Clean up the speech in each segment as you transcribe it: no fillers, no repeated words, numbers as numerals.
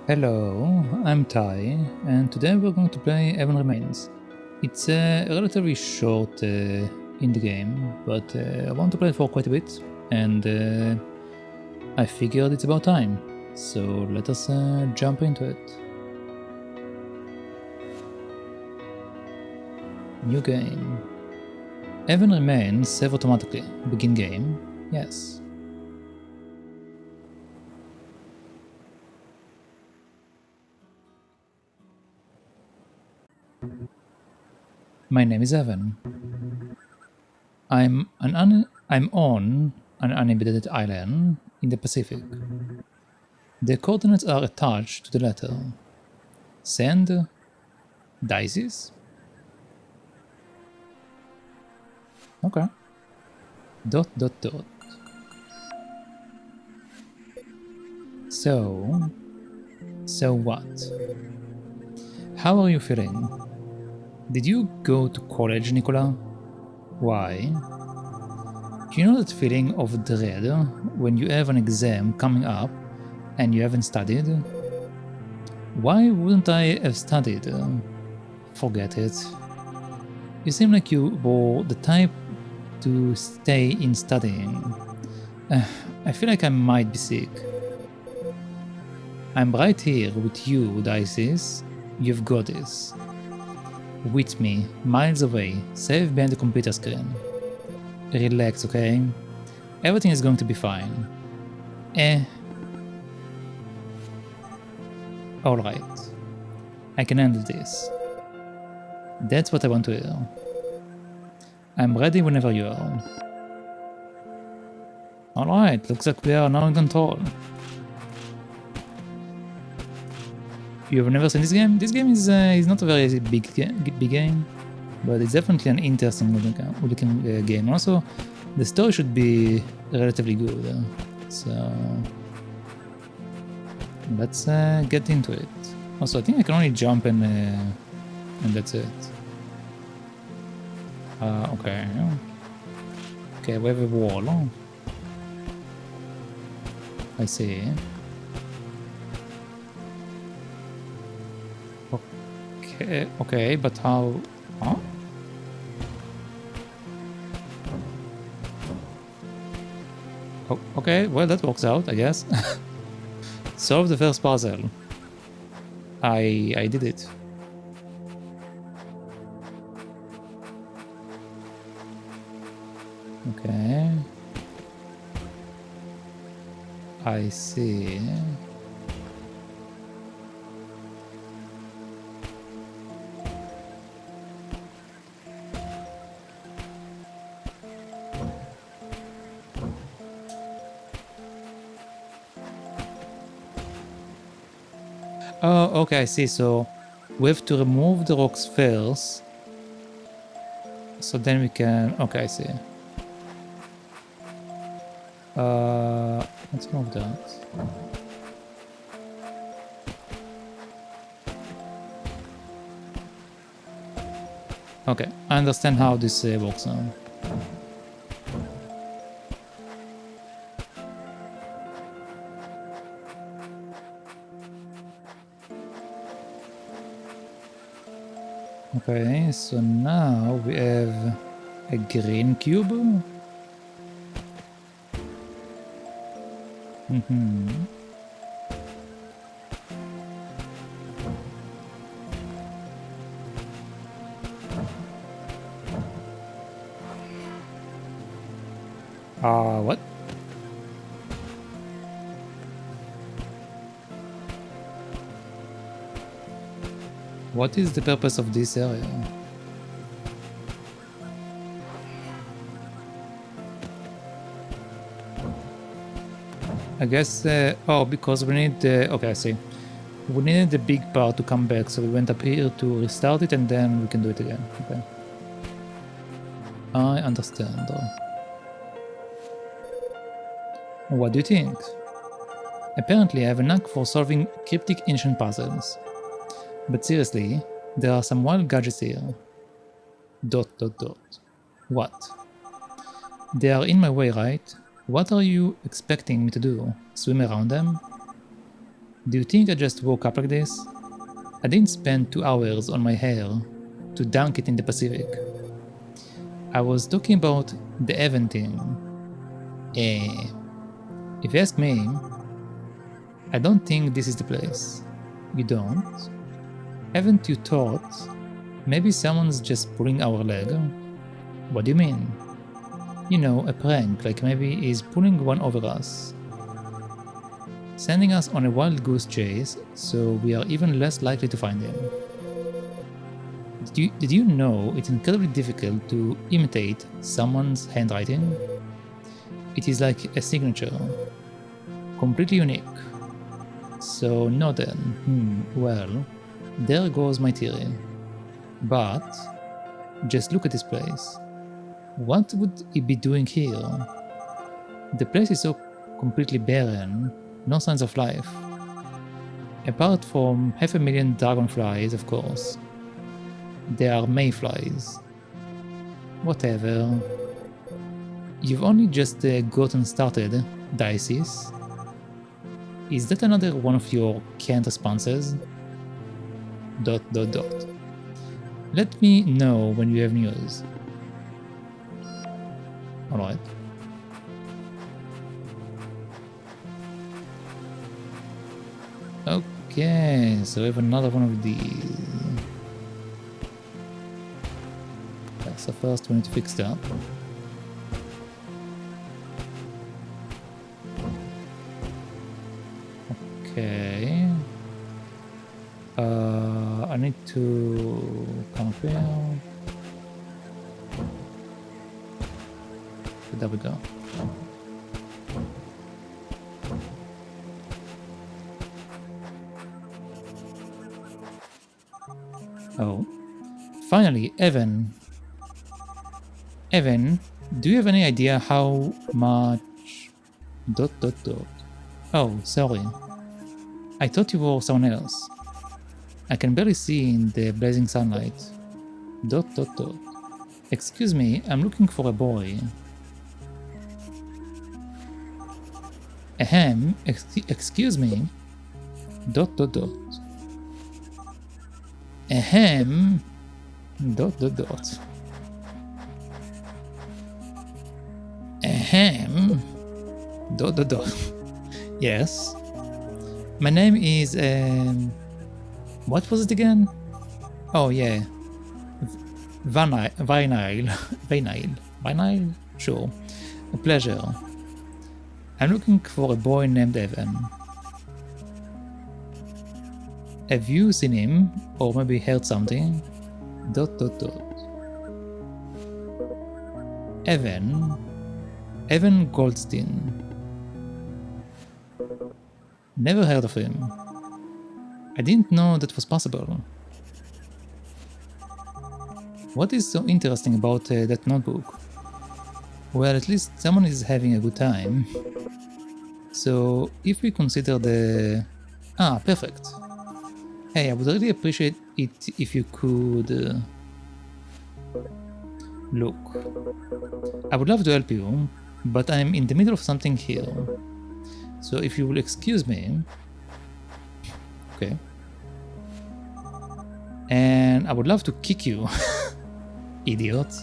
Hello, I'm Ty, and today we're going to play Heaven Remains. It's relatively short indie game, but I want to play it for quite a bit, and I figured it's about time. So let us jump into it. New game. Heaven Remains save automatically. Begin game. Yes. My name is Evan. I'm on an uninhabited island in the Pacific. The coordinates are attached to the letter. Send dices. Okay. Dot dot dot. So what? How are you feeling? Did you go to college, Nicola? Why? Do you know that feeling of dread when you have an exam coming up and you haven't studied? Why wouldn't I have studied? Forget it. You seem like you were the type to stay in studying. I feel like I might be sick. I'm right here with you, Dices. You've got this. With me, miles away, safe behind the computer screen. Relax, okay? Everything is going to be fine. Alright. I can handle this. That's what I want to hear. I'm ready whenever you are. Alright, looks like we are now in control. You've never seen this game? This game is not a very big game, but it's definitely an interesting looking game. Also, the story should be relatively good, so let's get into it. Also, I think I can only jump and that's it. Okay. Okay, we have a wall. I see. Okay, but how? Huh? Oh, okay, well that works out, I guess. Solve the first puzzle. I did it. Okay. I see. Oh, okay, I see. So we have to remove the rocks first. So then we can... Okay, I see. Let's move that. Okay, I understand how this works now. Okay, so now we have a green cube. What? What is the purpose of this area? I guess, oh, because we need the... Okay, I see. We needed the big part to come back, so we went up here to restart it and then we can do it again. Okay. I understand. What do you think? Apparently I have a knack for solving cryptic ancient puzzles. But seriously, there are some wild gadgets here. ... What? They are in my way, right? What are you expecting me to do? Swim around them? Do you think I just woke up like this? I didn't spend 2 hours on my hair to dunk it in the Pacific. I was talking about the Evan thing. If you ask me, I don't think this is the place. You don't? Haven't you thought maybe someone's just pulling our leg? What do you mean? You know, a prank, like maybe he's pulling one over us. Sending us on a wild goose chase so we are even less likely to find him. Did you know it's incredibly difficult to imitate someone's handwriting? It is like a signature. Completely unique. So no then, well, there goes my theory. But, just look at this place. What would he be doing here? The place is so completely barren, no signs of life. Apart from 500,000 dragonflies, of course. They are mayflies. Whatever. You've only just gotten started, Dices. Is that another one of your canned responses? ... Let me know when you have news. Alright. Okay, so we have another one of these. So first we need to fix that. Okay. I need to come up here. There we go. Oh. Finally, Evan. Evan, do you have any idea how much... ... Oh, sorry. I thought you were someone else. I can barely see in the blazing sunlight. ... Excuse me, I'm looking for a boy. Ahem, excuse me. ... Ahem. ... Ahem. ... Yes. My name is what was it again? Oh yeah. Vinyl? Sure. A pleasure. I'm looking for a boy named Evan. Have you seen him? Or maybe heard something? ... Evan Goldstein. Never heard of him. I didn't know that was possible. What is so interesting about that notebook? Well, at least someone is having a good time. So, if we consider the... Ah, perfect. Hey, I would really appreciate it if you could... Look. I would love to help you, but I'm in the middle of something here. So if you will excuse me... Okay. And I would love to kick you. Idiot.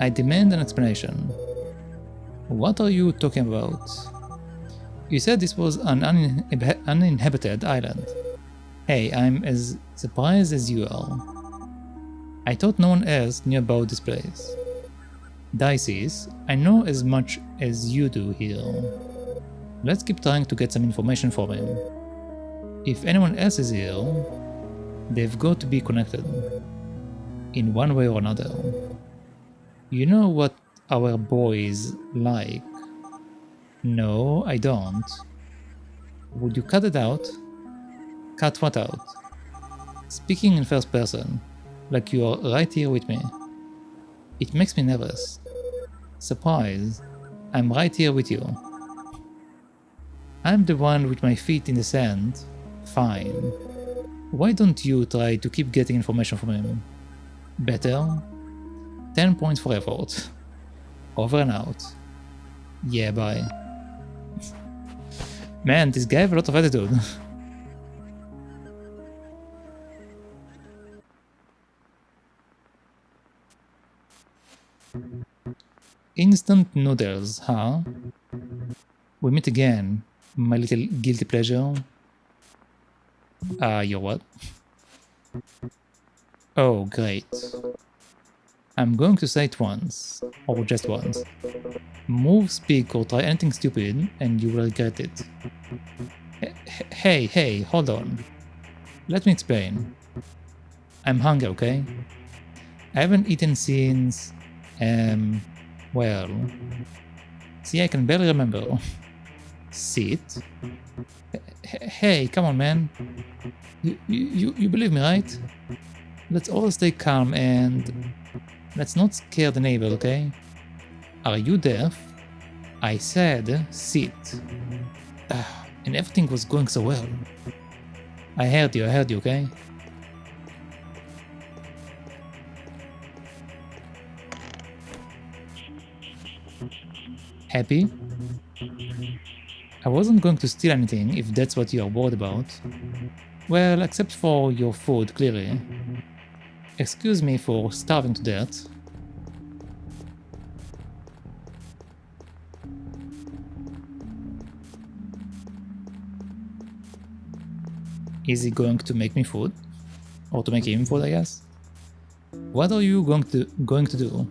I demand an explanation. What are you talking about? You said this was an uninhabited island. Hey, I'm as surprised as you are. I thought no one else knew about this place. Dices, I know as much as you do here. Let's keep trying to get some information from him. If anyone else is here, they've got to be connected. In one way or another. You know what our boys like? No, I don't. Would you cut it out? Cut what out? Speaking in first person, like you are right here with me. It makes me nervous. Surprise, I'm right here with you. I'm the one with my feet in the sand. Fine. Why don't you try to keep getting information from him? Better? 10 points for effort. Over and out. Yeah, bye. Man, this guy have a lot of attitude. Instant noodles, huh? We meet again, my little guilty pleasure. You're what? Oh, great. I'm going to say it once, or just once. Move, speak, or try anything stupid, and you will regret it. Hey, hold on. Let me explain. I'm hungry, okay? I haven't eaten since... well... See, I can barely remember. Sit? Hey, come on, man. You believe me, right? Let's all stay calm and... let's not scare the neighbor, okay? Are you deaf? I said sit. And everything was going so well. I heard you, okay? Happy? I wasn't going to steal anything if that's what you are worried about. Well, except for your food, clearly. Excuse me for starving to death. Is he going to make me food? Or to make him food, I guess? What are you going to do?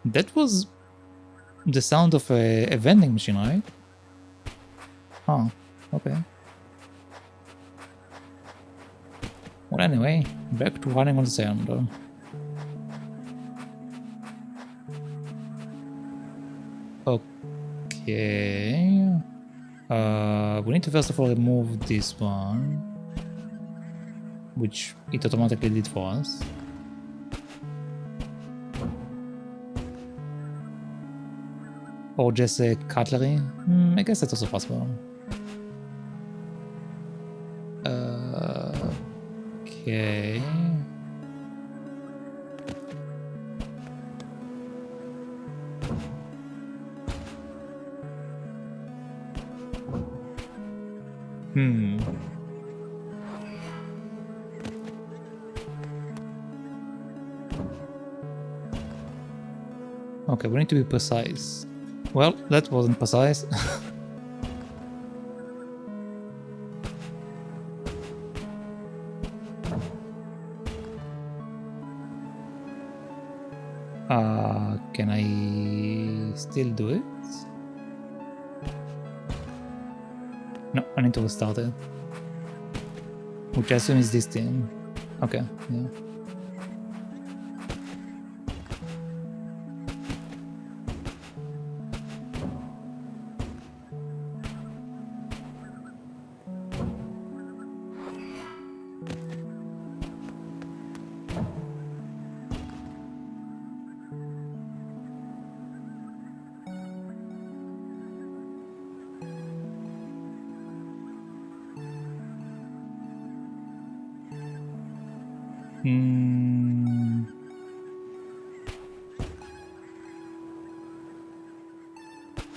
That was the sound of a vending machine, right? Huh, okay. Well, anyway, back to running on the cylinder. Okay. We need to first of all remove this one, which it automatically did for us. Or just a cutlery? I guess that's also possible. Okay. Okay, we need to be precise. Well, that wasn't precise. Can I still do it? No, I need to restart it. Which I assume is this thing. Okay, yeah.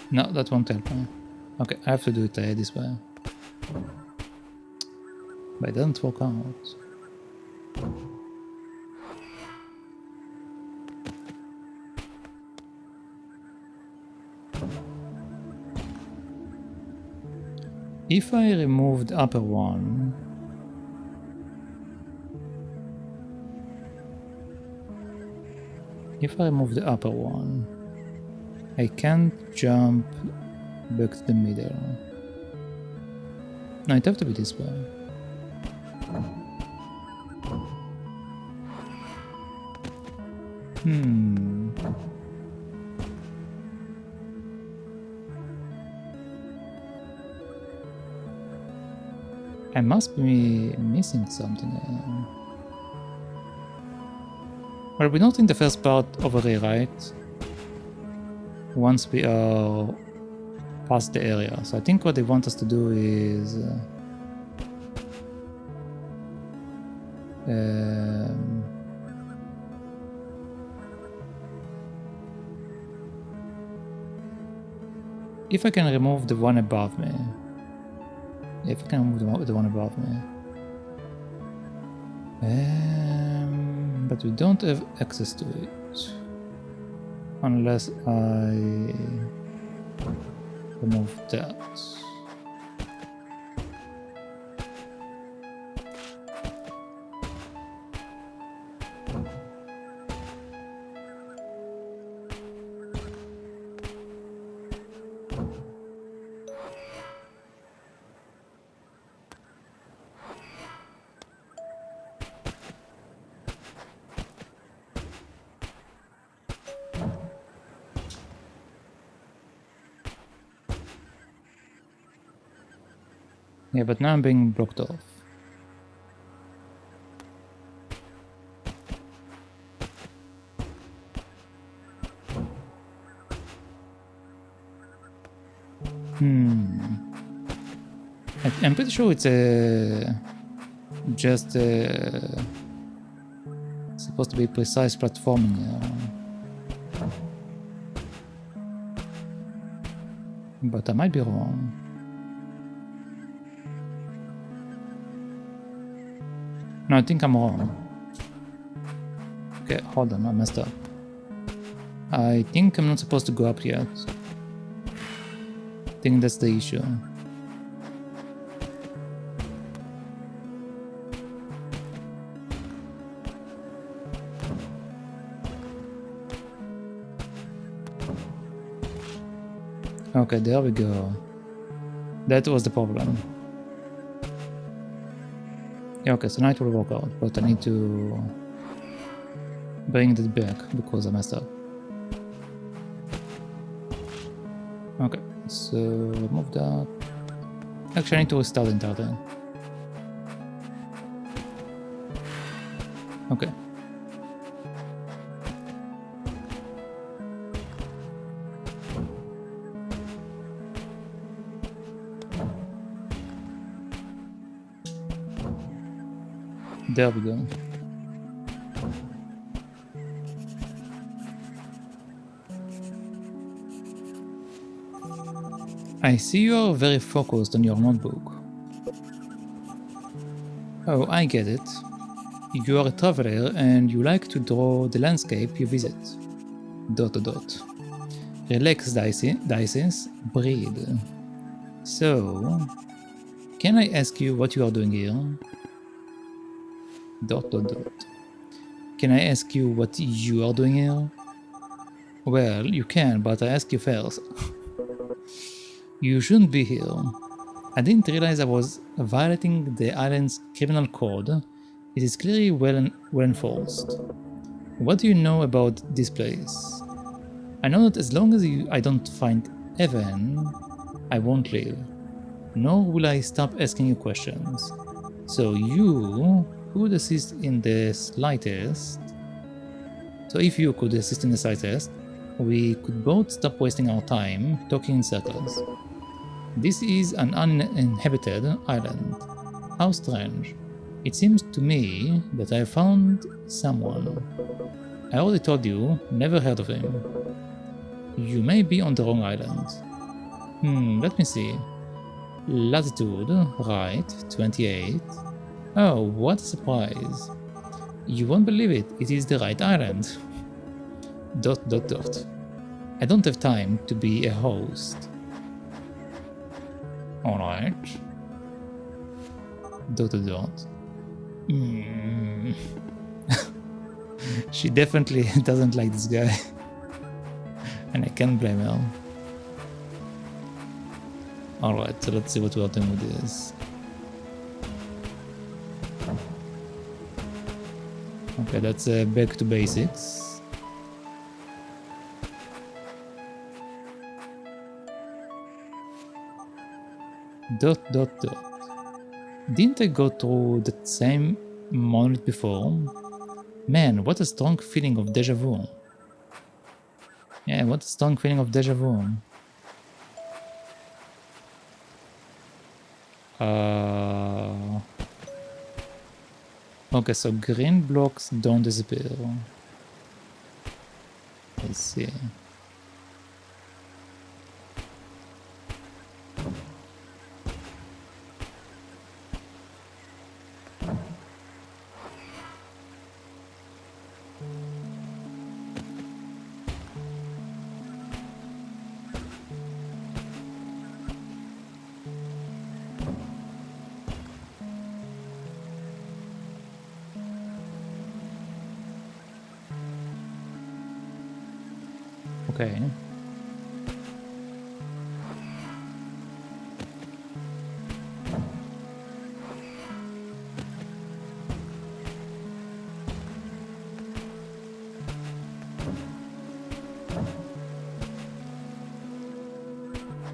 No, that won't help me. Okay, I have to do it this way. But it doesn't work out. If I remove the upper one... If I remove the upper one, I can't jump back to the middle. No, it have to be this way. I must be missing something. Well, we're not in the first part over here, right? Once we are past the area. So I think what they want us to do is... If I can remove the one above me. If I can remove the one above me. But we don't have access to it. Unless I remove that. Yeah, but now I'm being blocked off. I'm pretty sure it's just supposed to be precise platforming. But I might be wrong. No, I think I'm wrong. Okay, hold on, I messed up. I think I'm not supposed to go up yet. I think that's the issue. Okay, there we go. That was the problem. Yeah, okay, so now it will work out, but I need to bring it back because I messed up. Okay, so remove that. Actually, I need to restart the entire thing. Okay. There we go. I see you are very focused on your notebook. Oh, I get it. You are a traveler and you like to draw the landscape you visit. ... Relax, Dices. Breathe. So, can I ask you what you are doing here? ... Can I ask you what you are doing here? Well, you can, but I ask you first. You shouldn't be here. I didn't realize I was violating the island's criminal code. It is clearly well enforced. What do you know about this place? I know that as long as I don't find Evan, I won't leave. Nor will I stop asking you questions. So you could assist in the slightest. So if you could assist in the slightest, we could both stop wasting our time talking in circles. This is an uninhabited island. How strange. It seems to me that I found someone. I already told you, never heard of him. You may be on the wrong island. Let me see. Latitude, right, 28. Oh, what a surprise. You won't believe it, it is the right island. ... I don't have time to be a host. Alright. ... She definitely doesn't like this guy. And I can't blame her. Alright, so let's see what we're doing with this. Okay, that's back to basics. ... Didn't I go through the same monolith before? Man, what a strong feeling of deja vu. Yeah, what a strong feeling of deja vu. Okay, so green blocks don't disappear. I see. Okay.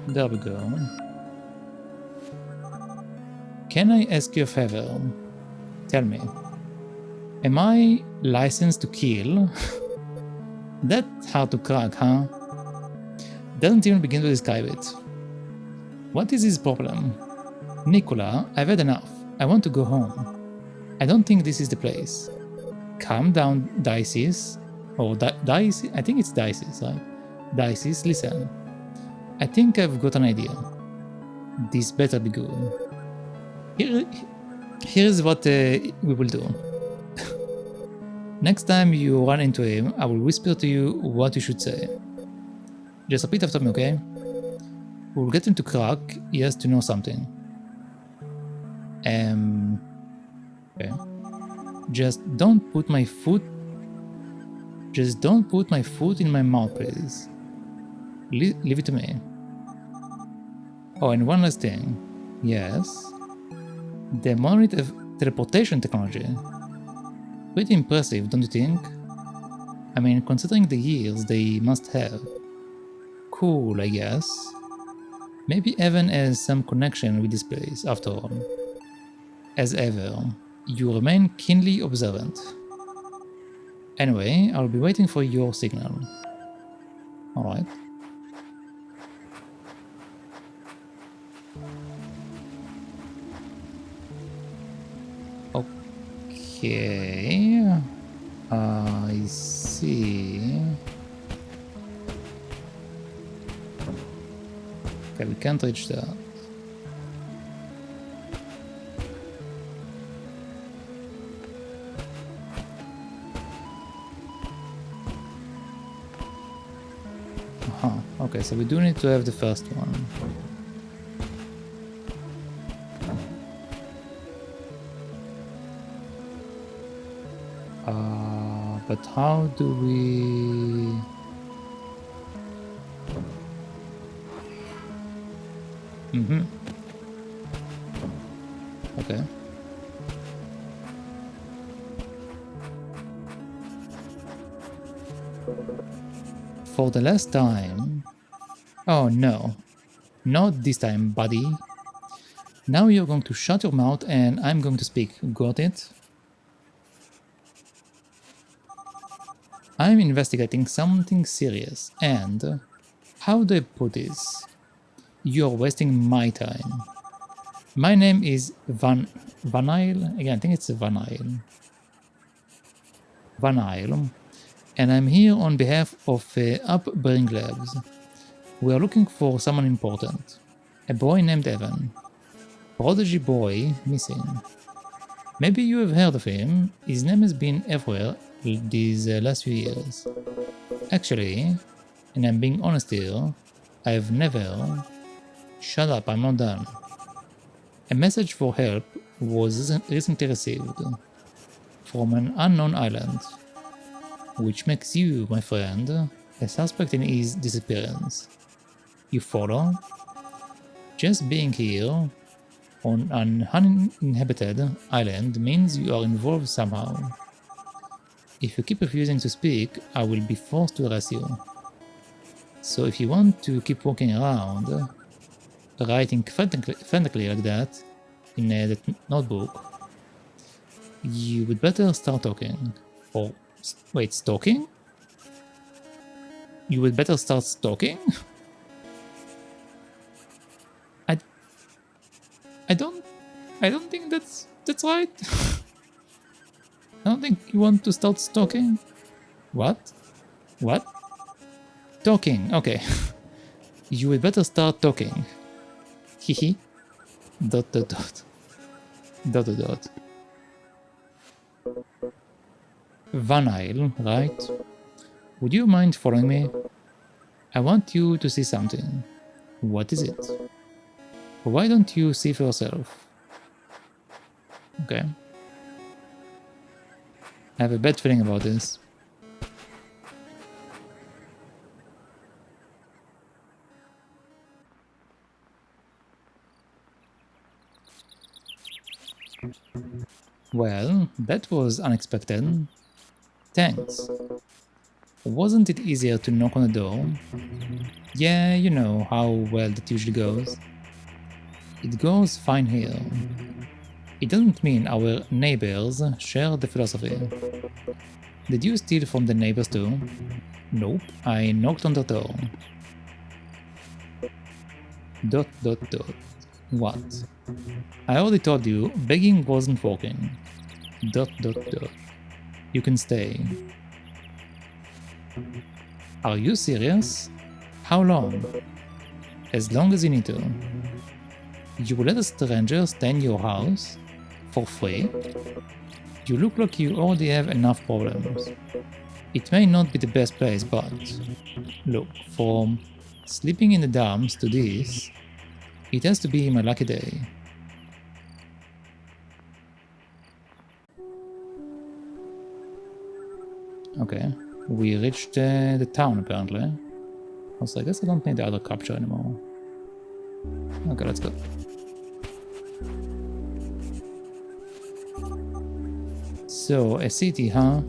There we go. Can I ask you a favor? Tell me. Am I licensed to kill? That's hard to crack, huh? Doesn't even begin to describe it. What is his problem? Nicola, I've had enough. I want to go home. I don't think this is the place. Calm down, Dices. Or Dices? I think it's Dices, right? Dices, listen. I think I've got an idea. This better be good. Here's what we will do. Next time you run into him, I will whisper to you what you should say. Just repeat after me, okay? We'll get him to crack. He has to know something. Okay. Just don't put my foot in my mouth, please. Leave it to me. Oh, and one last thing. Yes. The monolith of teleportation technology. Pretty impressive, don't you think? I mean, considering the years they must have. Cool, I guess. Maybe Evan has some connection with this place, after all. As ever, you remain keenly observant. Anyway, I'll be waiting for your signal. Alright. Okay. I see. Okay, we can't reach that. Okay, so we do need to have the first one. But how do we... Okay. For the last time... Oh no. Not this time, buddy. Now you're going to shut your mouth and I'm going to speak. Got it? I'm investigating something serious and... How do I put this? You're wasting my time. My name is Vanille. Again, I think it's Vanille. Vanille. And I'm here on behalf of Upbring Labs. We are looking for someone important. A boy named Evan. Prodigy boy missing. Maybe you have heard of him. His name has been everywhere these last few years. Actually, and I'm being honest here, I've never... Shut up, I'm not done. A message for help was recently received from an unknown island, which makes you, my friend, a suspect in his disappearance. You follow? Just being here on an uninhabited island means you are involved somehow. If you keep refusing to speak, I will be forced to arrest you. So if you want to keep walking around, writing frantically like that in that notebook, you would better start talking. Or wait, stalking? You would better start stalking? I don't think that's right. I don't think you want to start stalking. What? What? Talking, okay. You would better start talking. Hehe. ... Vanille, right? Would you mind following me? I want you to see something. What is it? Why don't you see for yourself? Okay. I have a bad feeling about this. Well, that was unexpected. Thanks. Wasn't it easier to knock on the door? Yeah, you know how well that usually goes. It goes fine here. It doesn't mean our neighbors share the philosophy. Did you steal from the neighbors too? Nope, I knocked on the door. Dot dot dot. What? I already told you, begging wasn't working. Dot dot dot. You can stay. Are you serious? How long? As long as you need to. You will let a stranger stay in your house? For free? You look like you already have enough problems. It may not be the best place, but look, from sleeping in the dumps to this, it has to be my lucky day. Okay, we reached the town apparently. Also, I guess I don't need the other capture anymore. Okay, let's go. So, a city, huh?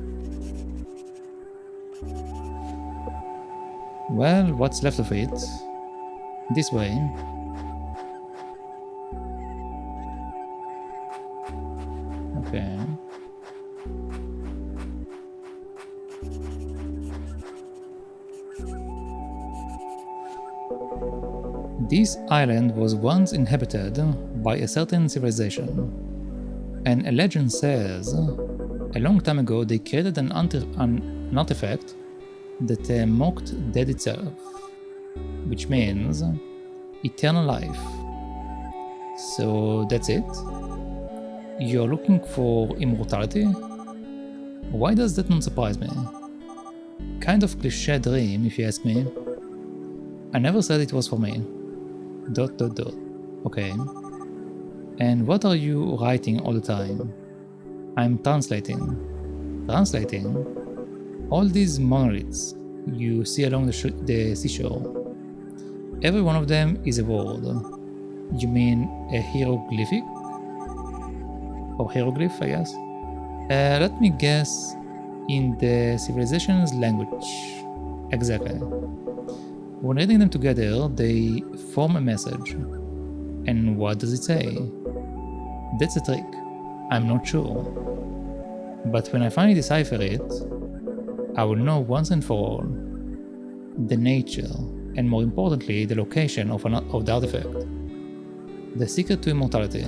Well, what's left of it? This way. Okay. This island was once inhabited by a certain civilization, and a legend says a long time ago they created an artifact that mocked death itself, which means eternal life. So that's it? You're looking for immortality? Why does that not surprise me? Kind of cliché dream, if you ask me. I never said it was for me. Dot dot dot. Okay. And what are you writing all the time? I'm translating. Translating? All these monoliths you see along the seashore. Every one of them is a word. You mean a hieroglyphic? Or hieroglyph, I guess? Let me guess. In the civilization's language. Exactly. When reading them together, they form a message. And what does it say? That's a trick. I'm not sure. But when I finally decipher it, I will know once and for all the nature, and more importantly, the location of the artifact. The secret to immortality.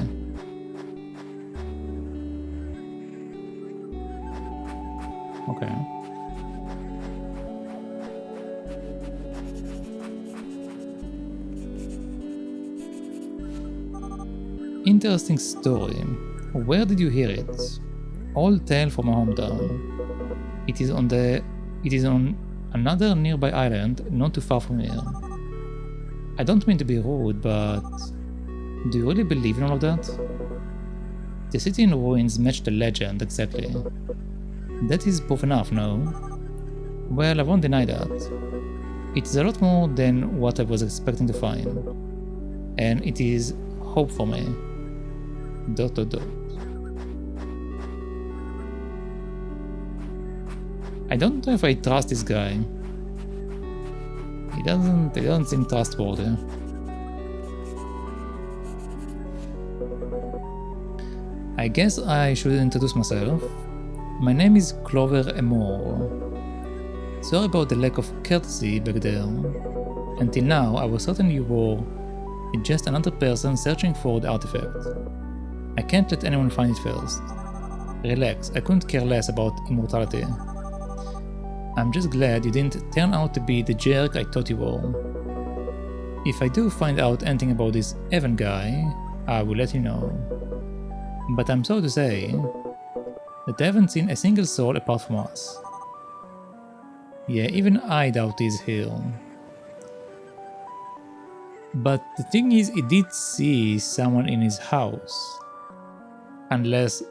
Okay. Interesting story. Where did you hear it? Old tale from my hometown. It is on another nearby island, not too far from here. I don't mean to be rude, but do you really believe in all of that? The city in ruins match the legend exactly. That is proof enough, no? Well, I won't deny that. It is a lot more than what I was expecting to find. And it is hope for me. Dot dot dot. I don't know if I trust this guy. He doesn't seem trustworthy. I guess I should introduce myself. My name is Clover Amor. Sorry about the lack of courtesy back there. Until now, I was certain you were just another person searching for the artifact. I can't let anyone find it first. Relax, I couldn't care less about immortality. I'm just glad you didn't turn out to be the jerk I thought you were. If I do find out anything about this Evan guy, I will let you know. But I'm sorry to say that I haven't seen a single soul apart from us. Yeah, even I doubt he's here. But the thing is, he did see someone in his house. Unless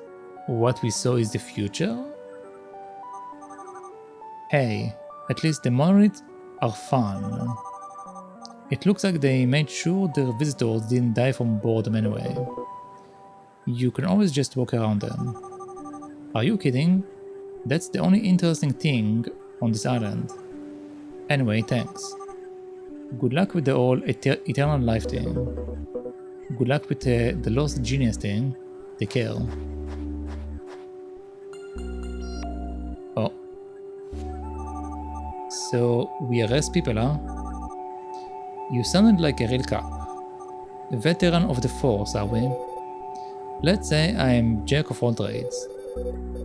what we saw is the future? Hey, at least the monoliths are fun. It looks like they made sure their visitors didn't die from boredom anyway. You can always just walk around them. Are you kidding? That's the only interesting thing on this island. Anyway, thanks. Good luck with the whole eternal life thing. Good luck with the lost genius thing. Take care. Oh. So, we arrest people, huh? You sounded like a real cop. A veteran of the force, are we? Let's say I'm jack of all trades.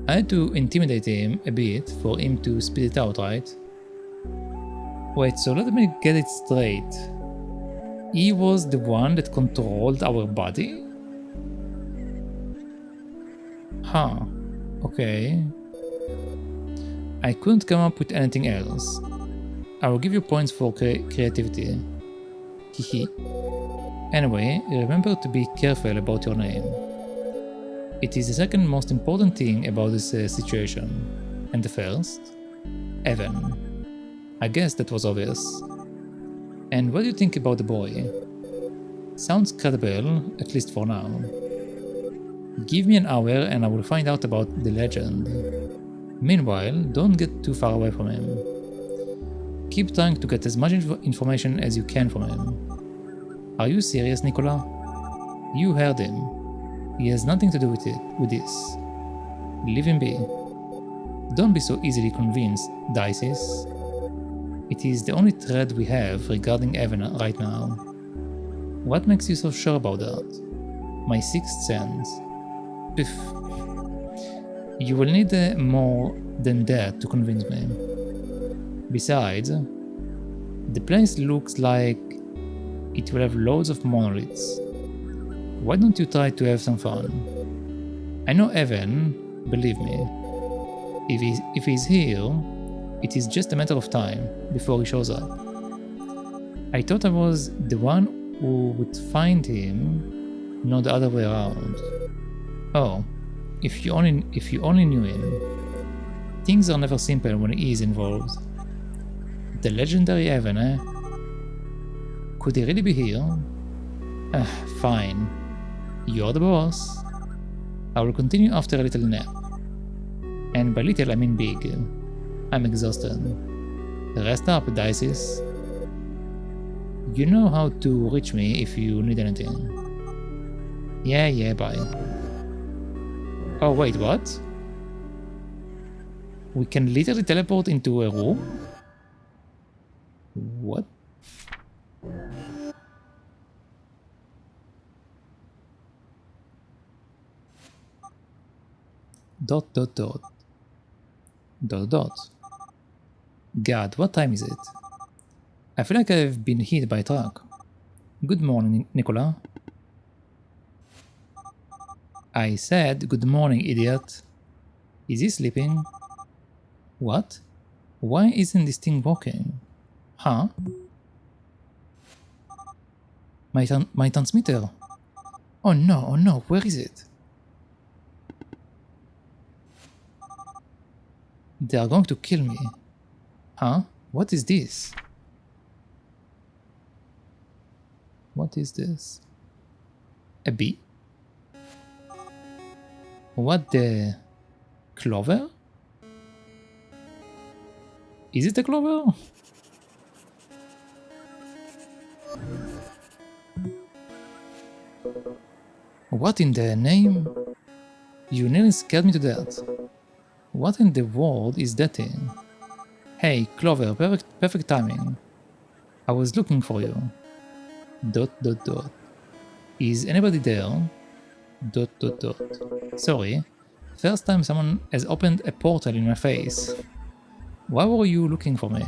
I had to intimidate him a bit for him to spit it out, right? Wait, so let me get it straight. He was the one that controlled our body? Huh. Okay. I couldn't come up with anything else. I will give you points for creativity. Hihi. Anyway, remember to be careful about your name. It is the second most important thing about this situation. And the first? Evan. I guess that was obvious. And what do you think about the boy? Sounds credible, at least for now. Give me an hour and I will find out about the legend. Meanwhile, don't get too far away from him. Keep trying to get as much information as you can from him. Are you serious, Nicola? You heard him. He has nothing to do with this. Leave him be. Don't be so easily convinced, Dices. It is the only thread we have regarding Evan right now. What makes you so sure about that? My sixth sense. Piff. You will need more than that to convince me. Besides, the place looks like it will have loads of monoliths. Why don't you try to have some fun? I know Evan, believe me. If he's here, it is just a matter of time before he shows up. I thought I was the one who would find him, not the other way around. Oh, if you only knew him. Things are never simple when he is involved. The legendary Evan, eh? Could he really be here? Fine. You're the boss. I will continue after a little nap. And by little I mean big. I'm exhausted. Rest up, Dices. You know how to reach me if you need anything. Yeah, bye. Oh wait, what? We can literally teleport into a room? What? Dot. God, what time is it? I feel like I've been hit by a truck. Good morning, Nicola. I said good morning, idiot. Is he sleeping? What? Why isn't this thing working? Huh? My transmitter. Oh no, where is it? They are going to kill me. Huh? What is this? What is this? A bee? What the... Clover? Is it a clover? What in the name? You nearly scared me to death. What in the world is that thing? Hey, Clover, perfect timing. I was looking for you. ... Is anybody there? ... Sorry, first time someone has opened a portal in my face. Why were you looking for me?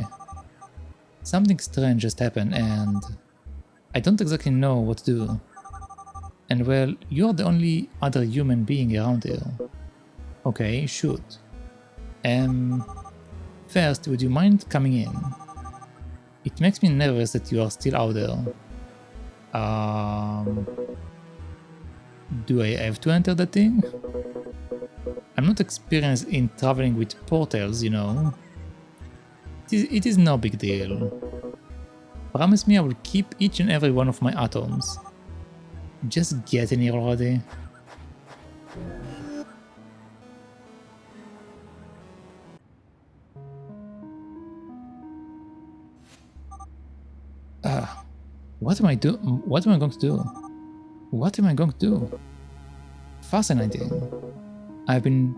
Something strange just happened and... I don't exactly know what to do. And well, you're the only other human being around here. Okay, shoot. First, would you mind coming in? It makes me nervous that you are still out there. Do I have to enter that thing? I'm not experienced in traveling with portals, you know. It is no big deal. Promise me I will keep each and every one of my atoms. Just get in here already. What am I going to do? What am I going to do? Fascinating. I've been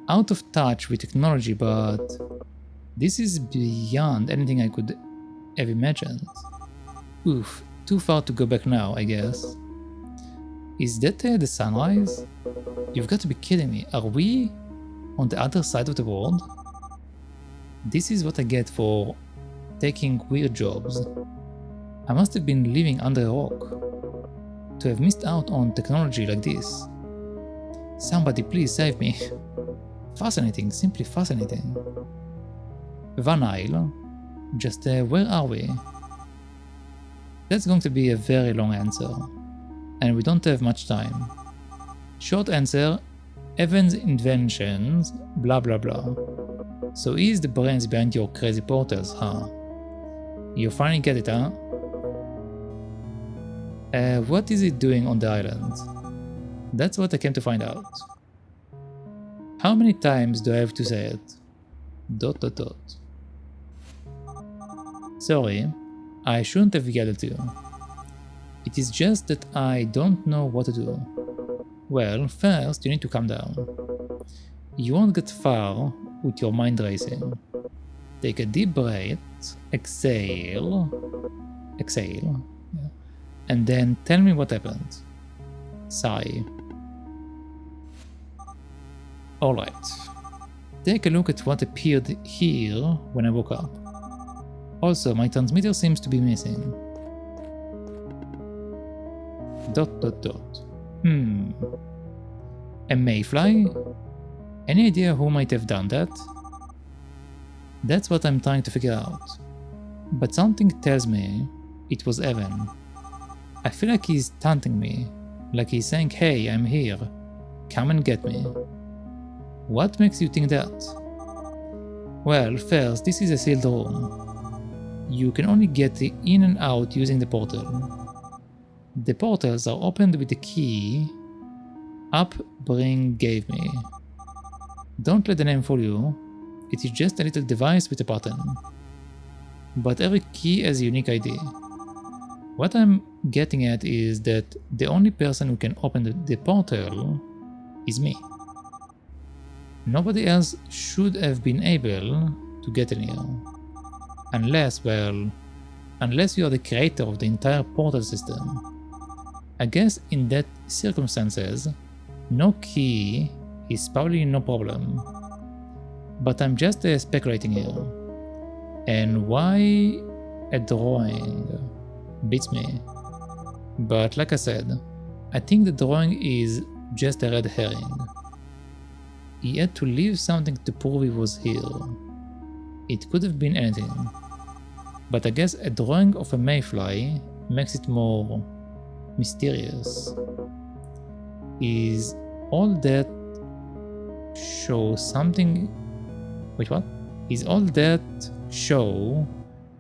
out of touch with technology, but this is beyond anything I could have imagined. Oof, too far to go back now, I guess. Is that the sunrise? You've got to be kidding me. Are we on the other side of the world? This is what I get for taking weird jobs. I must have been living under a rock to have missed out on technology like this. Somebody please save me. Fascinating, simply fascinating. Van Isle, just where are we? That's going to be a very long answer, and we don't have much time. Short answer, Evan's inventions, blah blah blah. So he's the brains behind your crazy portals, huh? You finally get it, huh? What is it doing on the island? That's what I came to find out. How many times do I have to say it? ... Sorry, I shouldn't have yelled at you. It is just that I don't know what to do. Well, first you need to calm down. You won't get far with your mind racing. Take a deep breath, exhale, yeah, and then tell me what happened. Sigh. Alright, take a look at what appeared here when I woke up. Also, my transmitter seems to be missing. ... A mayfly? Any idea who might have done that? That's what I'm trying to figure out. But something tells me it was Evan. I feel like he's taunting me, like he's saying, hey, I'm here, come and get me. What makes you think that? Well, first, this is a sealed room. You can only get in and out using the portal. The portals are opened with the key Upbring gave me. Don't let the name fool you, it is just a little device with a button. But every key has a unique ID. What I'm getting at is that the only person who can open the portal is me. Nobody else should have been able to get in here. Unless, well, unless you are the creator of the entire portal system. I guess in that circumstances, no key is probably no problem. But I'm just speculating here. And why a drawing beats me. But like I said, I think the drawing is just a red herring. He had to leave something to prove he was here. It could have been anything. But I guess a drawing of a mayfly makes it more mysterious. Is all that show something... Wait, what? Is all that show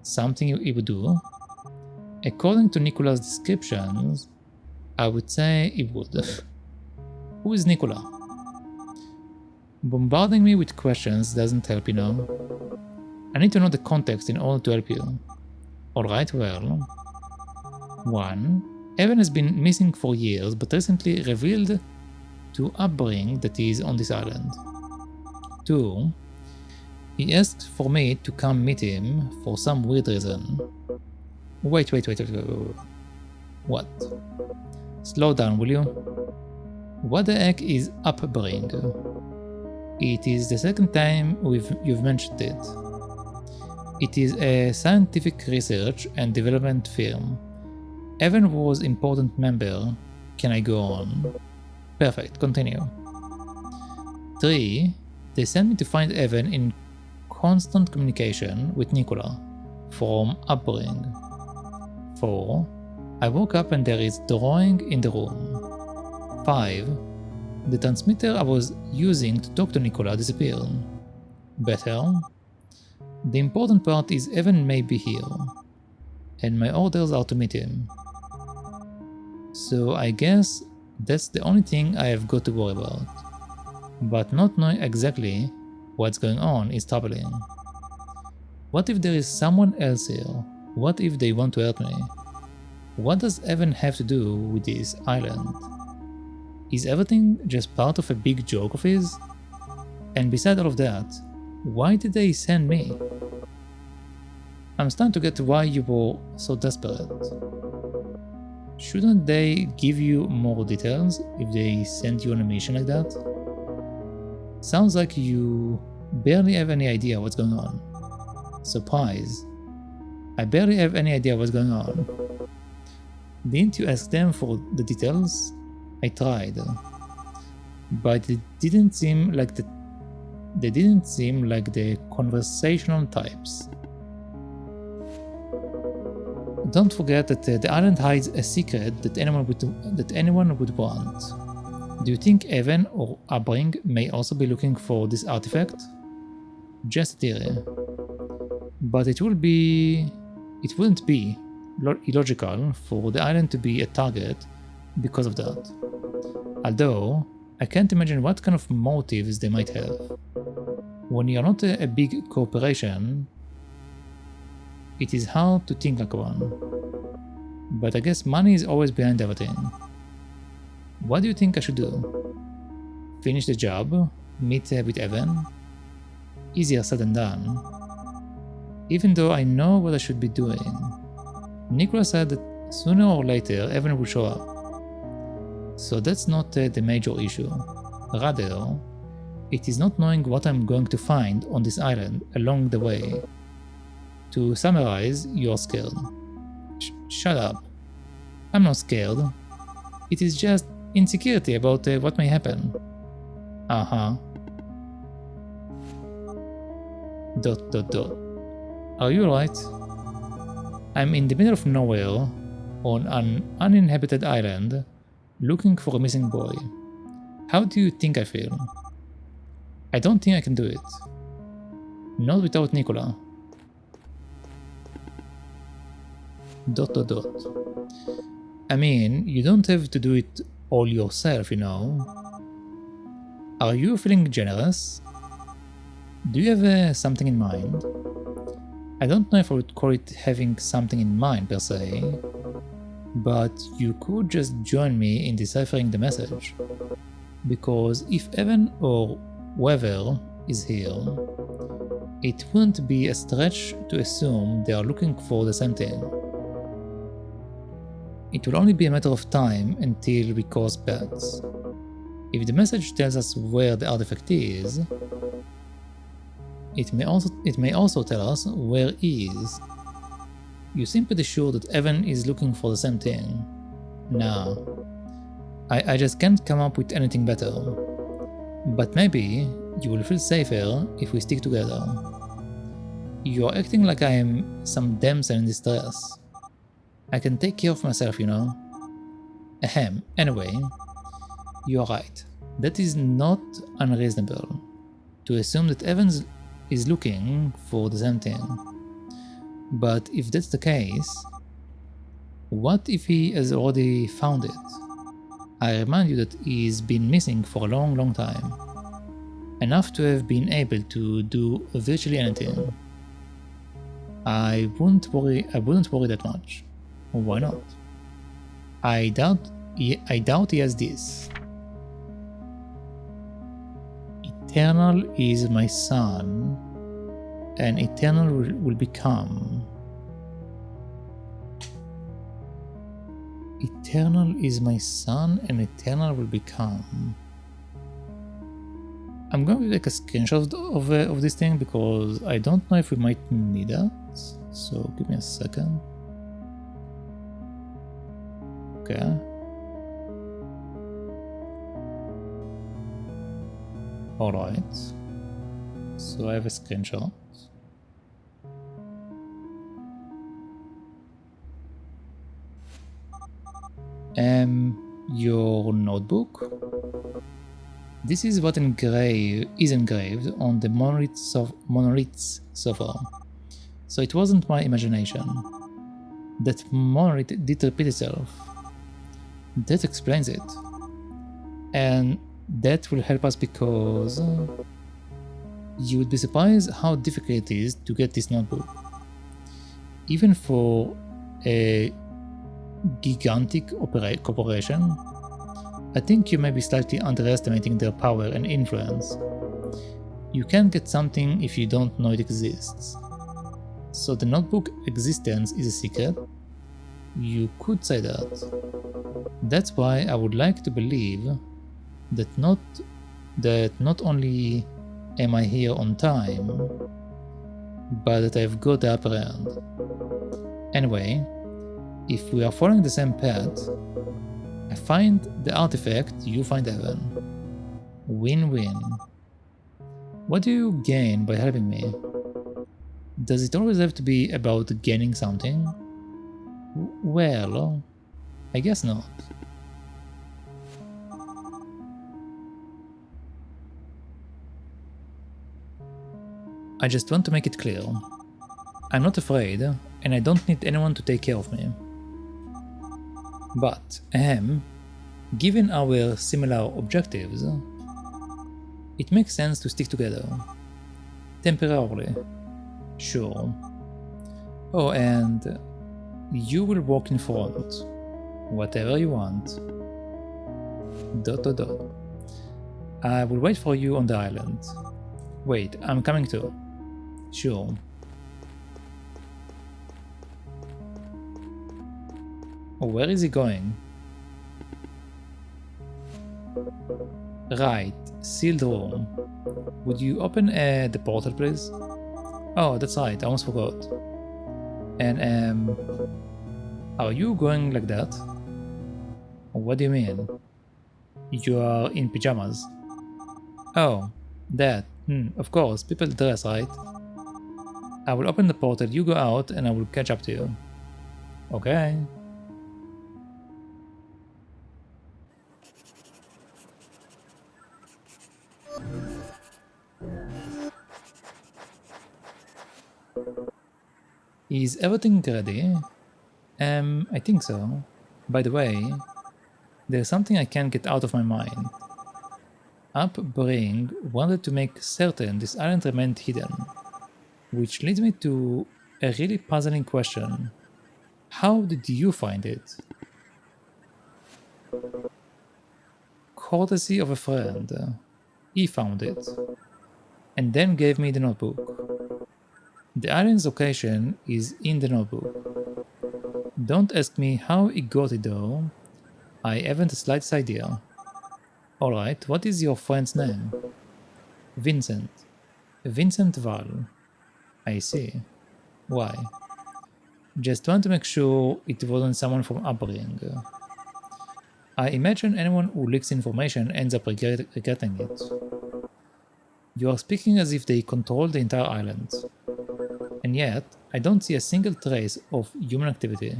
something he would do? According to Nicola's descriptions, I would say he would. Who is Nicola? Bombarding me with questions doesn't help, you know. I need to know the context in order to help you. Alright, well... 1. Evan has been missing for years, but recently revealed to Upbring that he is on this island. 2. He asked for me to come meet him for some weird reason. Wait. What? Slow down, will you? What the heck is Upbring? It is the second time you've mentioned it. It is a scientific research and development firm. Evan was an important member. Can I go on? Perfect, continue. 3. They sent me to find Evan in constant communication with Nicola from Upbring. 4. I woke up and there is drawing in the room. 5. The transmitter I was using to talk to Nicola disappeared. Better. The important part is Evan may be here, and my orders are to meet him. So I guess that's the only thing I have got to worry about. But not knowing exactly what's going on is troubling. What if there is someone else here? What if they want to help me? What does Evan have to do with this island? Is everything just part of a big joke of his? And beside all of that, why did they send me? I'm starting to get why you were so desperate. Shouldn't they give you more details if they send you on a mission like that? Sounds like you barely have any idea what's going on. Surprise. I barely have any idea what's going on. Didn't you ask them for the details? I tried. But they didn't seem like the conversational types. Don't forget that the island hides a secret that anyone would want. Do you think Evan or Abring may also be looking for this artifact? Just a theory. But it wouldn't be illogical for the island to be a target because of that. Although, I can't imagine what kind of motives they might have. When you're not a big corporation, it is hard to think like one. But I guess money is always behind everything. What do you think I should do? Finish the job? Meet with Evan? Easier said than done. Even though I know what I should be doing. Nicola said that sooner or later Evan will show up. So that's not the major issue. Rather, it is not knowing what I'm going to find on this island along the way. To summarize, you're scared. Shut up. I'm not scared. It is just insecurity about what may happen. Uh-huh. ... Are you alright? I'm in the middle of nowhere, on an uninhabited island, looking for a missing boy. How do you think I feel? I don't think I can do it. Not without Nicola. ... I mean, you don't have to do it all yourself, you know. Are you feeling generous? Do you have something in mind? I don't know if I would call it having something in mind per se, but you could just join me in deciphering the message. Because if Evan or whoever is here, it wouldn't be a stretch to assume they are looking for the same thing. It will only be a matter of time until we cross paths. If the message tells us where the artifact is, it may also tell us where he is. You seem pretty sure that Evan is looking for the same thing. Nah, I just can't come up with anything better. But maybe you will feel safer if we stick together. You are acting like I am some damsel in distress. I can take care of myself, you know. Ahem, anyway, you are right. That is not unreasonable, to assume that Evans is looking for the same thing. But if that's the case, what if he has already found it? I remind you that he's been missing for a long time. Enough to have been able to do virtually anything. I wouldn't worry that much. Why not? I doubt he has this. Eternal is my son, and eternal will become. Eternal is my son, and eternal will become. I'm going to take a screenshot of this thing because I don't know if we might need that. So give me a second. Okay. Alright. So I have a screenshot. Your notebook. This is what is engraved on the monoliths so far. So it wasn't my imagination. That monolith did repeat itself. That explains it. And that will help us because you would be surprised how difficult it is to get this notebook. Even for a gigantic corporation? I think you may be slightly underestimating their power and influence. You can't get something if you don't know it exists. So the notebook existence is a secret? You could say that. That's why I would like to believe that not only am I here on time, but that I've got the upper hand. Anyway, if we are following the same path, I find the artifact, you find heaven. Win-win. What do you gain by helping me? Does it always have to be about gaining something? Well, I guess not. I just want to make it clear. I'm not afraid, and I don't need anyone to take care of me. But, given our similar objectives, it makes sense to stick together. Temporarily. Sure. Oh, and you will walk in front. Whatever you want. ... I will wait for you on the island. Wait, I'm coming too. Sure. Where is he going? Right, sealed room. Would you open the portal, please? Oh, that's right, I almost forgot. And, are you going like that? What do you mean? You are in pajamas. Oh, that. Of course, people dress, right? I will open the portal, you go out, and I will catch up to you. Okay. Is everything ready? I think so. By the way, there's something I can't get out of my mind. Upbring wanted to make certain this island remained hidden, which leads me to a really puzzling question. How did you find it? Courtesy of a friend. He found it, and then gave me the notebook. The island's location is in the notebook. Don't ask me how he got it though. I haven't the slightest idea. Alright, what is your friend's name? Vincent. Vincent Val. I see. Why? Just want to make sure it wasn't someone from Upbring. I imagine anyone who leaks information ends up regretting it. You are speaking as if they control the entire island. And yet, I don't see a single trace of human activity.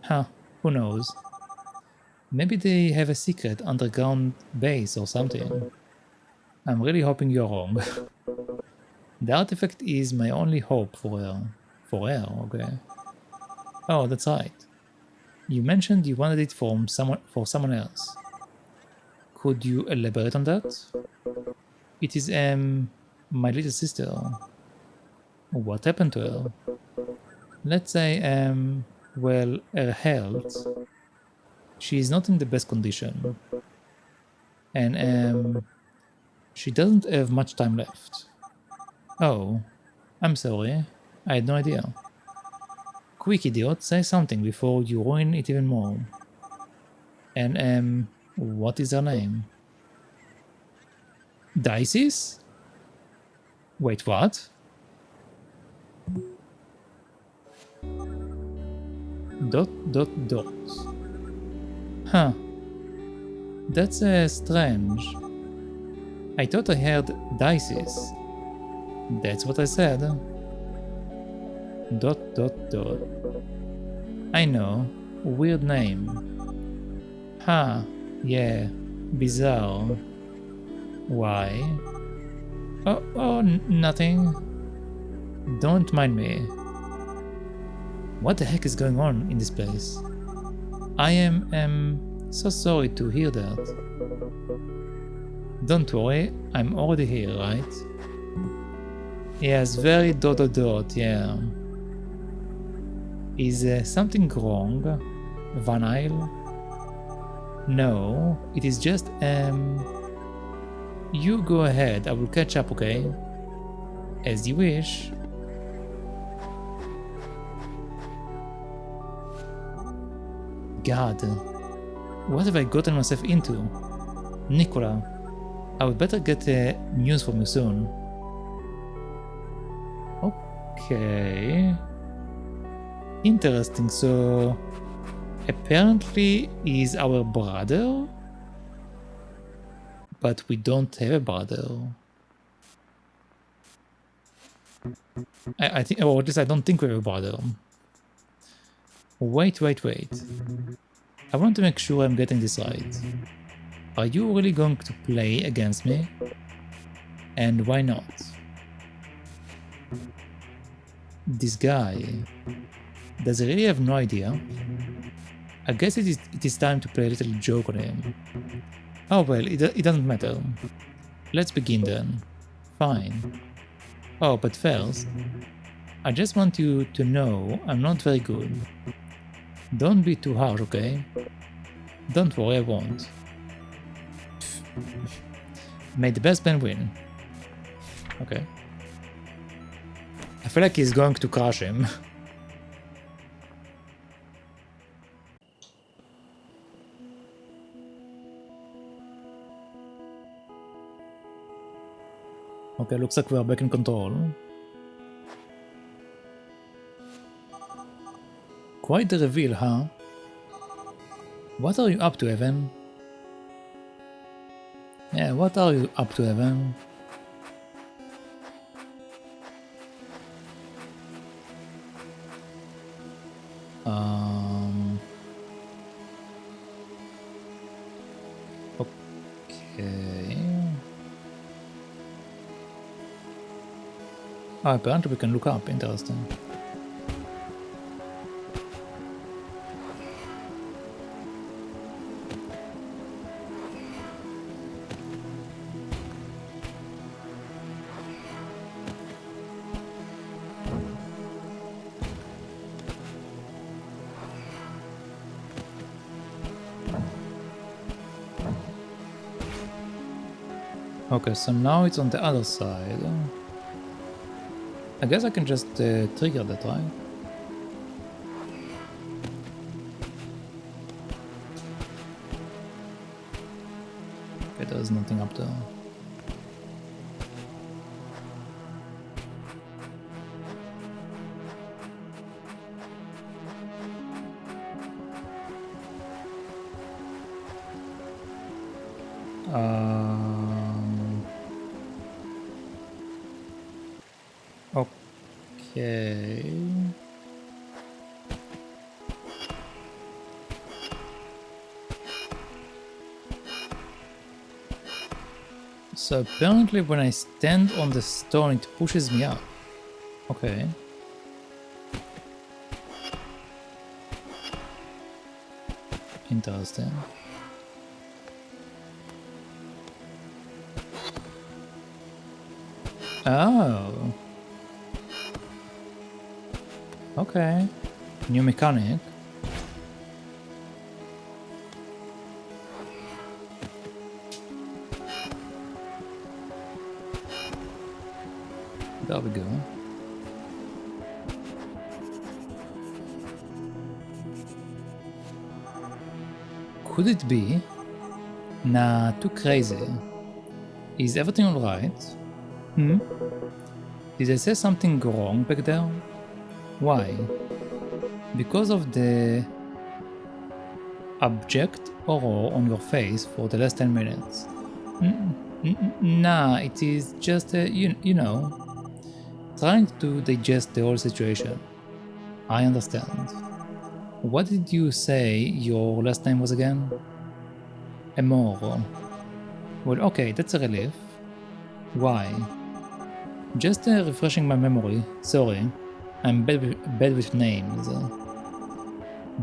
Huh, who knows? Maybe they have a secret underground base or something. I'm really hoping you're wrong. The artifact is my only hope for her. For her, okay. Oh, that's right. You mentioned you wanted it for someone else. Could you elaborate on that? It is, my little sister. What happened to her? Let's say, well, her health. She is not in the best condition. And, she doesn't have much time left. Oh, I'm sorry. I had no idea. Quick, idiot, say something before you ruin it even more. And, what is her name? Dices? Wait, what? ... Huh. That's strange. I thought I heard Dices. That's what I said. ... I know. Weird name. Huh. Yeah. Bizarre. Why? Oh, nothing. Don't mind me. What the heck is going on in this place? I am so sorry to hear that. Don't worry, I'm already here, right? Yes, very ... yeah. Is something wrong? Vanille? No, it is just you go ahead, I will catch up, okay? As you wish. God, what have I gotten myself into? Nicola, I would better get news from you soon. Okay. Interesting, so apparently he's our brother? But we don't have a brother. I think, or at least I don't think we have a brother. Wait. I want to make sure I'm getting this right. Are you really going to play against me? And why not? This guy, does he really have no idea? I guess it is time to play a little joke on him. Oh well, it doesn't matter. Let's begin then. Fine. Oh, but first, I just want you to know I'm not very good. Don't be too harsh, okay? Don't worry, I won't. May the best man win. Okay. I feel like he's going to crush him. Okay, looks like we're back in control. Quite the reveal, huh? What are you up to, Evan? Yeah, what are you up to, Evan? Okay. Oh, apparently we can look up. Interesting. Okay, so now it's on the other side. I guess I can just trigger that, right? Okay, there's nothing up there. Okay. So apparently when I stand on the stone it pushes me up. Okay. Interesting. Oh. Okay. New mechanic. There we go. Could it be? Nah, too crazy. Is everything alright? Did I say something wrong back there? Why? Because of the abject horror on your face for the last 10 minutes. Nah, it is just, you know, trying to digest the whole situation. I understand. What did you say your last name was again? Amoro. Well, okay, that's a relief. Why? Just refreshing my memory. Sorry, I'm bad with names.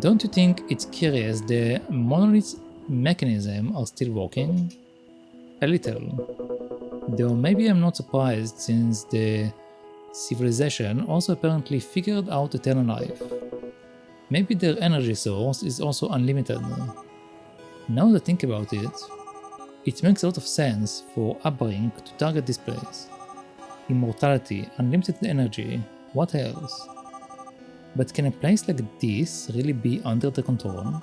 Don't you think it's curious the monolith's mechanism are still working? A little. Though maybe I'm not surprised since the civilization also apparently figured out eternal life. Maybe their energy source is also unlimited. Now that I think about it, it makes a lot of sense for Abrink to target this place. Immortality, unlimited energy, what else? But can a place like this really be under the control?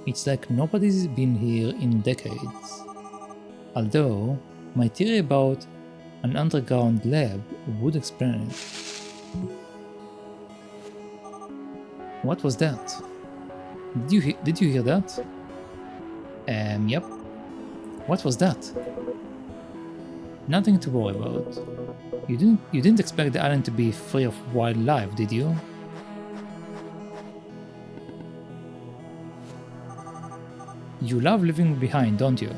It's like nobody's been here in decades. Although, my theory about an underground lab would explain it. What was that? Did you hear that? Yep. What was that? Nothing to worry about. You didn't expect the island to be free of wildlife, did you? You love leaving behind, don't you?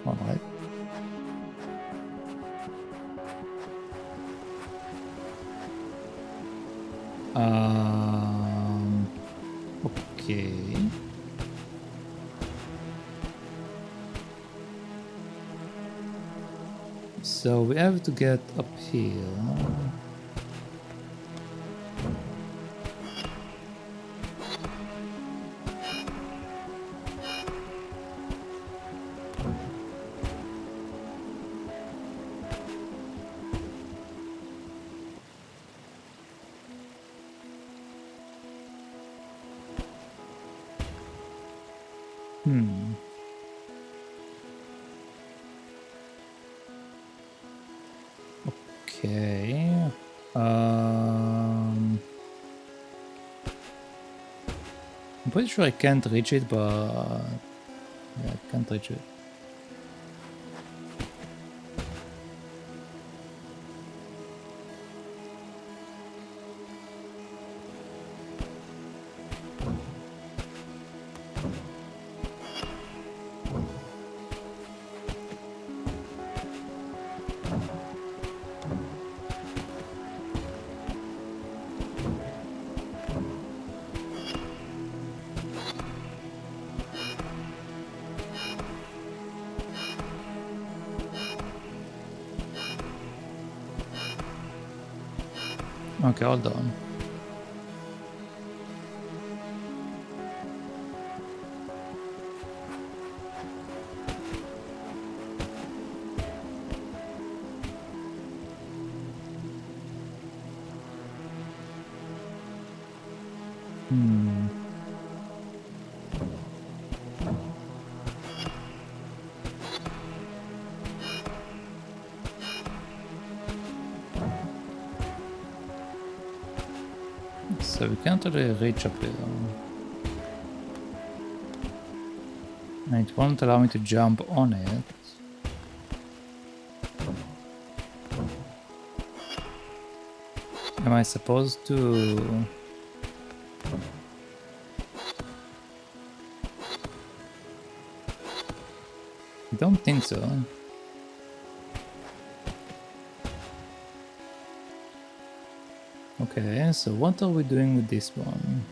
Alright. Okay. So we have to get up here. Okay. I'm pretty sure I can't reach it, but yeah, I can't reach it. Okay, hold on. So we can't really reach up here. And it won't allow me to jump on it. Am I supposed to... I don't think so. Okay, so what are we doing with this one?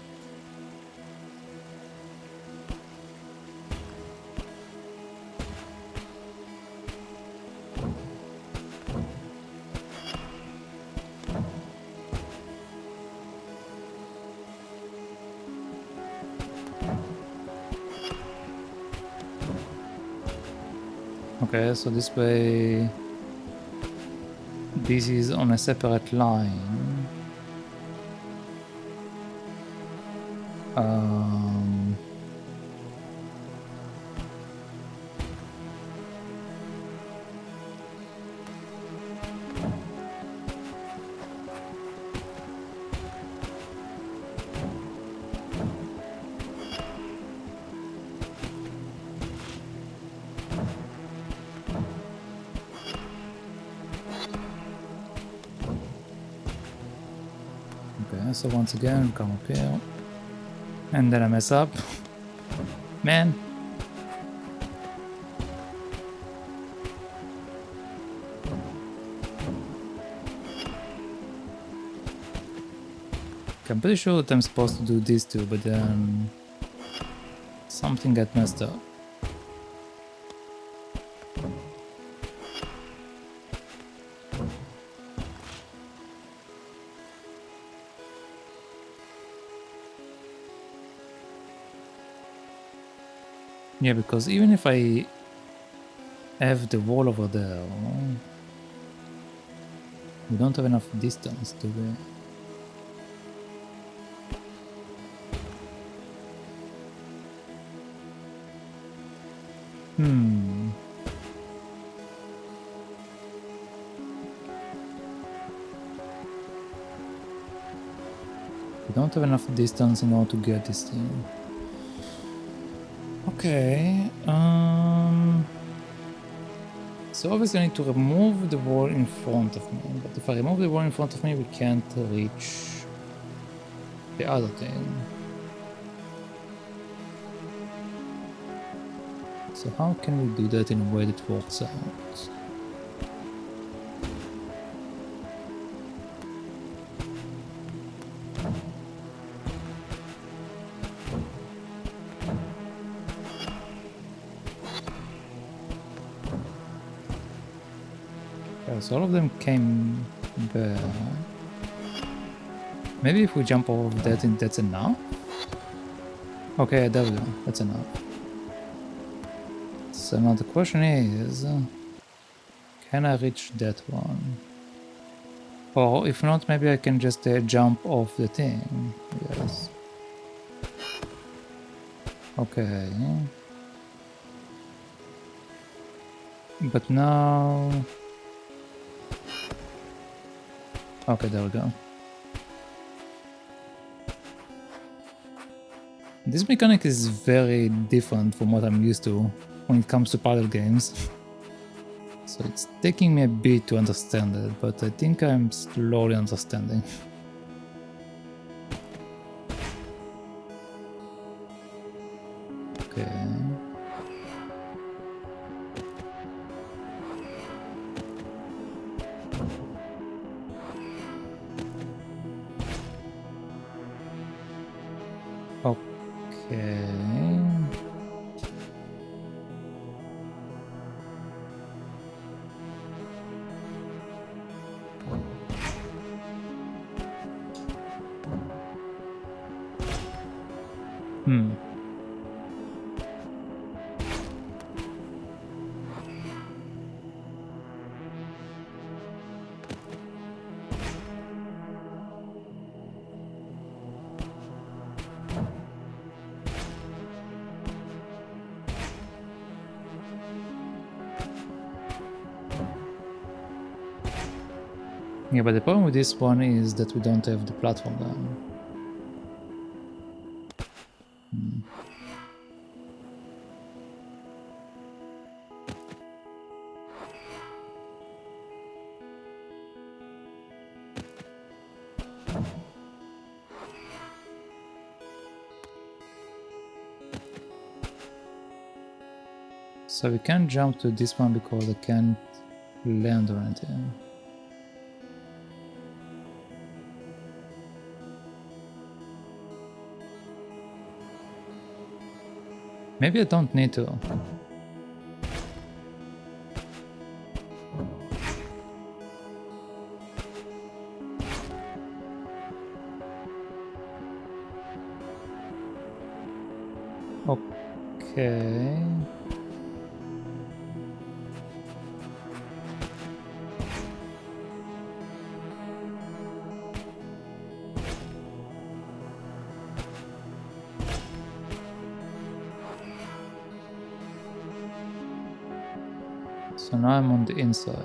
Okay, so this way... This is on a separate line. Okay, so once again, come up here. And then I mess up. Man. Okay, I'm pretty sure that I'm supposed to do this too, but then something got messed up. Yeah, because even if I have the wall over there, we don't have enough distance, do we? Hmm. We don't have enough distance in order to get this thing. Okay. So obviously I need to remove the wall in front of me, but if I remove the wall in front of me, we can't reach the other thing. So how can we do that in a way that works out? Okay, so all of them came back. Maybe if we jump over that, that's enough? Okay, there we go. That's enough. So now the question is, can I reach that one? Or if not, maybe I can just jump off the thing. Yes. Okay. But now... Okay, there we go. This mechanic is very different from what I'm used to when it comes to paddle games. So it's taking me a bit to understand it, but I think I'm slowly understanding. Okay. Okay. Hmm. Yeah, but the problem with this one is that we don't have the platform down. Hmm. So we can't jump to this one because I can't land or anything. Maybe I don't need to. Okay. So now I'm on the inside.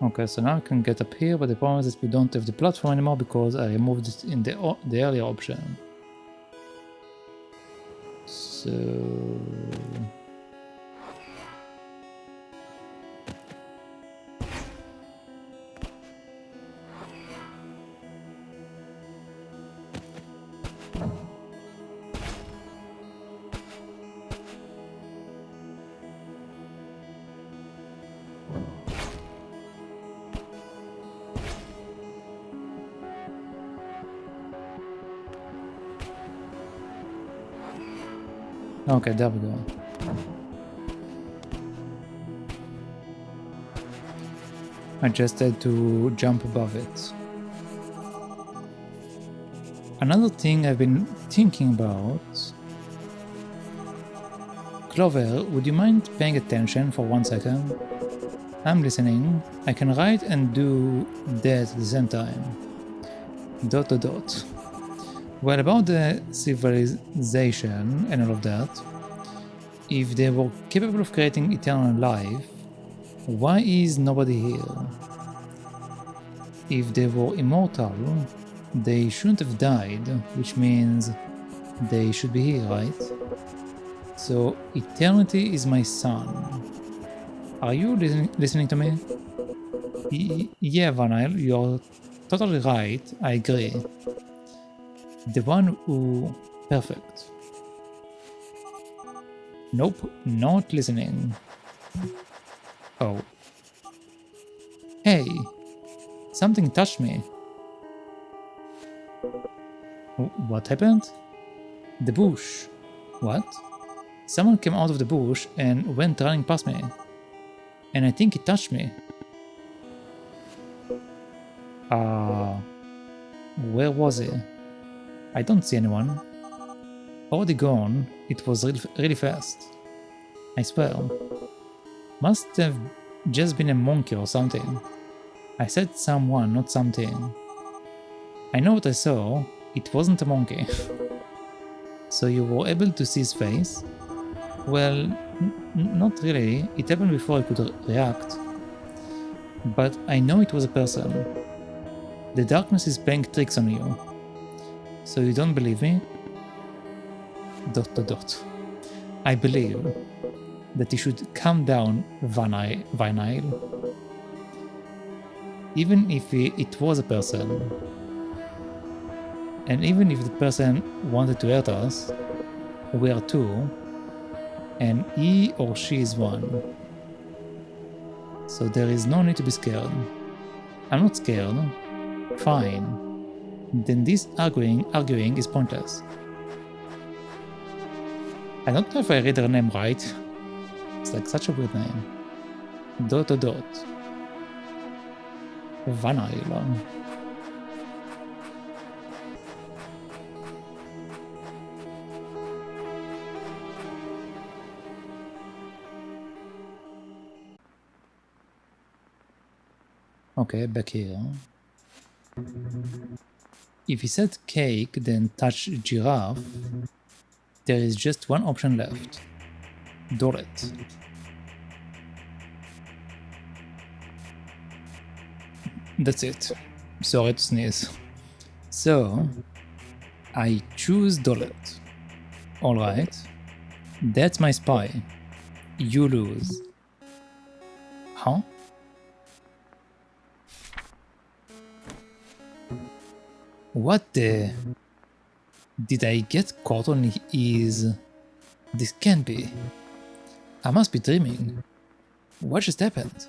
Okay, so now I can get up here, but the problem is that we don't have the platform anymore because I removed it in the earlier option. So... Okay, there we go. I just had to jump above it. Another thing I've been thinking about... Clover, would you mind paying attention for 1 second? I'm listening. I can write and do that at the same time. ... Well, about the civilization and all of that, if they were capable of creating eternal life, why is nobody here? If they were immortal, they shouldn't have died, which means they should be here, right? So eternity is my son. Are you listening to me? Yeah, Vanille, you're totally right, I agree. The one who... Perfect. Nope, not listening. Oh. Hey, something touched me. What happened? The bush. What? Someone came out of the bush and went running past me. And I think it touched me. Where was he? I don't see anyone. Already gone. It was really fast. I swear. Must have just been a monkey or something. I said someone, not something. I know what I saw. It wasn't a monkey. So you were able to see his face? Well, not really. It happened before I could react. But I know it was a person. The darkness is playing tricks on you. So you don't believe me? ... I believe that you should calm down, Vinyl. Even if it was a person. And even if the person wanted to hurt us, we are two, and he or she is one. So there is no need to be scared. I'm not scared. Fine. Then this arguing is pointless. I don't know if I read her name right. It's like such a weird name. ... Vanilla. Okay, back here. If he said cake, then touch giraffe, there is just one option left. Doret. That's it. Sorry to sneeze. So, I choose Dolet. Alright. That's my spy. You lose. Huh? What the... Did I get caught on his... This can't be. I must be dreaming. What just happened? ...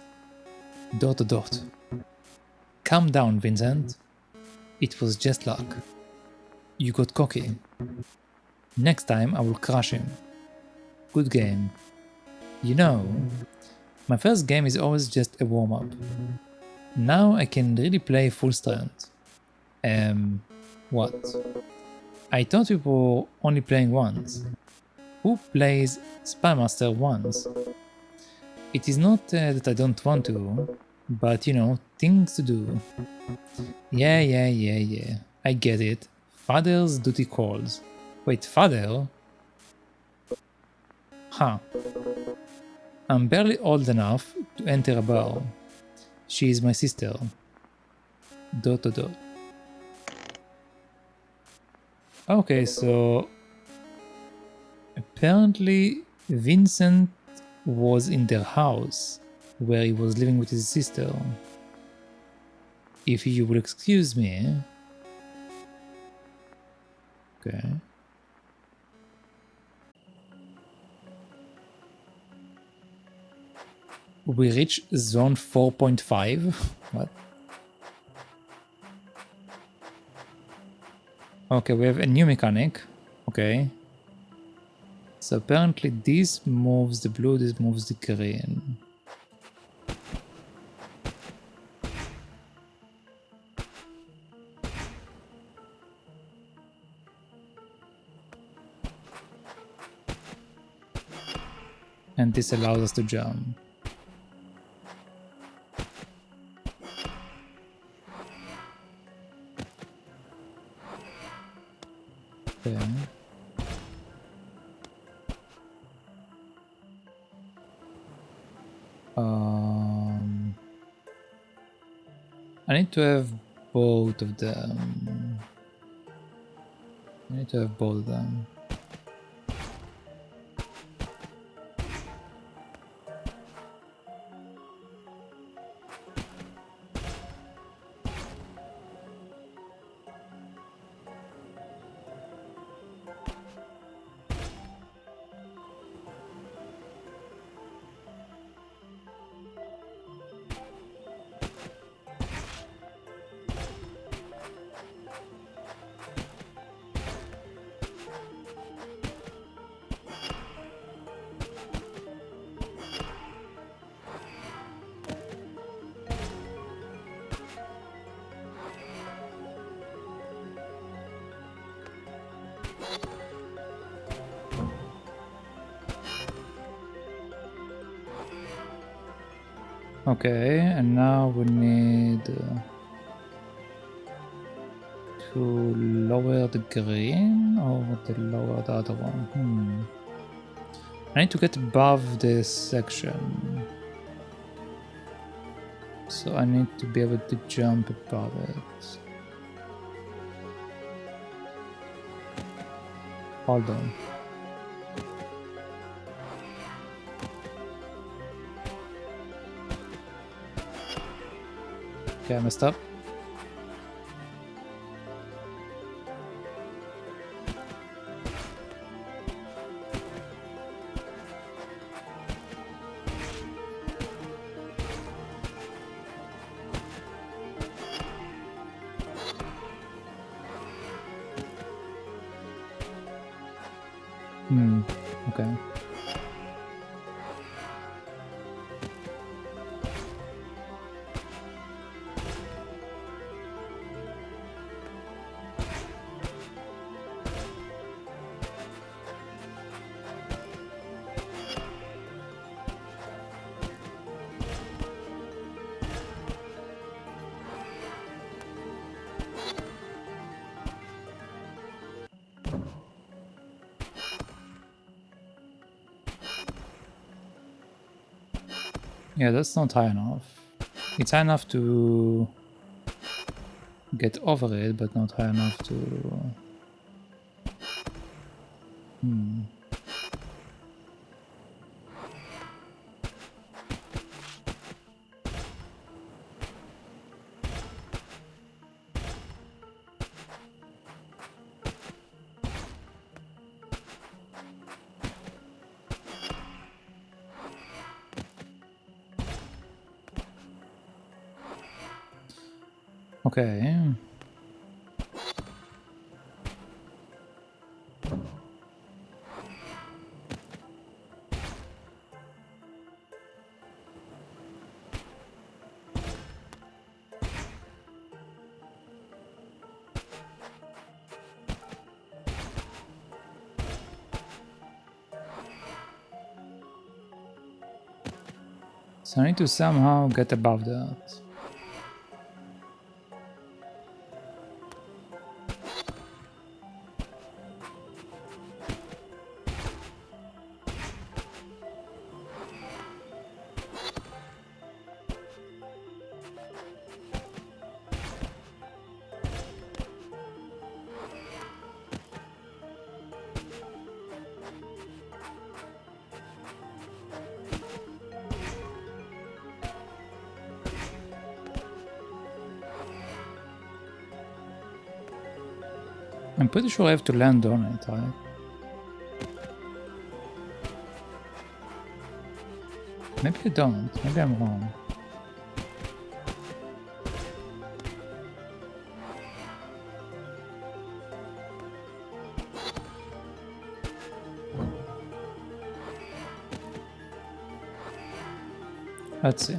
Calm down, Vincent. It was just luck. You got cocky. Next time I will crush him. Good game. You know, my first game is always just a warm-up. Now I can really play full strength. What? I thought we were only playing once. Who plays Spymaster once? It is not that I don't want to, but you know, things to do. Yeah. I get it. Father's duty calls. Wait, father? Huh. I'm barely old enough to enter a bar. She is my sister. ... Okay, so apparently Vincent was in their house where he was living with his sister. If you will excuse me. Okay. We reach zone 4.5. What? Okay, we have a new mechanic. Okay. So apparently this moves the blue, this moves the green. And this allows us to jump. Okay. I need to have both of them. I need to have both of them. Okay, and now we need to lower the green or to lower the other one. I need to get above this section. So I need to be able to jump above it. Hold on. Okay, I messed up. Okay. Yeah, that's not high enough. It's high enough to get over it, but not high enough to... Okay. So I need to somehow get above that. I'm pretty sure I have to land on it, right? Maybe I don't. Maybe I'm wrong. Let's see.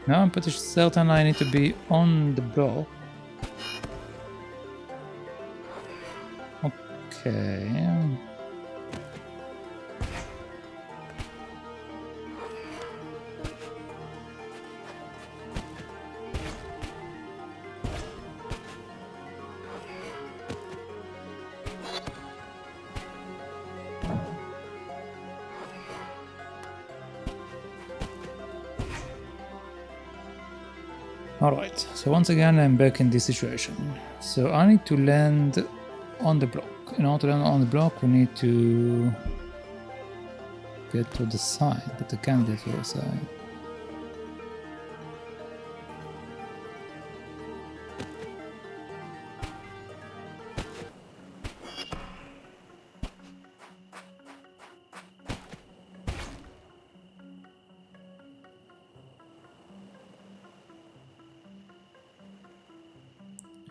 Now I'm pretty certain I need to be on the block. Okay. Alright, so once again I'm back in this situation. So I need to land on the block. In order to land on the block we need to get to the side, but I can't get to the side.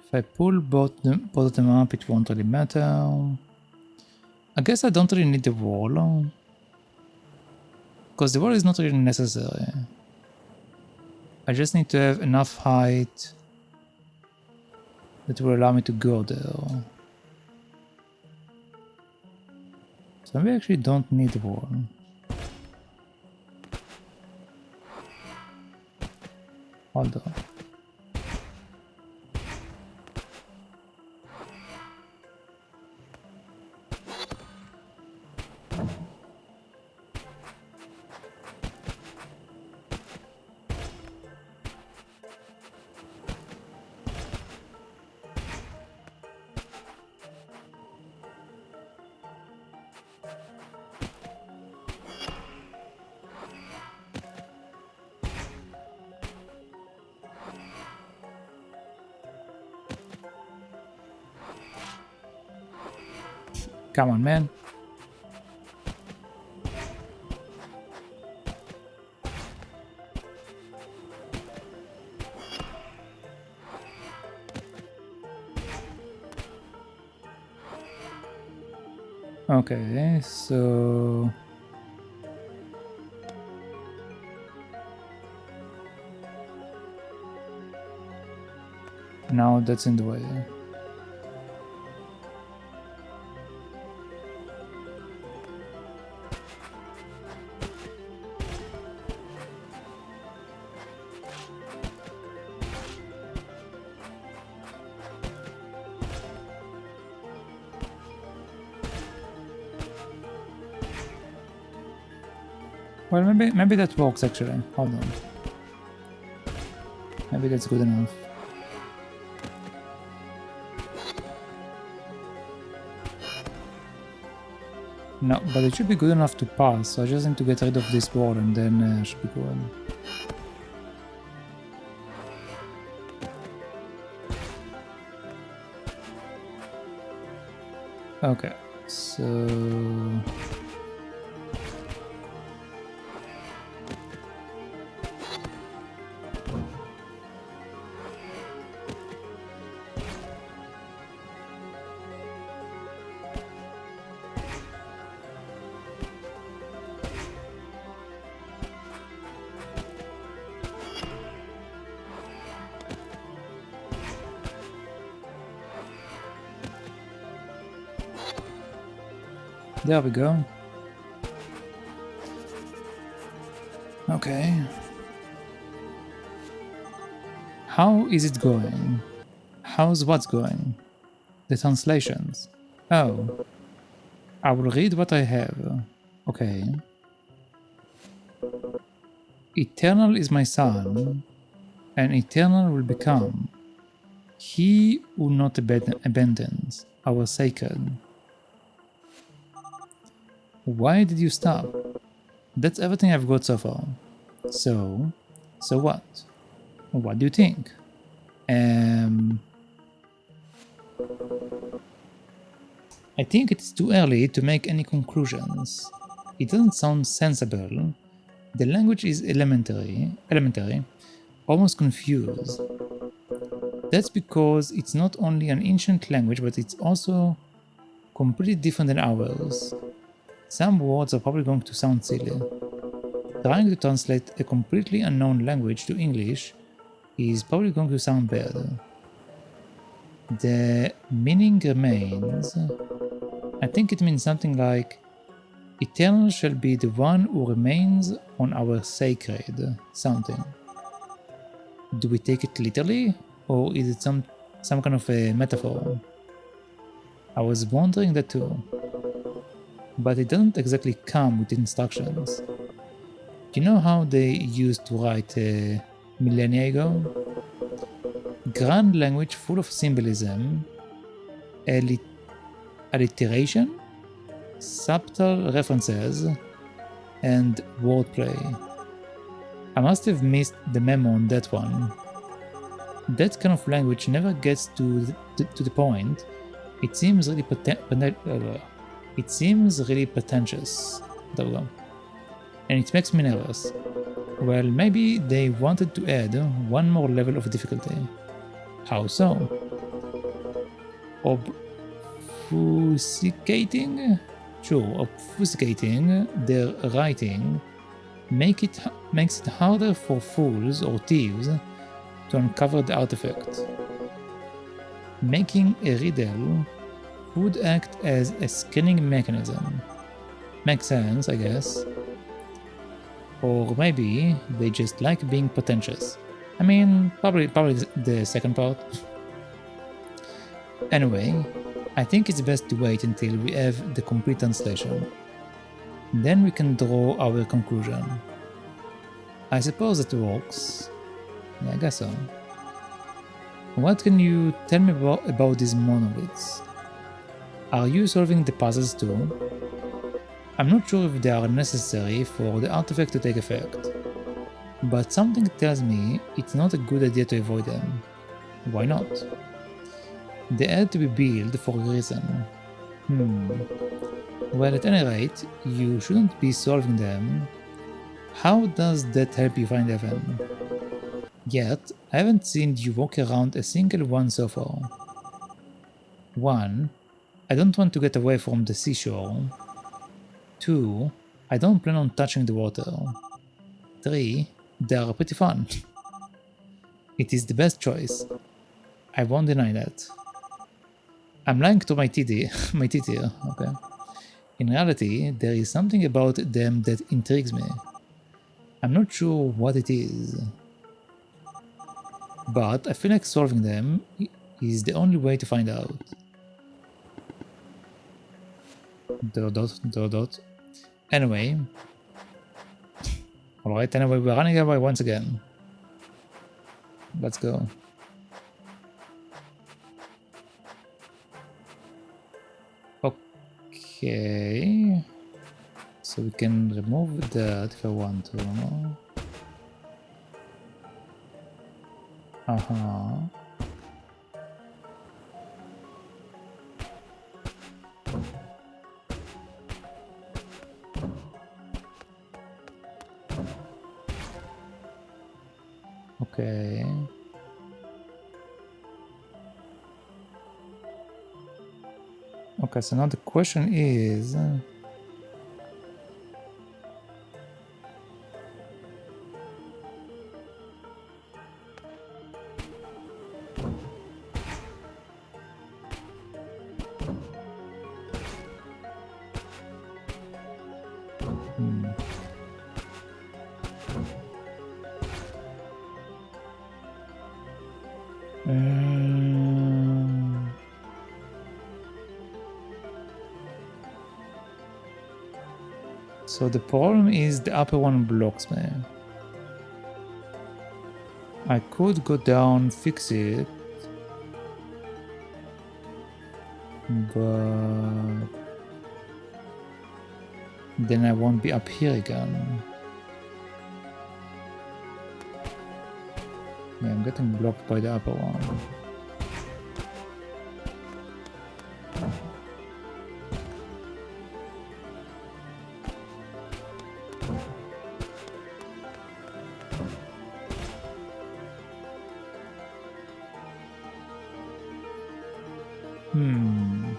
If I pull both of them up, it won't really matter. I guess I don't really need the wall, because the wall is not really necessary. I just need to have enough height that will allow me to go there. So we actually don't need the wall. Hold on. Come on, man. Okay, so now that's in the way. Well, maybe that works actually. Hold on. Maybe that's good enough. No, but it should be good enough to pass. So I just need to get rid of this wall and then it should be good. Okay, so there we go. Okay. How is it going? How's what's going? The translations. Oh. I will read what I have. Okay. Eternal is my son, and eternal will become. He who not abandons our sacred. Why did you stop? That's everything I've got so far. So what? What do you think? I think it's too early to make any conclusions. It doesn't sound sensible. The language is elementary, almost confused. That's because it's not only an ancient language, but it's also completely different than ours. Some words are probably going to sound silly. Trying to translate a completely unknown language to English is probably going to sound bad. The meaning remains. I think it means something like, eternal shall be the one who remains on our sacred something. Do we take it literally, or is it some kind of a metaphor? I was wondering that too. But it doesn't exactly come with instructions. You know how they used to write millennia ago? Grand language full of symbolism, alliteration, subtle references, and wordplay. I must have missed the memo on that one. That kind of language never gets to the point. It seems really pretentious. There we go. And it makes me nervous. Well, maybe they wanted to add one more level of difficulty. How so? Obfuscating? Sure, obfuscating their writing makes it harder for fools or thieves to uncover the artifact. Making a riddle would act as a scanning mechanism. Makes sense, I guess. Or maybe they just like being pretentious. I mean, probably the second part. Anyway, I think it's best to wait until we have the complete translation. Then we can draw our conclusion. I suppose it works. Yeah, I guess so. What can you tell me about these monoliths? Are you solving the puzzles too? I'm not sure if they are necessary for the artifact to take effect, but something tells me it's not a good idea to avoid them. Why not? They had to be built for a reason. Well, at any rate, you shouldn't be solving them. How does that help you find heaven? Yet, I haven't seen you walk around a single one so far. 1. I don't want to get away from the seashore. 2. I don't plan on touching the water. 3. They are pretty fun. It is the best choice. I won't deny that. I'm lying to my teeth here, okay? In reality, there is something about them that intrigues me. I'm not sure what it is. But I feel like solving them is the only way to find out. ... Anyway. Alright, anyway, we're running away once again. Let's go. Okay. So we can remove that if I want to. Okay. Okay, so now the question is... So the problem is the upper one blocks me. I could go down, fix it, but then I won't be up here again. Yeah, I'm getting blocked by the upper one. Hmm.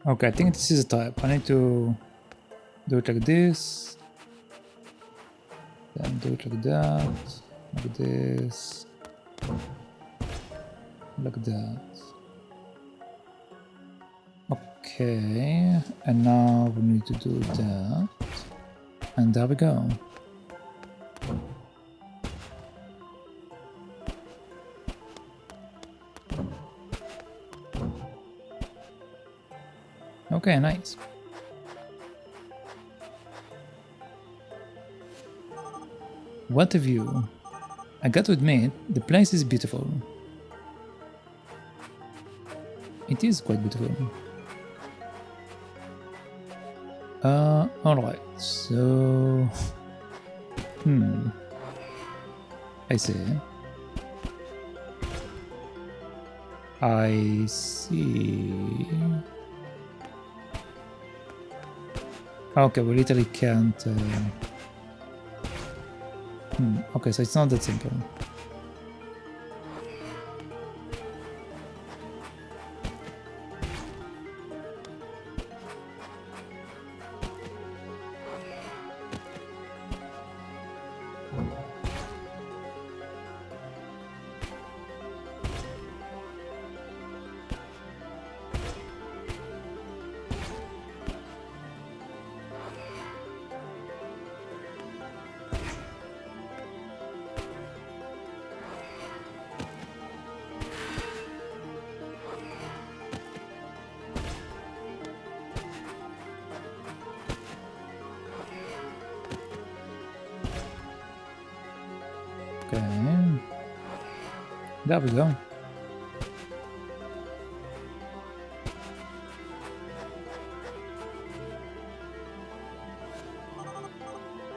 Okay, I think this is a type. I need to do it like this. Then do it like that. Like this. Like that. Okay, and now we need to do that. And there we go. Okay, nice. What a view. I got to admit, the place is beautiful. It is quite beautiful. Alright, so... I see. I see. Okay, we literally can't... Okay, so it's not that simple. Okay. There we go.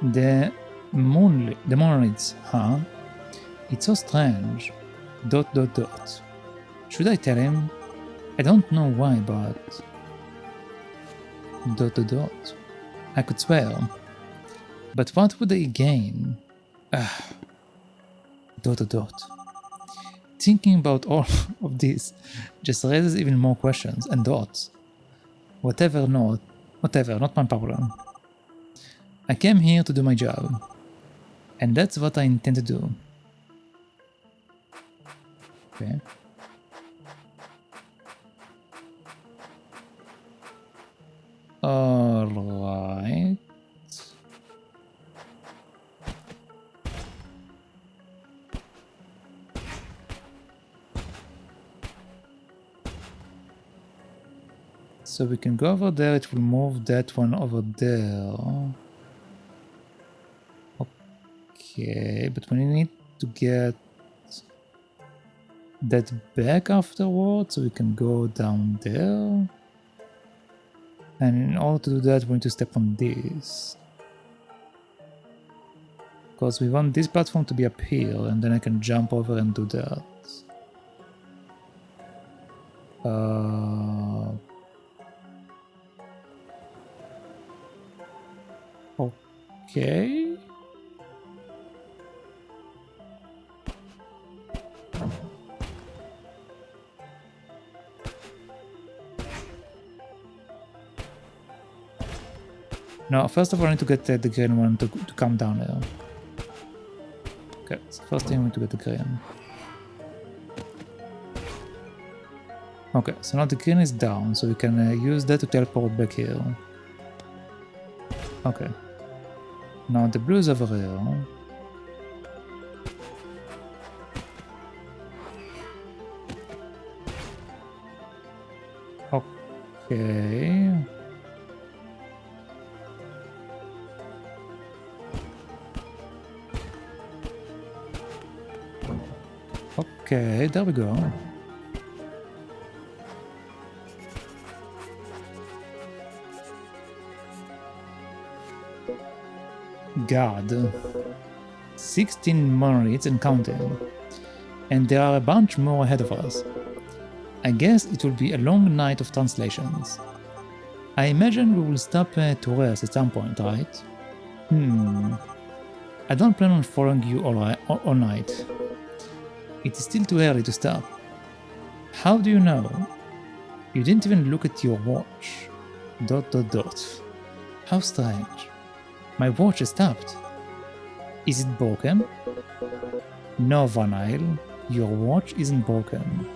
The monoliths, huh? It's so strange. ... Should I tell him? I don't know why, but... ... I could swear. But what would they gain? ... Thinking about all of this just raises even more questions and dots. Whatever, not my problem. I came here to do my job, and that's what I intend to do. Okay. Alright. So we can go over there, it will move that one over there. Okay, but we need to get that back afterwards, so we can go down there. And in order to do that, we need to step on this. Because we want this platform to be up here, and then I can jump over and do that. Okay. No, first of all, I need to get the green one to come down there. Okay, so first thing we need to get the green. Okay, so now the green is down, so we can use that to teleport back here. Okay. Now the blue is over here. Okay. Okay, there we go. God. 16 monoliths and counting. And there are a bunch more ahead of us. I guess it will be a long night of translations. I imagine we will stop to rest at some point, right? I don't plan on following you all night. It is still too early to stop. How do you know? You didn't even look at your watch. ... How strange. My watch has stopped. Is it broken? No, Van Isle, your watch isn't broken.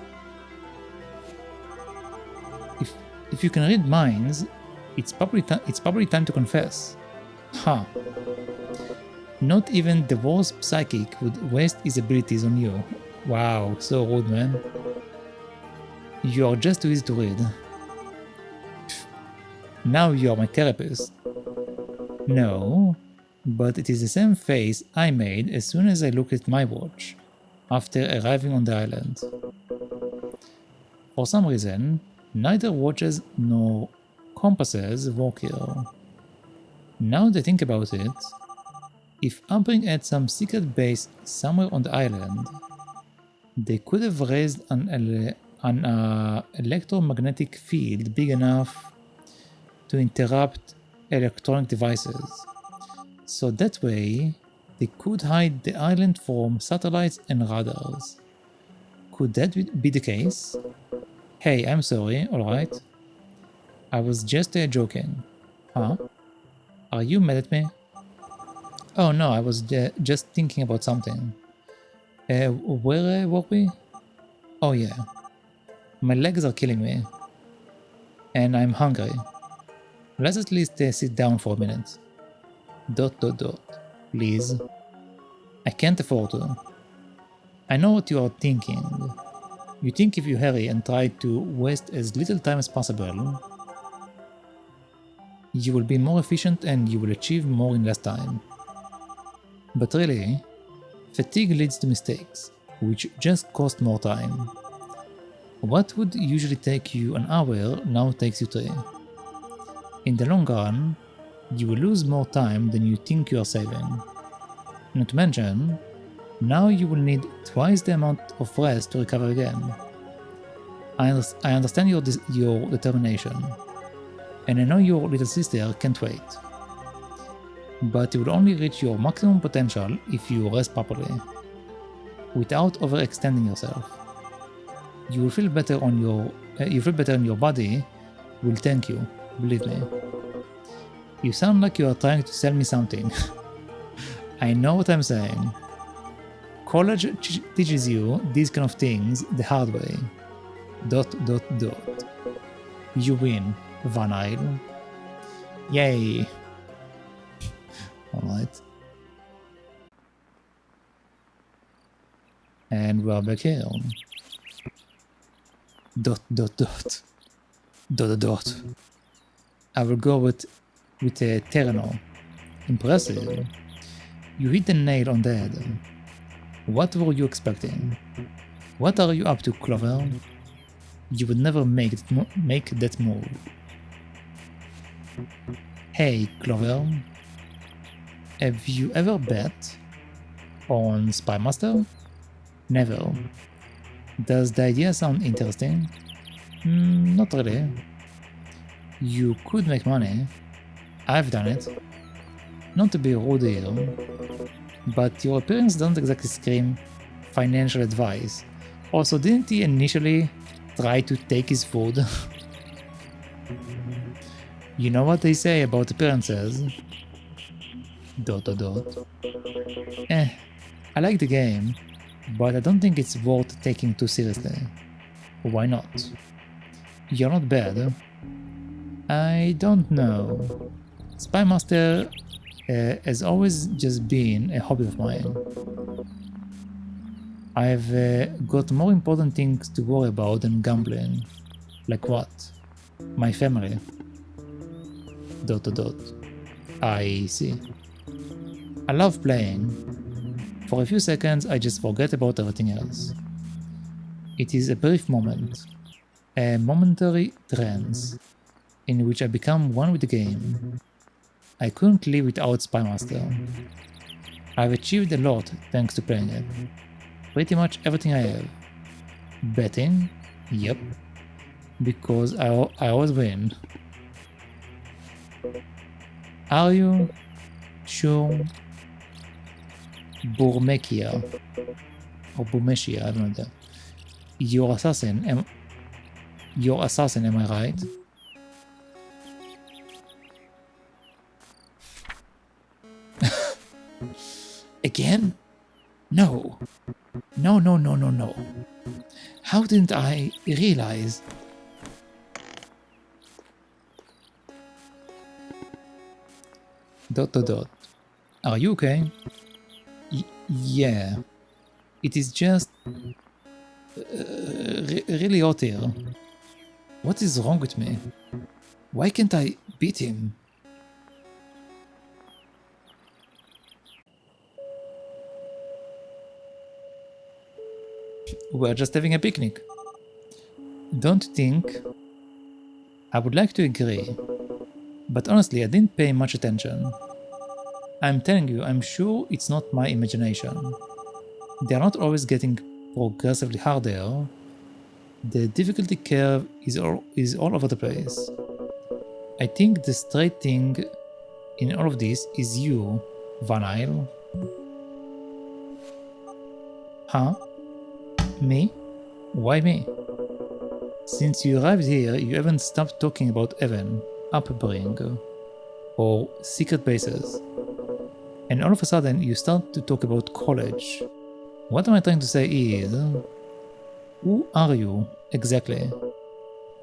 If you can read minds, it's probably time to confess. Huh. Not even the worst psychic would waste his abilities on you. Wow, so rude, man. You are just too easy to read. Now you are my therapist. No, but it is the same face I made as soon as I looked at my watch, after arriving on the island. For some reason, neither watches nor compasses work here. Now that I think about it, if Umbring had some secret base somewhere on the island, they could have raised an electromagnetic field big enough to interrupt electronic devices. So that way, they could hide the island from satellites and radars. Could that be the case? Hey, I'm sorry, alright? I was just joking. Huh? Are you mad at me? Oh no, I was just thinking about something. Where were we? Oh yeah. My legs are killing me. And I'm hungry. Let's at least sit down for a minute. ... Please. I can't afford to. I know what you are thinking. You think if you hurry and try to waste as little time as possible, you will be more efficient and you will achieve more in less time. But really, fatigue leads to mistakes, which just cost more time. What would usually take you an hour now takes you 3. In the long run, you will lose more time than you think you are saving. Not to mention, now you will need twice the amount of rest to recover again. I understand your determination, and I know your little sister can't wait. But you will only reach your maximum potential if you rest properly, without overextending yourself. You will feel better on your body will thank you, believe me. You sound like you are trying to sell me something. I know what I'm saying. College teaches you these kind of things the hard way. ... You win, Van Isle. Yay! Alright. And we are back here. ... I will go with a Tykirou. Impressive. You hit the nail on the head. What were you expecting? What are you up to, Clover? You would never make that move. Hey, Clover. Have you ever bet on Spymaster? Never. Does the idea sound interesting? Not really. You could make money. I've done it. Not to be rude here, but your appearance doesn't exactly scream financial advice. Also, didn't he initially try to take his food? You know what they say about appearances. ... I like the game, but I don't think it's worth taking too seriously. Why not? You're not bad. I don't know. Spy Master has always just been a hobby of mine. I've got more important things to worry about than gambling. Like what? My family. ... I see. I love playing. For a few seconds I just forget about everything else. It is a brief moment, a momentary trance, in which I become one with the game. I couldn't live without Spy Master. I've achieved a lot thanks to playing it. Pretty much everything I have. Betting? Yep. Because I always win. Are you? Sure. Burmekia. Or Burmeshia, I don't know. Your assassin, am I right? Again? No. No. How didn't I realize? ... Are you okay? Yeah. It is just... really hot here. What is wrong with me? Why can't I beat him? We're just having a picnic. Don't think... I would like to agree, but honestly I didn't pay much attention. I'm telling you, I'm sure it's not my imagination. They're not always getting progressively harder. The difficulty curve is all over the place. I think the straight thing in all of this is you, Van Isle. Huh? Me? Why me? Since you arrived here, you haven't stopped talking about Evan, upbringing, or secret bases. And all of a sudden you start to talk about college. What am I trying to say is... who are you, exactly?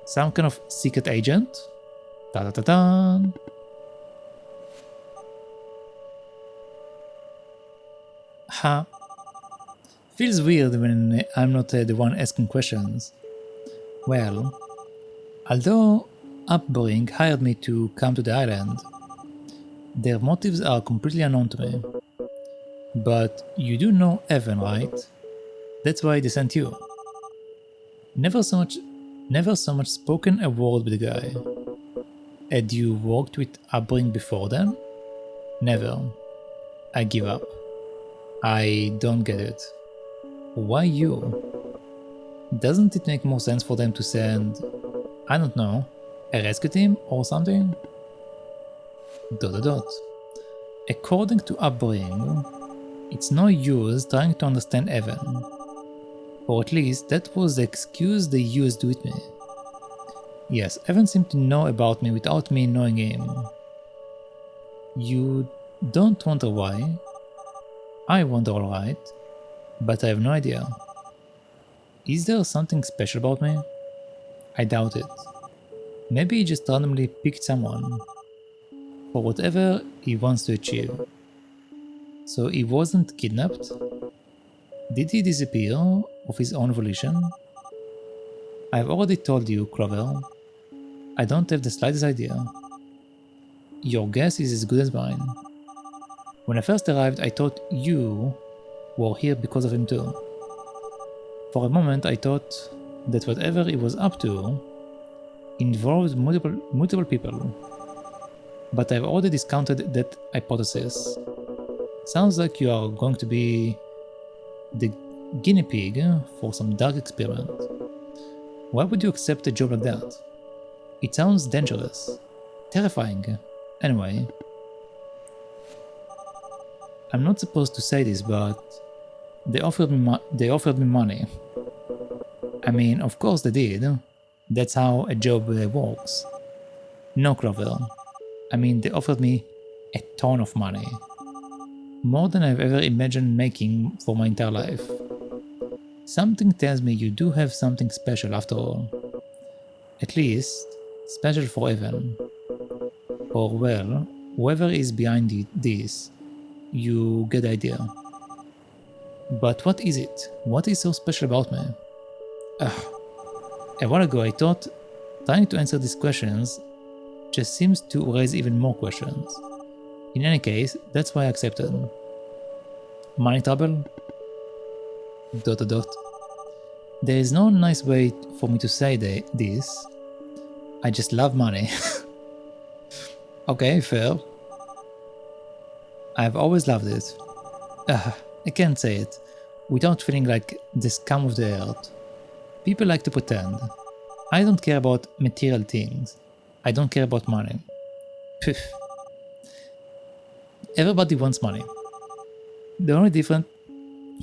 Some kind of secret agent? Ta-da-ta-ta! Huh? Feels weird when I'm not the one asking questions. Well, although Upbring hired me to come to the island, their motives are completely unknown to me. But you do know Evan, right? That's why they sent you. Never so much spoken a word with the guy. Had you worked with Upbring before then? Never. I give up. I don't get it. Why you? Doesn't it make more sense for them to send, I don't know, a rescue team or something? ... According to Upbring, it's no use trying to understand Evan. Or at least that was the excuse they used with me. Yes, Evan seemed to know about me without me knowing him. You don't wonder why? I wonder, alright, but I have no idea. Is there something special about me? I doubt it. Maybe he just randomly picked someone for whatever he wants to achieve. So he wasn't kidnapped? Did he disappear of his own volition? I've already told you, Clover. I don't have the slightest idea. Your guess is as good as mine. When I first arrived, I thought you were here because of him too. For a moment, I thought that whatever he was up to involved multiple people. But I've already discounted that hypothesis. Sounds like you are going to be the guinea pig for some dark experiment. Why would you accept a job like that? It sounds dangerous. Terrifying. Anyway. I'm not supposed to say this, but they offered me money. I mean, of course they did. That's how a job works. No, Clover. I mean, they offered me a ton of money. More than I've ever imagined making for my entire life. Something tells me you do have something special after all. At least, special for Evan. Or well, whoever is behind this, you get the idea. But what is it? What is so special about me? A while ago I thought trying to answer these questions just seems to raise even more questions. In any case, that's why I accepted. Money trouble? ... There is no nice way for me to say this. I just love money. Okay, fair. I've always loved it. I can't say it without feeling like the scum of the earth. People like to pretend. I don't care about material things. I don't care about money. Pff. Everybody wants money. The only difference...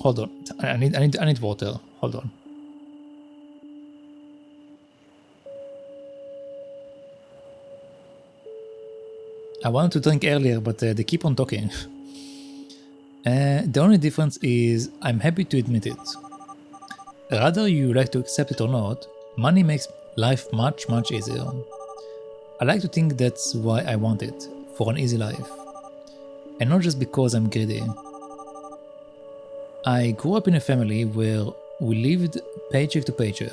Hold on. I need water. Hold on. I wanted to drink earlier, but they keep on talking. The only difference is I'm happy to admit it. Rather you like to accept it or not, money makes life much easier. I like to think that's why I want it, for an easy life. And not just because I'm greedy. I grew up in a family where we lived paycheck to paycheck.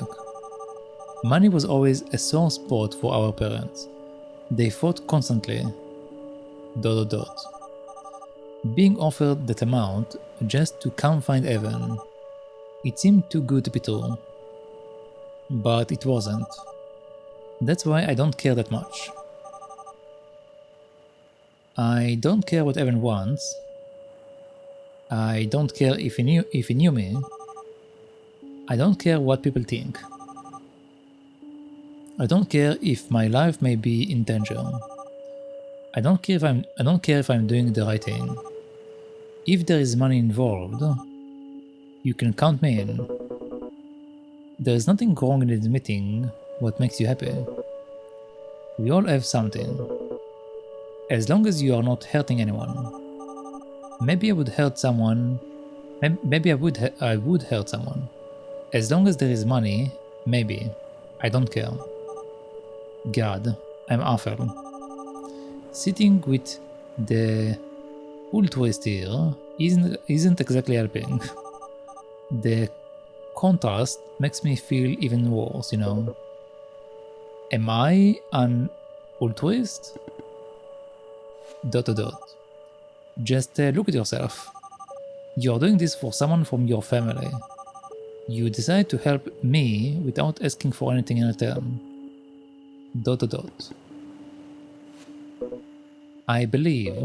Money was always a sore spot for our parents. They fought constantly. ... Being offered that amount just to come find Evan, it seemed too good to be true. But it wasn't. That's why I don't care that much. I don't care what Evan wants. I don't care if he knew me. I don't care what people think. I don't care if my life may be in danger. I don't care if I'm doing the right thing. If there is money involved, you can count me in. There is nothing wrong in admitting what makes you happy. We all have something. As long as you are not hurting anyone. Maybe I would hurt someone. Maybe I would hurt someone. As long as there is money, maybe. I don't care. God, I'm awful. Sitting with the altruist here isn't exactly helping. The contrast makes me feel even worse, you know. Am I an altruist? ... Just look at yourself. You're doing this for someone from your family. You decide to help me without asking for anything in return. ... I believe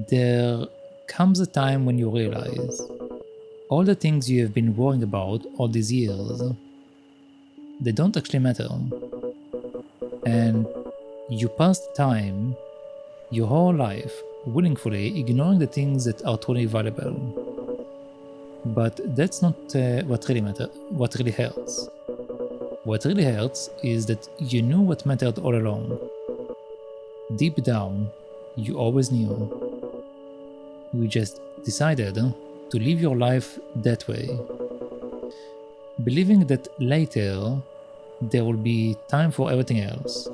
there comes a time when you realize all the things you have been worrying about all these years, they don't actually matter. And you pass time, your whole life, willingly ignoring the things that are truly valuable. But that's not what really hurts. What really hurts is that you knew what mattered all along. Deep down, you always knew. You just decided to live your life that way. Believing that later there will be time for everything else.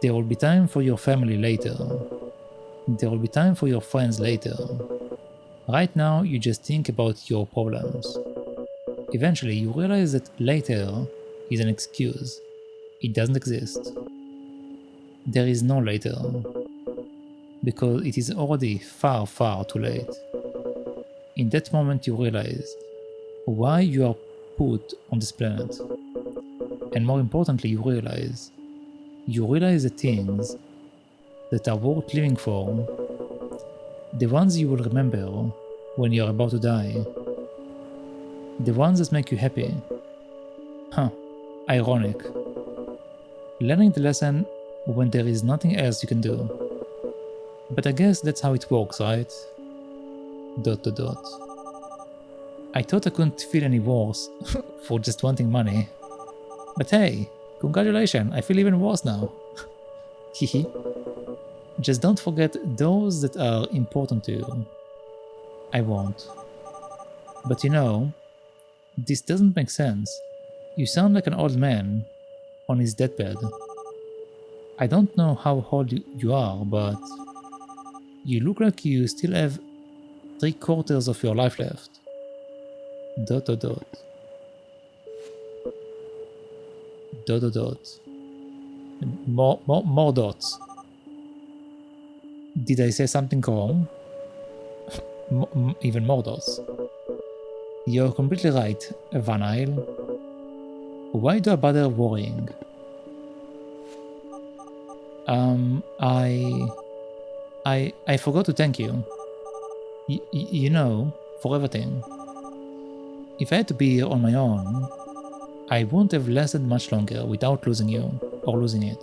There will be time for your family later. There will be time for your friends later. Right now you just think about your problems. Eventually you realize that later is an excuse. It doesn't exist. There is no later. Because it is already far too late. In that moment you realize why you are put on this planet. And more importantly, you realize the things that are worth living for, the ones you will remember when you are about to die, the ones that make you happy. Ironic. Learning the lesson when there is nothing else you can do. But I guess that's how it works, right? ... I thought I couldn't feel any worse for just wanting money. But hey, congratulations, I feel even worse now. Hehe. Just don't forget those that are important to you. I won't. But you know, this doesn't make sense. You sound like an old man on his deathbed. I don't know how old you are, but you look like you still have 3/4 of your life left. ... More dots. Did I say something wrong? Even more dots. You're completely right, Van Isle. Why do I bother worrying? I forgot to thank you. You know, for everything. If I had to be here on my own, I wouldn't have lasted much longer without losing you, or losing it.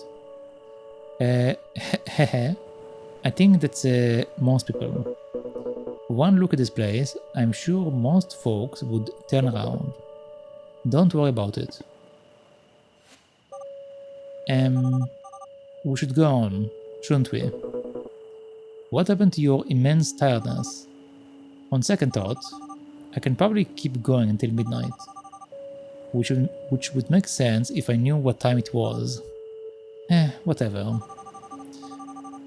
I think that's most people. One look at this place, I'm sure most folks would turn around. Don't worry about it. We should go on, shouldn't we? What happened to your immense tiredness? On second thought, I can probably keep going until midnight, which would make sense if I knew what time it was. Whatever.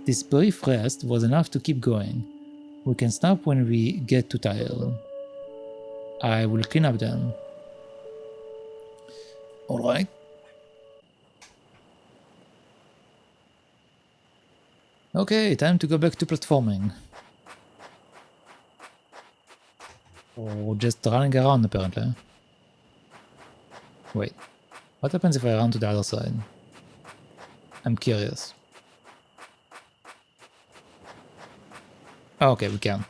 This brief rest was enough to keep going. We can stop when we get too tired. I will clean up then. Alright. Okay, time to go back to platforming. Or just running around apparently. Wait, what happens if I run to the other side? I'm curious. Okay, we can't.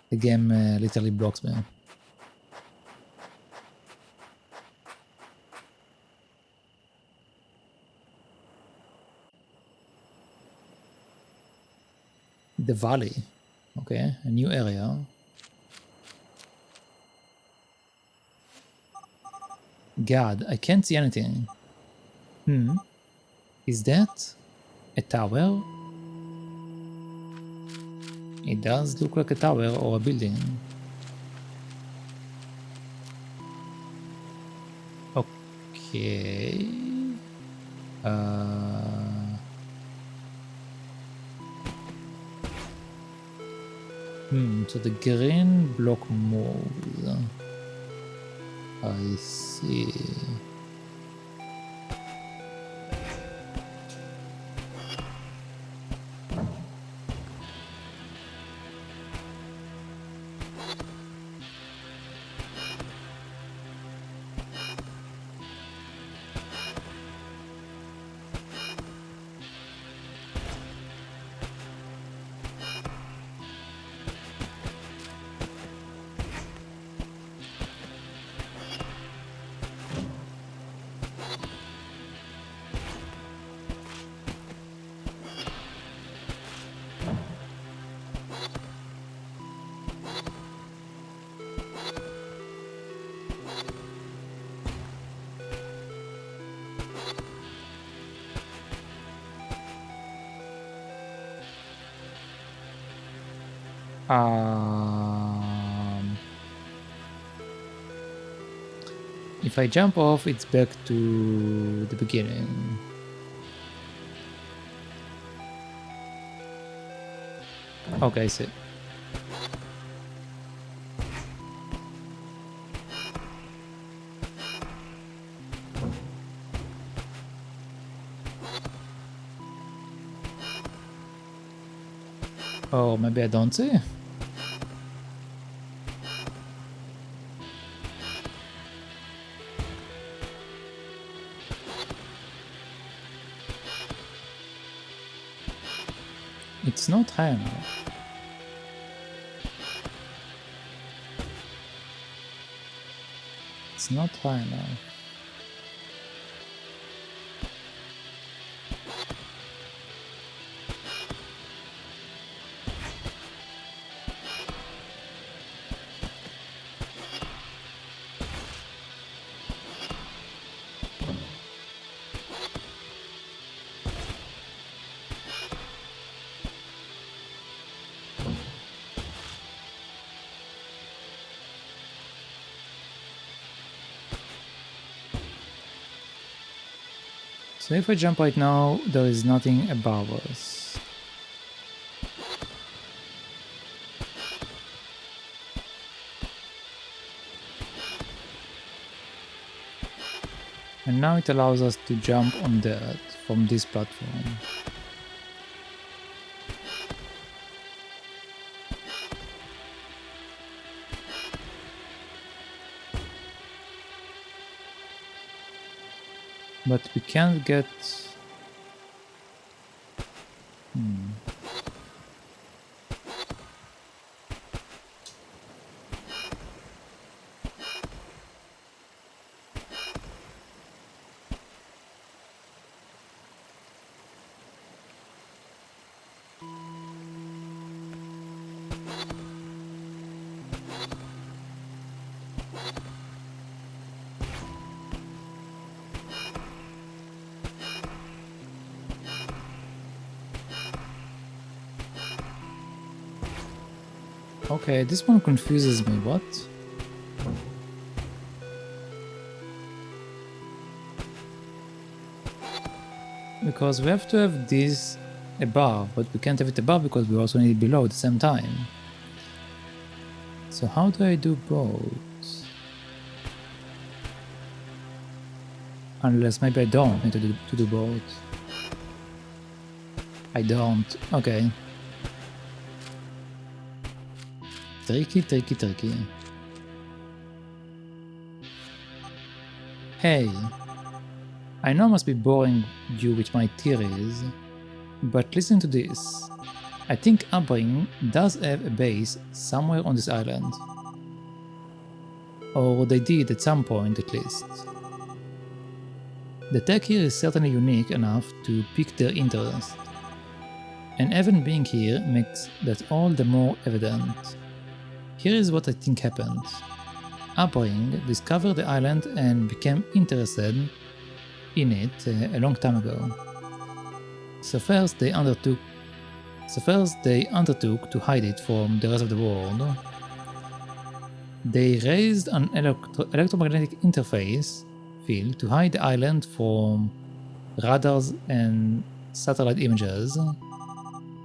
The game literally blocks me. The valley. Okay, a new area. God, I can't see anything. Is that a tower? It does look like a tower or a building. Okay. So the green block moves. I see. If I jump off, it's back to the beginning. Okay, I see. Oh, maybe I don't see. It's not high enough. It's not high enough. So if I jump right now, there is nothing above us. And now it allows us to jump on dirt from this platform. But we can't get... Okay, this one confuses me, what? Because we have to have this above, but we can't have it above because we also need it below at the same time. So how do I do both? Unless maybe I don't need to do both. I don't. Okay. Tricky, tricky, tricky. Hey. I know I must be boring you with my theories, but listen to this. I think Abring does have a base somewhere on this island. Or they did at some point at least. The tech here is certainly unique enough to pique their interest. And even being here makes that all the more evident. Here is what I think happened. Abring discovered the island and became interested in it a long time ago. So first they undertook to hide it from the rest of the world. They raised an electromagnetic interface field to hide the island from radars and satellite images,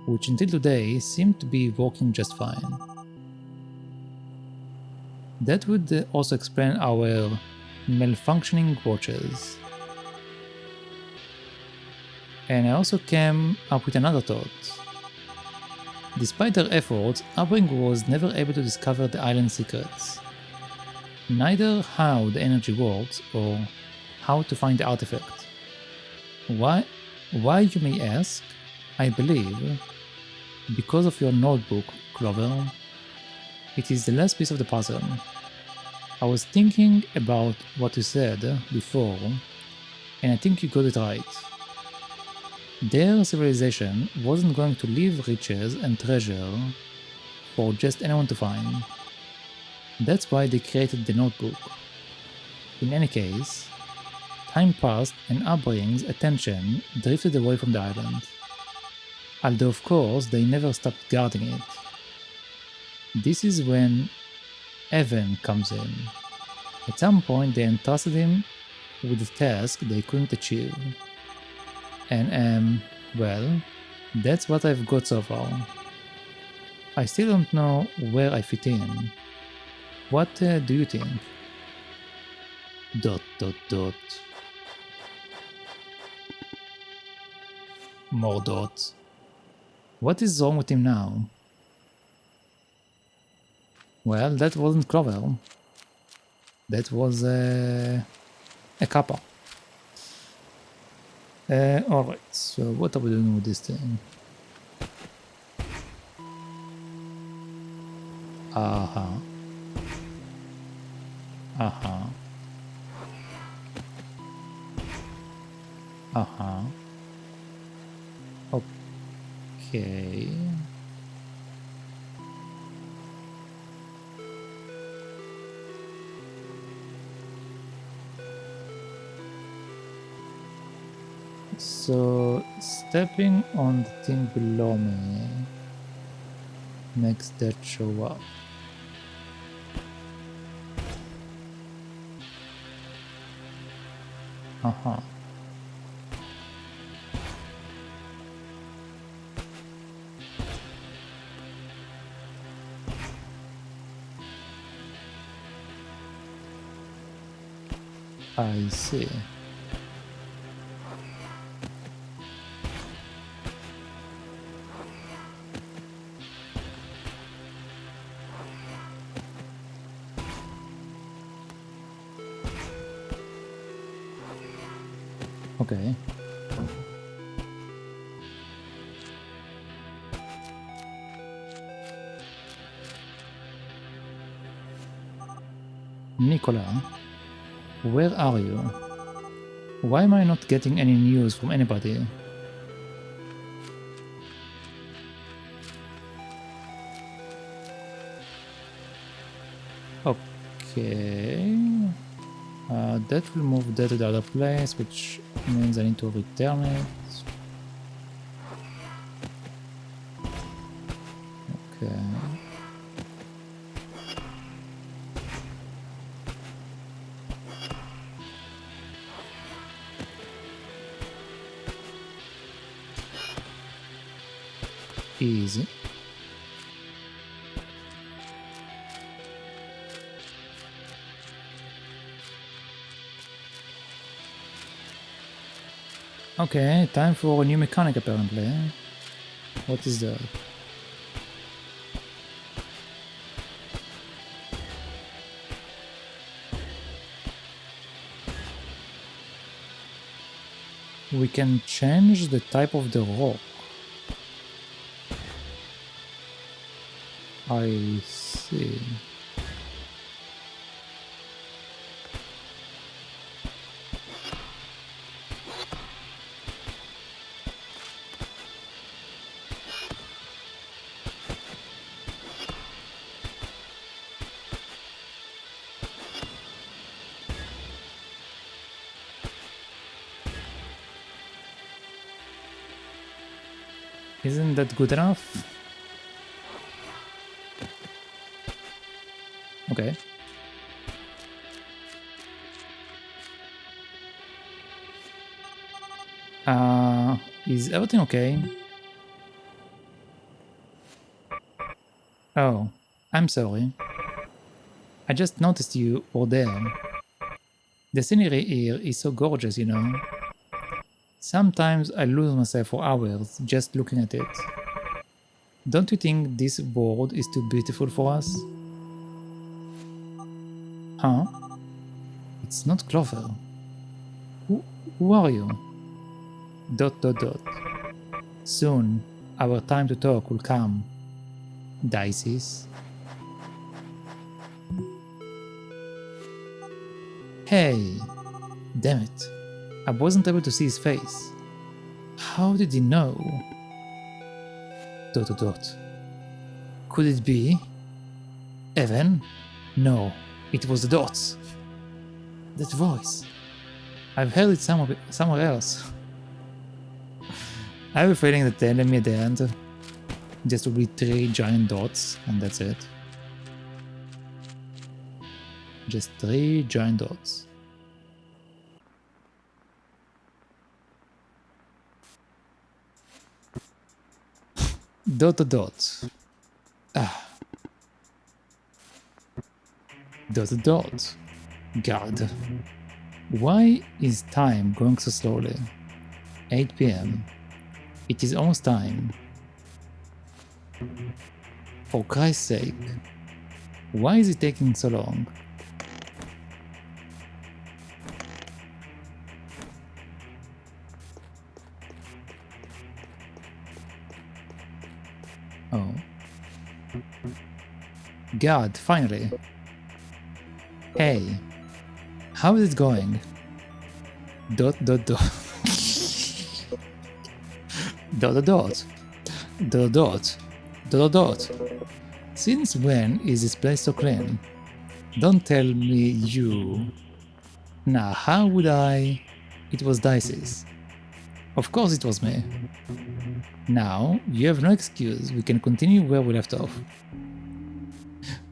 which until today seem to be working just fine. That would also explain our malfunctioning watches. And I also came up with another thought. Despite their efforts, Abring was never able to discover the island's secrets. Neither how the energy works or how to find the artifact. Why you may ask? I believe, because of your notebook, Clover. It is the last piece of the puzzle. I was thinking about what you said before, and I think you got it right. Their civilization wasn't going to leave riches and treasure for just anyone to find. That's why they created the notebook. In any case, time passed and Abring's attention drifted away from the island. Although of course they never stopped guarding it. This is when Evan comes in. At some point they entrusted him with a task they couldn't achieve. And well, that's what I've got so far. I still don't know where I fit in. What do you think? ... More dots. What is wrong with him now? Well, that wasn't Clover. That was a kappa. Alright, so what are we doing with this thing? Aha. Aha. Aha. Okay. So stepping on the thing below me makes that show up. Uh-huh. I see. Okay. Nicola, where are you? Why am I not getting any news from anybody? Okay. That will move that to the other place, which means I need to return it. Okay. Easy. Okay, time for a new mechanic apparently. What is that? We can change the type of the rock. I see. Isn't that good enough? Okay. Is everything okay? Oh, I'm sorry. I just noticed you were there. The scenery here is so gorgeous, you know. Sometimes I lose myself for hours just looking at it. Don't you think this world is too beautiful for us? Huh? It's not Clover. Who are you? ... Soon, our time to talk will come. Dices. Hey! Damn it. I wasn't able to see his face. How did he know? ... Could it be? Evan? No, it was the dots. That voice. I've heard it somewhere else. I have a feeling that the enemy at the end just will be 3 giant dots, and that's it. Just 3 giant dots. Dot. Ah. Dot. God. Why is time going so slowly? 8 PM. It is almost time. For Christ's sake. Why is it taking so long? Oh. God, finally. Hey. How is it going? ... Dot. Since when is this place so clean? Don't tell me you... Nah, how would I... It was Dice's. Of course it was me. Now, you have no excuse, we can continue where we left off.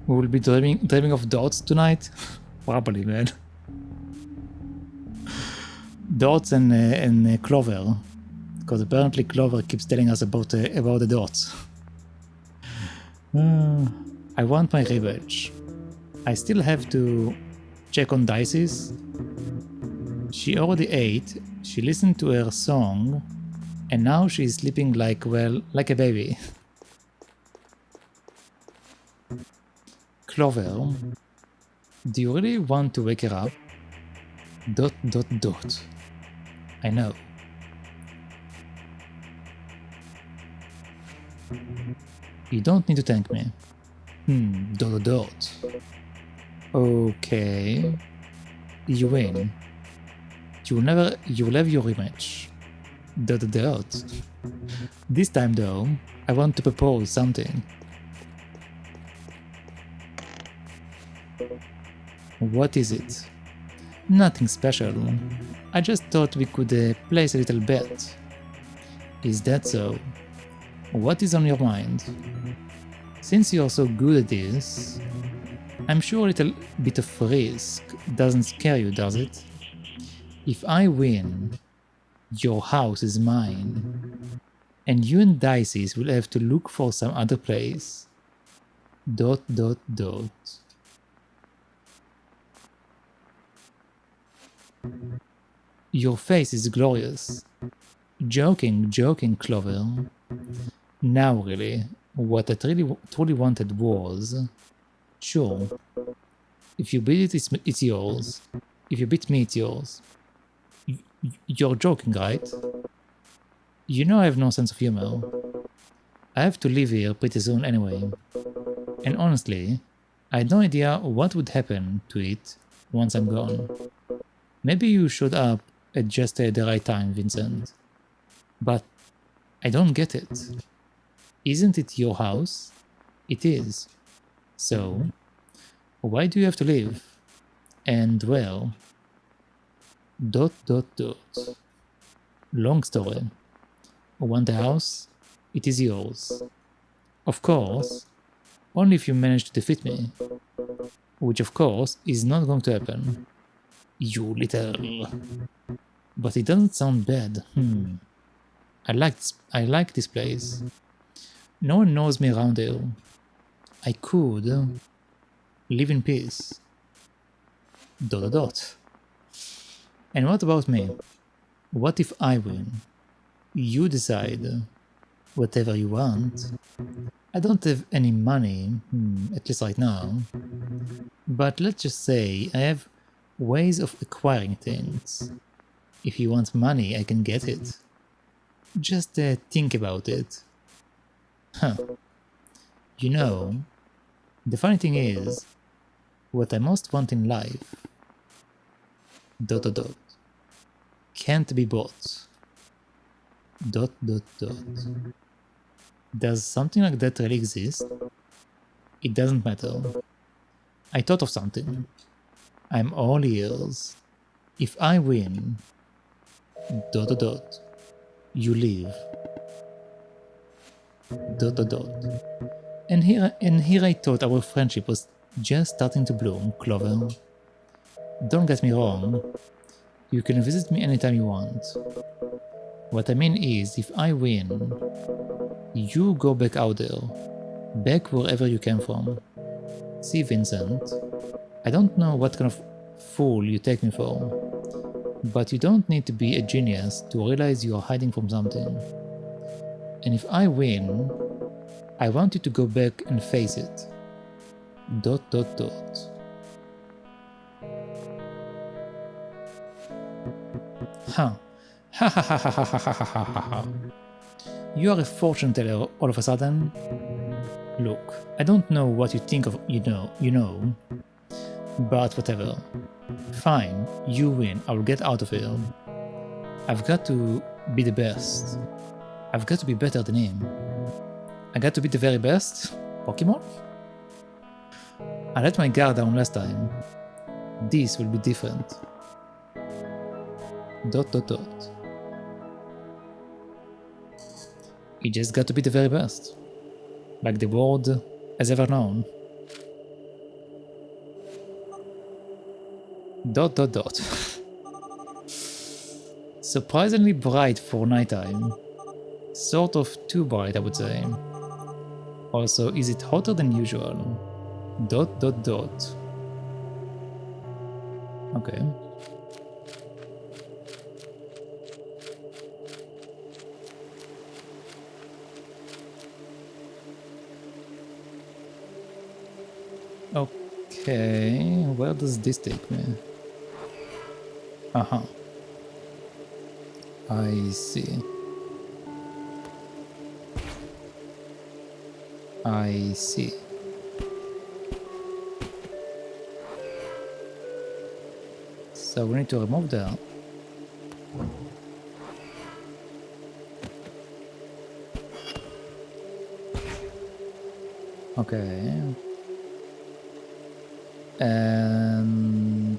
We will be dreaming of dots tonight? Probably, man. Dots and Clover. Because apparently Clover keeps telling us about the dots. I want my revenge. I still have to check on Dices. She already ate, she listened to her song, and now she's sleeping like, well, like a baby. Clover, do you really want to wake her up? ... I know. You don't need to thank me. ... Okay. You win. You'll have your rematch. ... This time though, I want to propose something. What is it? Nothing special. I just thought we could place a little bet. Is that so? What is on your mind? Since you're so good at this, I'm sure a little bit of risk doesn't scare you, does it? If I win, your house is mine, and you and Dices will have to look for some other place. ... Your face is glorious. Joking, Clover. Now really, what I truly wanted was... Sure. If you beat it, it's yours. If you beat me, it's yours. You're joking, right? You know I have no sense of humor. I have to leave here pretty soon anyway. And honestly, I had no idea what would happen to it once I'm gone. Maybe you showed up at just the right time, Vincent. But I don't get it. Isn't it your house? It is. So, why do you have to leave? And well... ... Long story. Want the house? It is yours. Of course, only if you manage to defeat me. Which of course is not going to happen. You little... But it doesn't sound bad. I like this place. No one knows me around here. I could live in peace. ... And what about me? What if I win? You decide whatever you want. I don't have any money, at least right now. But let's just say I have ways of acquiring things. If you want money, I can get it. Just think about it. Huh. You know, the funny thing is, what I most want in life... can't be bought. ... Does something like that really exist? It doesn't matter. I thought of something. I'm all ears. If I win... ... You leave. ... And here I thought our friendship was just starting to bloom, Clover. Don't get me wrong. You can visit me anytime you want. What I mean is, if I win, you go back out there. Back wherever you came from. See, Vincent, I don't know what kind of fool you take me for, but you don't need to be a genius to realize you are hiding from something. And if I win, I want you to go back and face it. ... Huh. Ha ha ha ha ha ha ha ha ha ha. You are a fortune teller all of a sudden? Look, I don't know what you think of you know, but whatever. Fine, you win, I will get out of here. I've got to be the best. I've got to be better than him. I got to be the very best? Pokemon? I let my guard down last time. This will be different. ... You just got to be the very best. Like the world has ever known. ... Surprisingly bright for nighttime. Sort of too bright, I would say. Also, is it hotter than usual? ... Okay. Okay, where does this take me? Uh-huh. I see. I see. So we need to remove that. Okay. And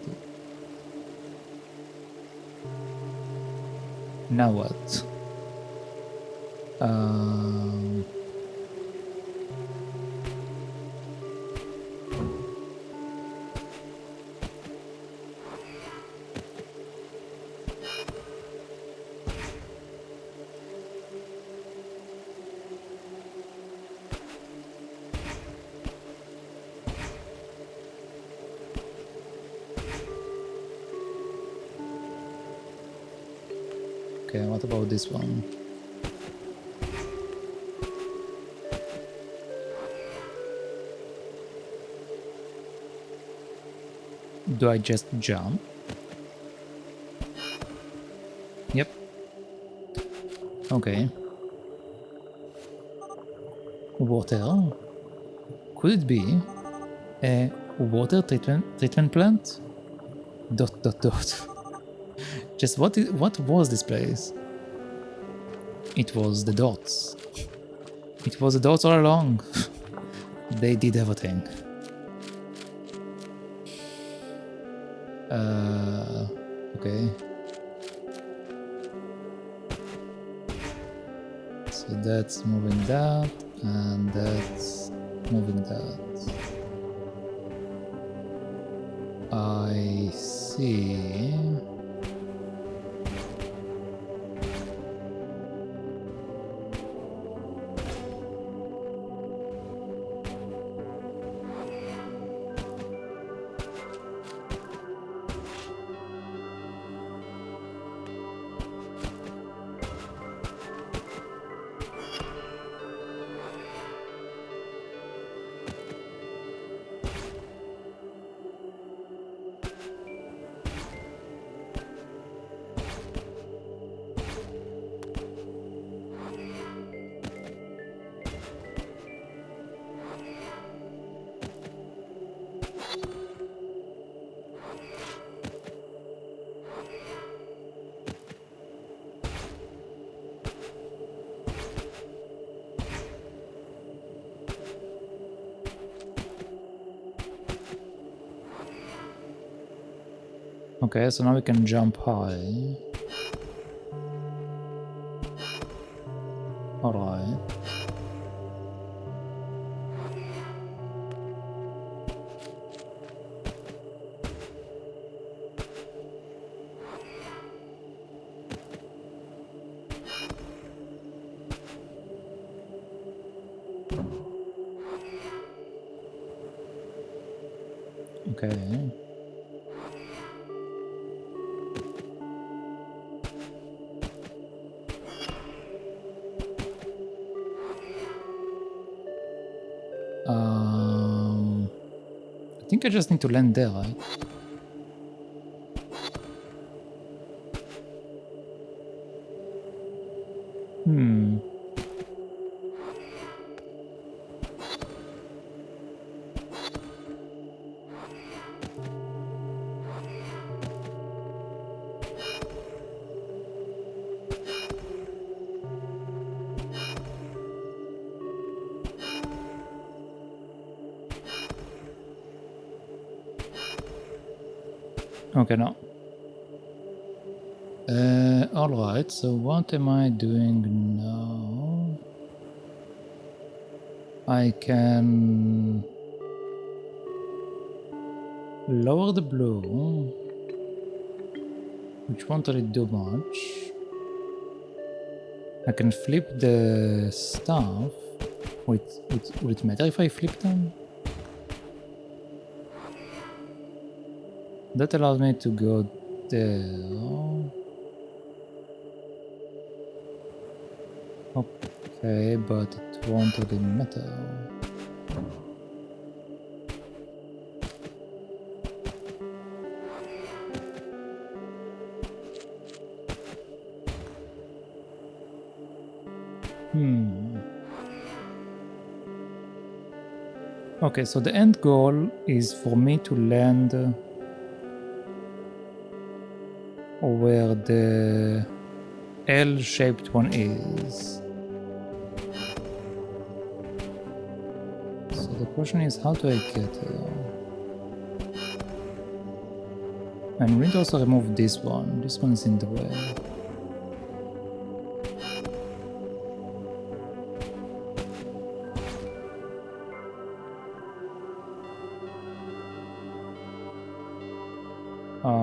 now what? Um, okay, what about this one? Do I just jump? Yep. Okay. Water? Could it be a water treatment plant? Dot dot dot. Just what was this place? It was the dots. It was the dots all along. They did everything. Okay. So that's moving that, and that's moving that. I see. Okay, so now we can jump high. Alright. Okay. I think I just need to land there, right? Hmm. Okay, no. Alright, so what am I doing now? I can lower the blue, which won't really do much. I can flip the stuff. Wait, would it matter if I flip them? That allows me to go there. Okay, but it won't really matter. Okay, so the end goal is for me to land where the L-shaped one is. So the question is, how do I get there? And we need to also remove this one. This one is in the way. Okay.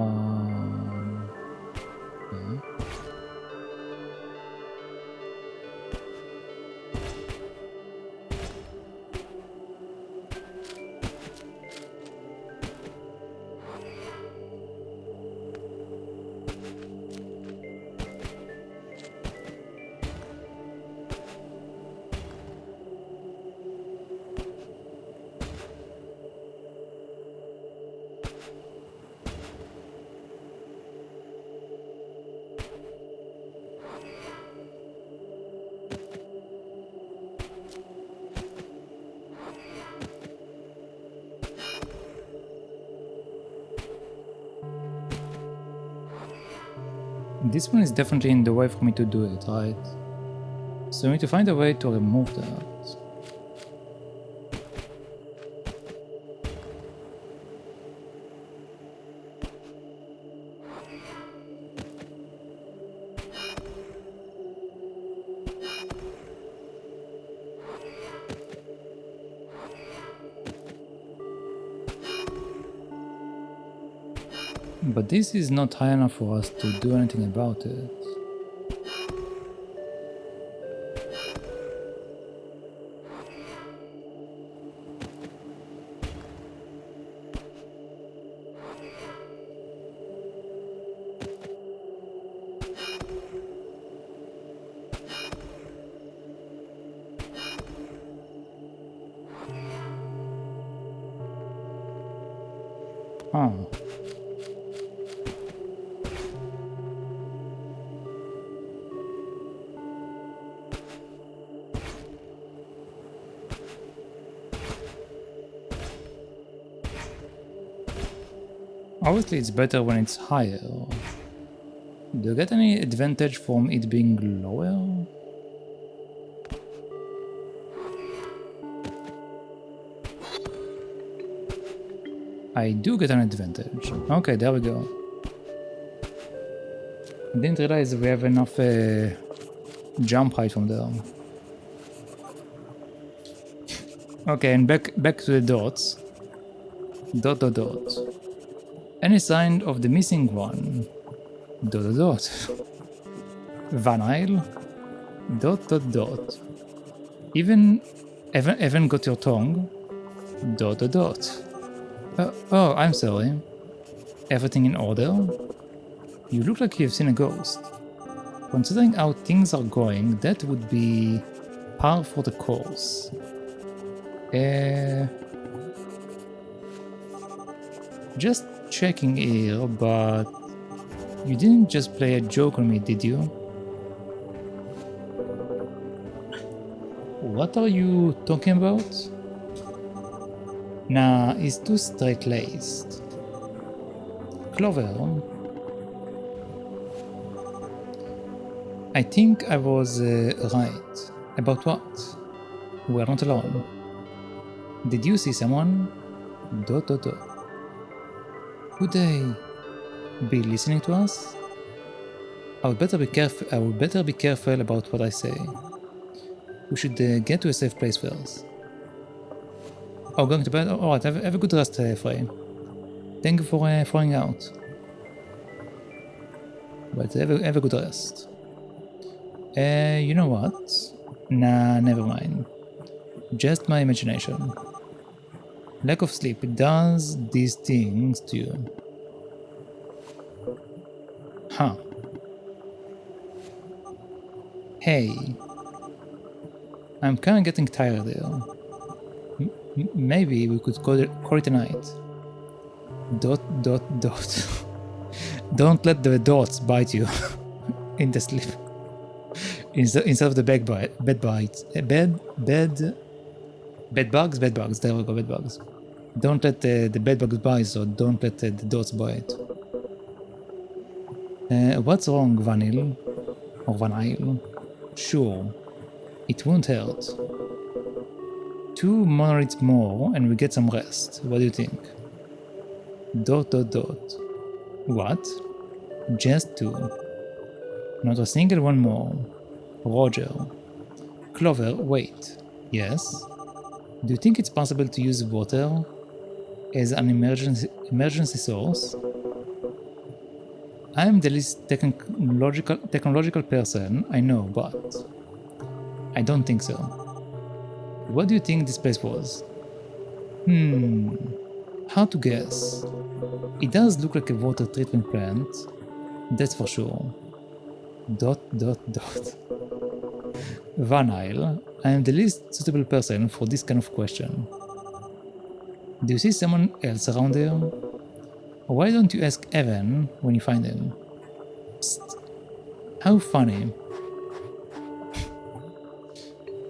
This one is definitely in the way for me to do it, right? So we need to find a way to remove that. But this is not high enough for us to do anything about it. Huh. Obviously it's better when it's higher. Do you get any advantage from it being lower? I do get an advantage. Okay, there we go. I didn't realize we have enough jump height from there. Okay, and back to the dots. Dot dot dot. Any sign of the missing one? Dot dot dot. Vanille. Dot dot dot. Even got your tongue. Dot dot dot. Oh, I'm sorry. Everything in order? You look like you've seen a ghost. Considering how things are going, that would be par for the course. Just checking here, but you didn't just play a joke on me, did you? What are you talking about? Nah, it's too straight-laced. Clover. I think I was right. About what? We're not alone. Did you see someone? Dot dot dot. Would they be listening to us? I would better be careful about what I say. We should get to a safe place first. Oh, going to bed? Alright, have a good rest, Frey. Thank you for hanging out. But have a good rest. You know what? Nah, never mind. Just my imagination. Lack of sleep does these things to you. Huh. Hey. I'm kinda getting tired here. Maybe we could call it a night. Dot dot dot. Don't let the dots bite you in the sleep. Instead of the bed bites, bed bugs. There we go, bed bugs. Don't let the bed bugs bite, so don't let the dots bite. What's wrong, Vanil? Or Vanille? Sure, it won't hurt. 2 monoliths more and we get some rest. What do you think? ... What? Just 2. Not a single one more. Roger. Clover, wait. Yes? Do you think it's possible to use water as an emergency source? I am the least technological person I know, but I don't think so. What do you think this place was? Hard to guess. It does look like a water treatment plant, that's for sure. ... Vanille, I am the least suitable person for this kind of question. Do you see someone else around here? Or why don't you ask Evan when you find him? Psst. How funny.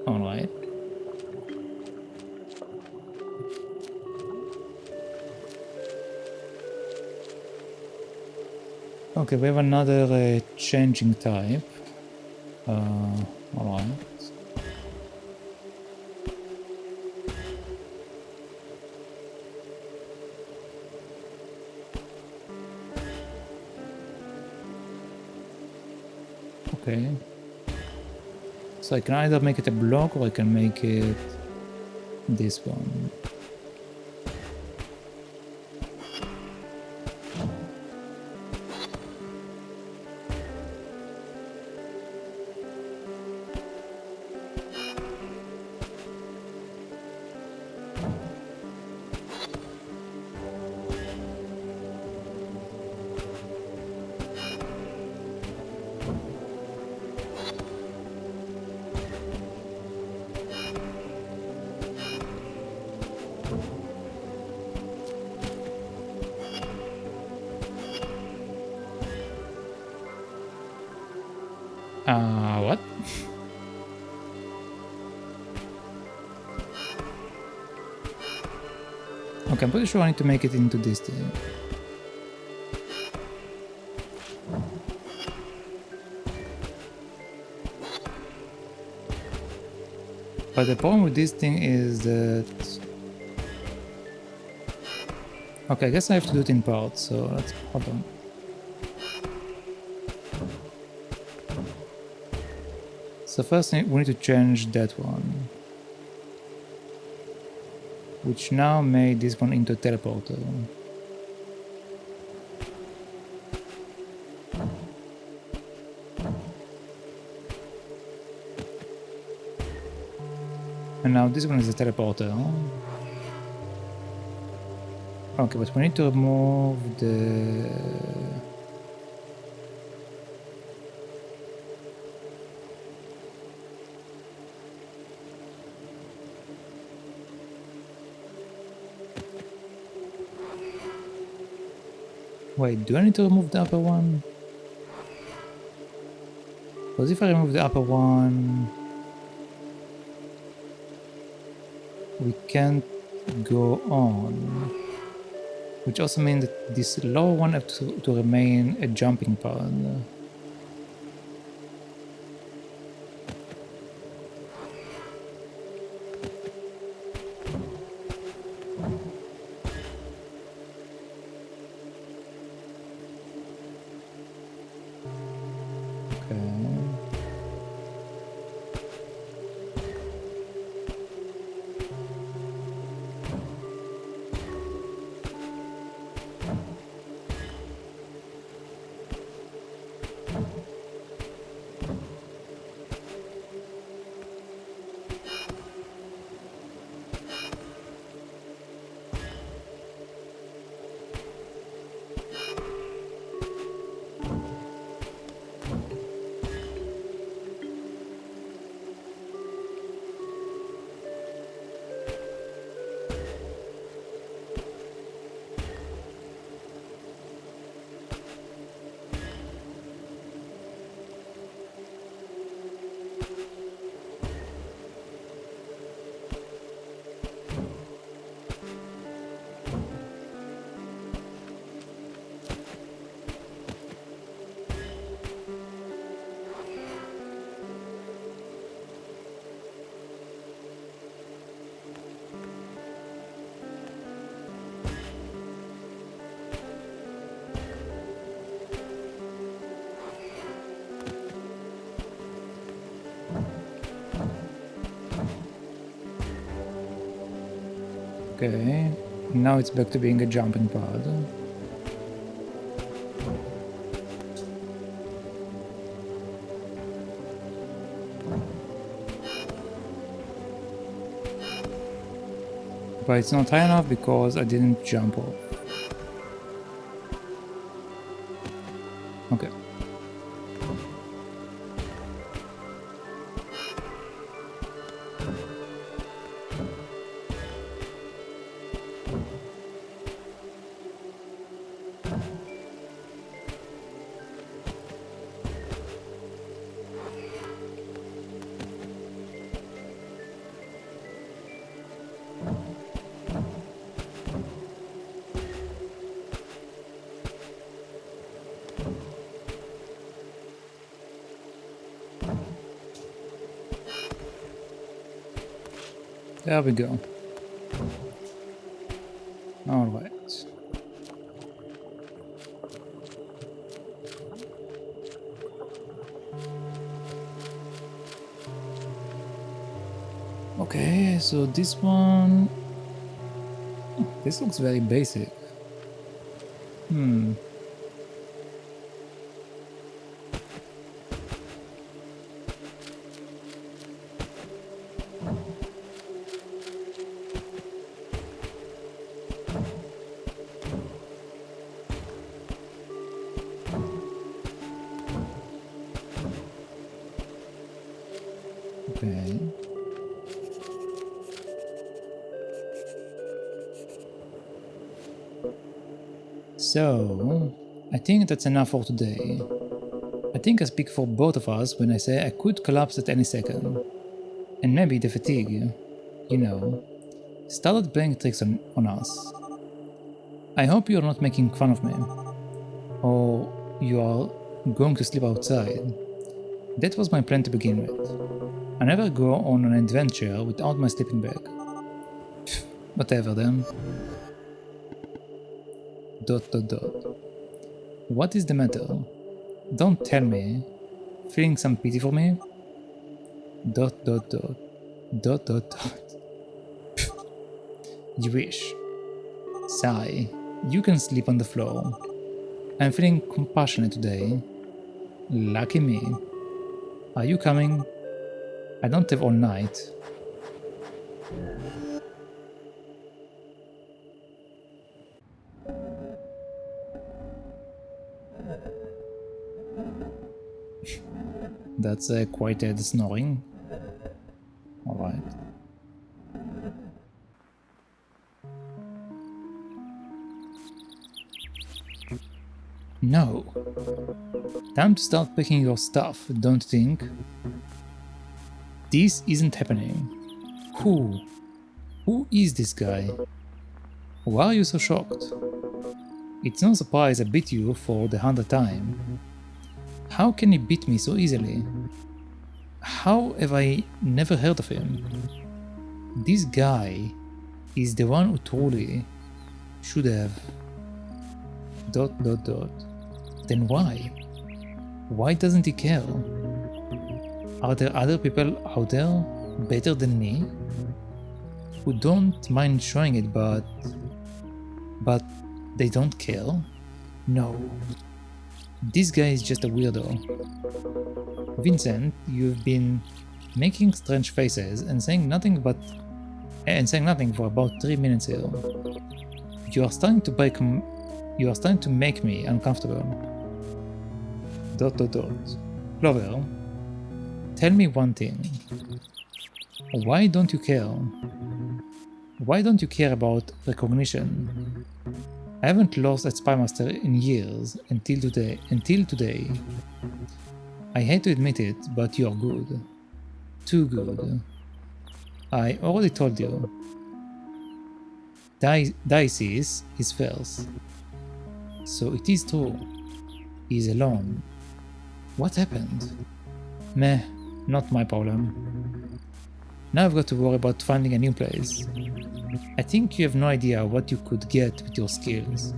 Alright. Okay, we have another changing type. Alright. Okay. So I can either make it a block or I can make it this one. What? Okay, I'm pretty sure I need to make it into this thing. But the problem with this thing is that... Okay, I guess I have to do it in parts, so let's... Hold on. So first we need to change that one. Which now made this one into a teleporter. And now this one is a teleporter. Okay, but we need to remove the... Wait, do I need to remove the upper one? Because if I remove the upper one... we can't go on. Which also means that this lower one has to remain a jumping pad. Okay, now it's back to being a jumping pad. But it's not high enough because I didn't jump off. Okay. There we go. Alright. Okay, so this one... This looks very basic. Okay. So, I think that's enough for today. I think I speak for both of us when I say I could collapse at any second. And maybe the fatigue, you know, started playing tricks on us. I hope you're not making fun of me. Or you are going to sleep outside. That was my plan to begin with. I never go on an adventure without my sleeping bag. Whatever then. ... What is the matter? Don't tell me. Feeling some pity for me? ... You wish. Sigh. You can sleep on the floor. I'm feeling compassionate today. Lucky me. Are you coming? I don't have all night. That's quite a snoring. Alright. No. Time to start packing your stuff, don't you think? This isn't happening. Who is this guy? Why are you so shocked? It's no surprise I beat you for the 100th time. How can he beat me so easily? How have I never heard of him? This guy is the one who truly should have... ... Then why? Why doesn't he care? Are there other people out there better than me? Who don't mind showing it but they don't care? No. This guy is just a weirdo. Vincent, you've been making strange faces and saying nothing for about 3 minutes here. You are starting to make me uncomfortable. ... Clover, tell me one thing. Why don't you care? Why don't you care about recognition? I haven't lost at Spymaster in years until today. I hate to admit it, but you're good. Too good. I already told you. Dices is first. So it is true. He's alone. What happened? Meh, not my problem. Now I've got to worry about finding a new place. I think you have no idea what you could get with your skills.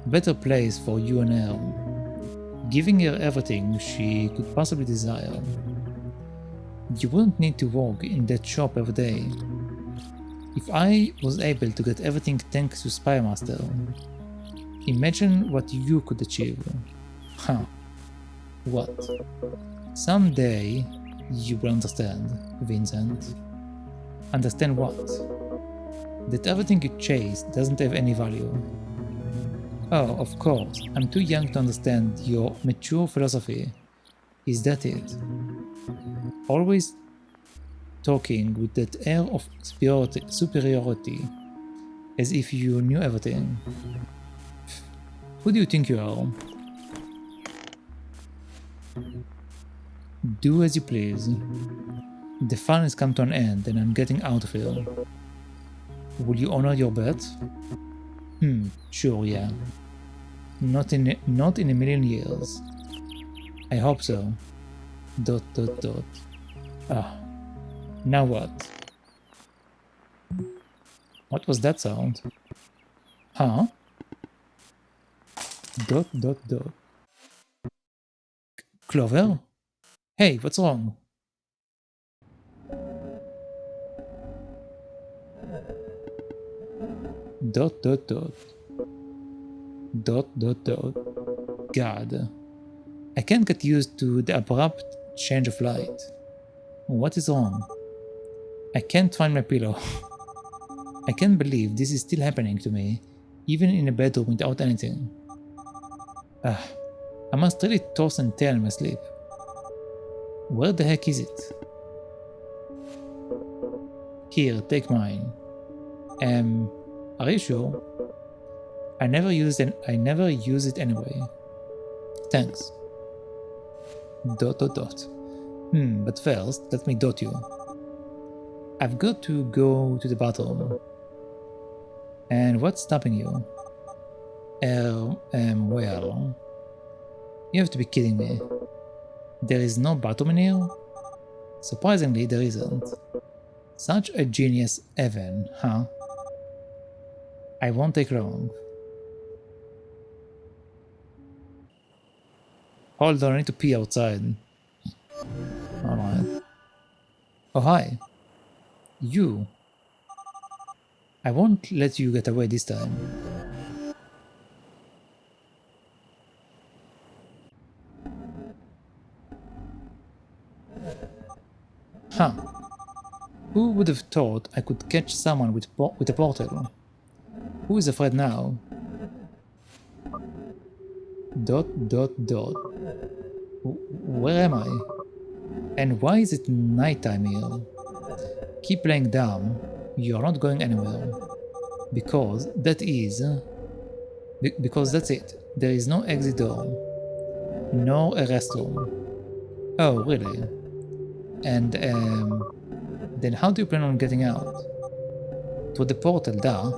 Better place for you and her. Giving her everything she could possibly desire. You wouldn't need to work in that shop every day. If I was able to get everything thanks to Spymaster, imagine what you could achieve. Huh. What? Someday you will understand, Vincent. Understand what? That everything you chase doesn't have any value. Oh, of course, I'm too young to understand your mature philosophy. Is that it? Always talking with that air of superiority, as if you knew everything. Who do you think you are? Do as you please. The fun has come to an end and I'm getting out of here. Will you honor your bet? Sure, yeah. Not in a million years. I hope so. ... Ah, now what? What was that sound? Huh? ... Clover? Hey, what's wrong? Dot. God. I can't get used to the abrupt change of light. What is wrong? I can't find my pillow. I can't believe this is still happening to me, even in a bedroom without anything. I must really toss and turn in my sleep. Where the heck is it? Here, take mine. Are you sure? I never use it anyway. Thanks. ... But first, let me dot you. I've got to go to the bathroom. And what's stopping you? Well... You have to be kidding me. There is no bathroom in here? Surprisingly, there isn't. Such a genius Evan, huh? I won't take long. Hold on, I need to pee outside. Alright. Oh, hi. You. I won't let you get away this time. Huh. Who would have thought I could catch someone with a portal? Who is afraid now? ... Where am I? And why is it nighttime here? Keep playing dumb. You are not going anywhere. Because that's it. There is no exit door. No a restroom. Oh, really? And, then how do you plan on getting out? Through the portal, duh.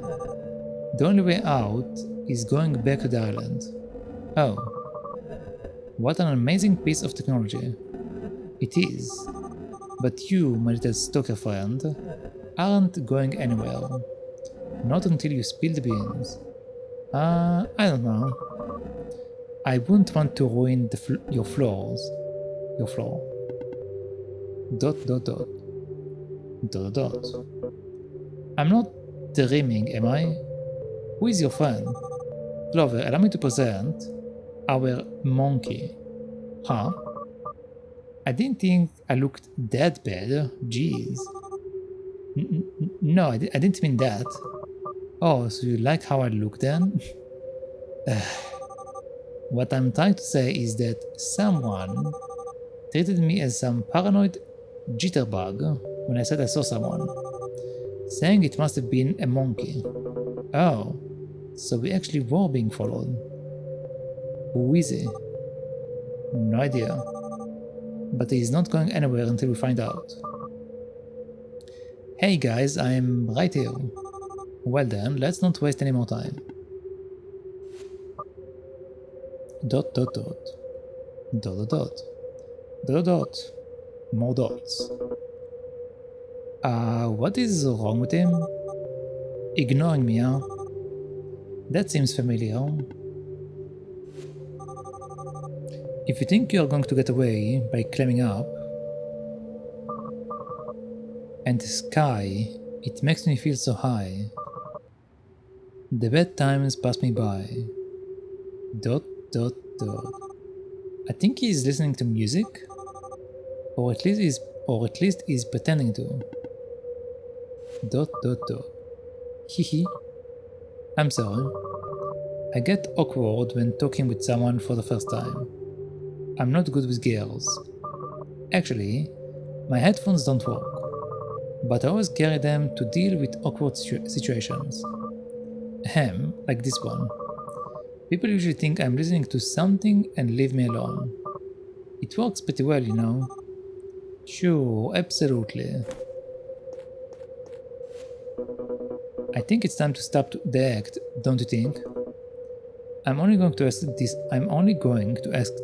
The only way out is going back to the island. Oh. What an amazing piece of technology. It is. But you, my little stalker friend, aren't going anywhere. Not until you spill the beans. I don't know. I wouldn't want to ruin your floor. Dot. I'm not dreaming, am I? Who is your friend? Clover, allow me to present our monkey. Huh? I didn't think I looked that bad. Jeez. No, I didn't mean that. Oh, so you like how I look then? What I'm trying to say is that someone treated me as some paranoid jitterbug when I said I saw someone, saying it must have been a monkey. Oh, so we actually were being followed. Who is he? No idea. But he's not going anywhere until we find out. Hey guys, I'm right here. Well then, let's not waste any more time. ... More dots. What is wrong with him? Ignoring me, huh? That seems familiar. If you think you're going to get away by climbing up, and the sky It makes me feel so high. The bad times pass me by. Dot dot dot. I think he's listening to music, or at least he's pretending to. Dot dot dot. Hehe. I'm sorry. I get awkward when talking with someone for the first time. I'm not good with girls. Actually, my headphones don't work, but I always carry them to deal with awkward situations. Ahem, like this one. People usually think I'm listening to something and leave me alone. It works pretty well, you know. Sure, absolutely. I think it's time to stop the act, don't you think? I'm only going to ask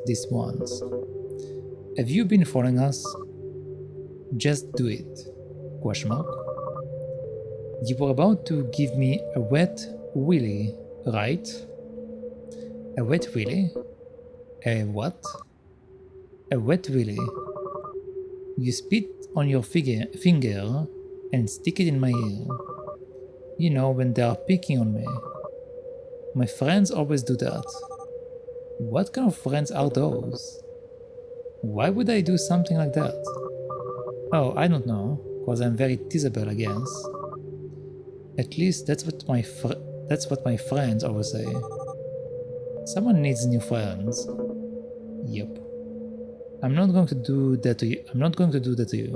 this once. Have you been following us? Just do it. Question mark. You were about to give me a wet willy, right? A wet willy? A what? A wet willy. You spit on your finger and stick it in my ear. You know, when they are picking on me. My friends always do that. What kind of friends are those? Why would I do something like that? Oh, I don't know, cause I'm very teasable, I guess. At least that's what my friends always say. Someone needs new friends. Yep. I'm not going to do that to you.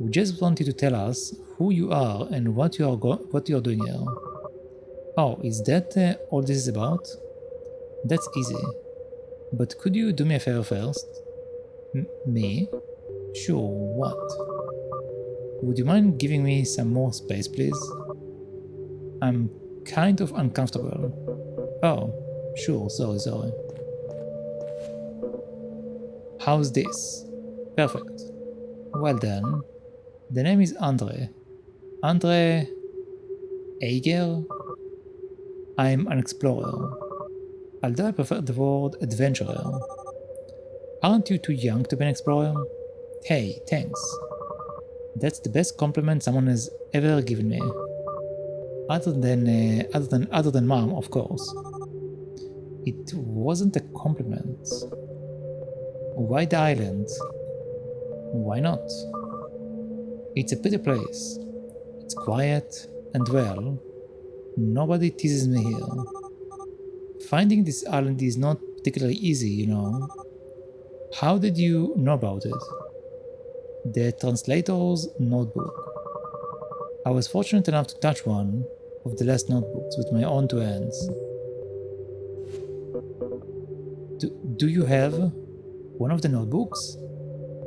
We just want you to tell us who you are and what you're doing here. Oh, is that all this is about? That's easy. But could you do me a favor first? Me? Sure, what? Would you mind giving me some more space, please? I'm kind of uncomfortable. Oh, sure, sorry. How's this? Perfect. Well then. The name is Andre. Andre... Ager? I'm an explorer. Although I prefer the word adventurer. Aren't you too young to be an explorer? Hey, thanks. That's the best compliment someone has ever given me. Other than mom, of course. It wasn't a compliment. Why the island? Why not? It's a pretty place. It's quiet and well, nobody teases me here. Finding this island is not particularly easy, you know. How did you know about it? The translator's notebook. I was fortunate enough to touch one of the last notebooks with my own two hands. Do you have one of the notebooks?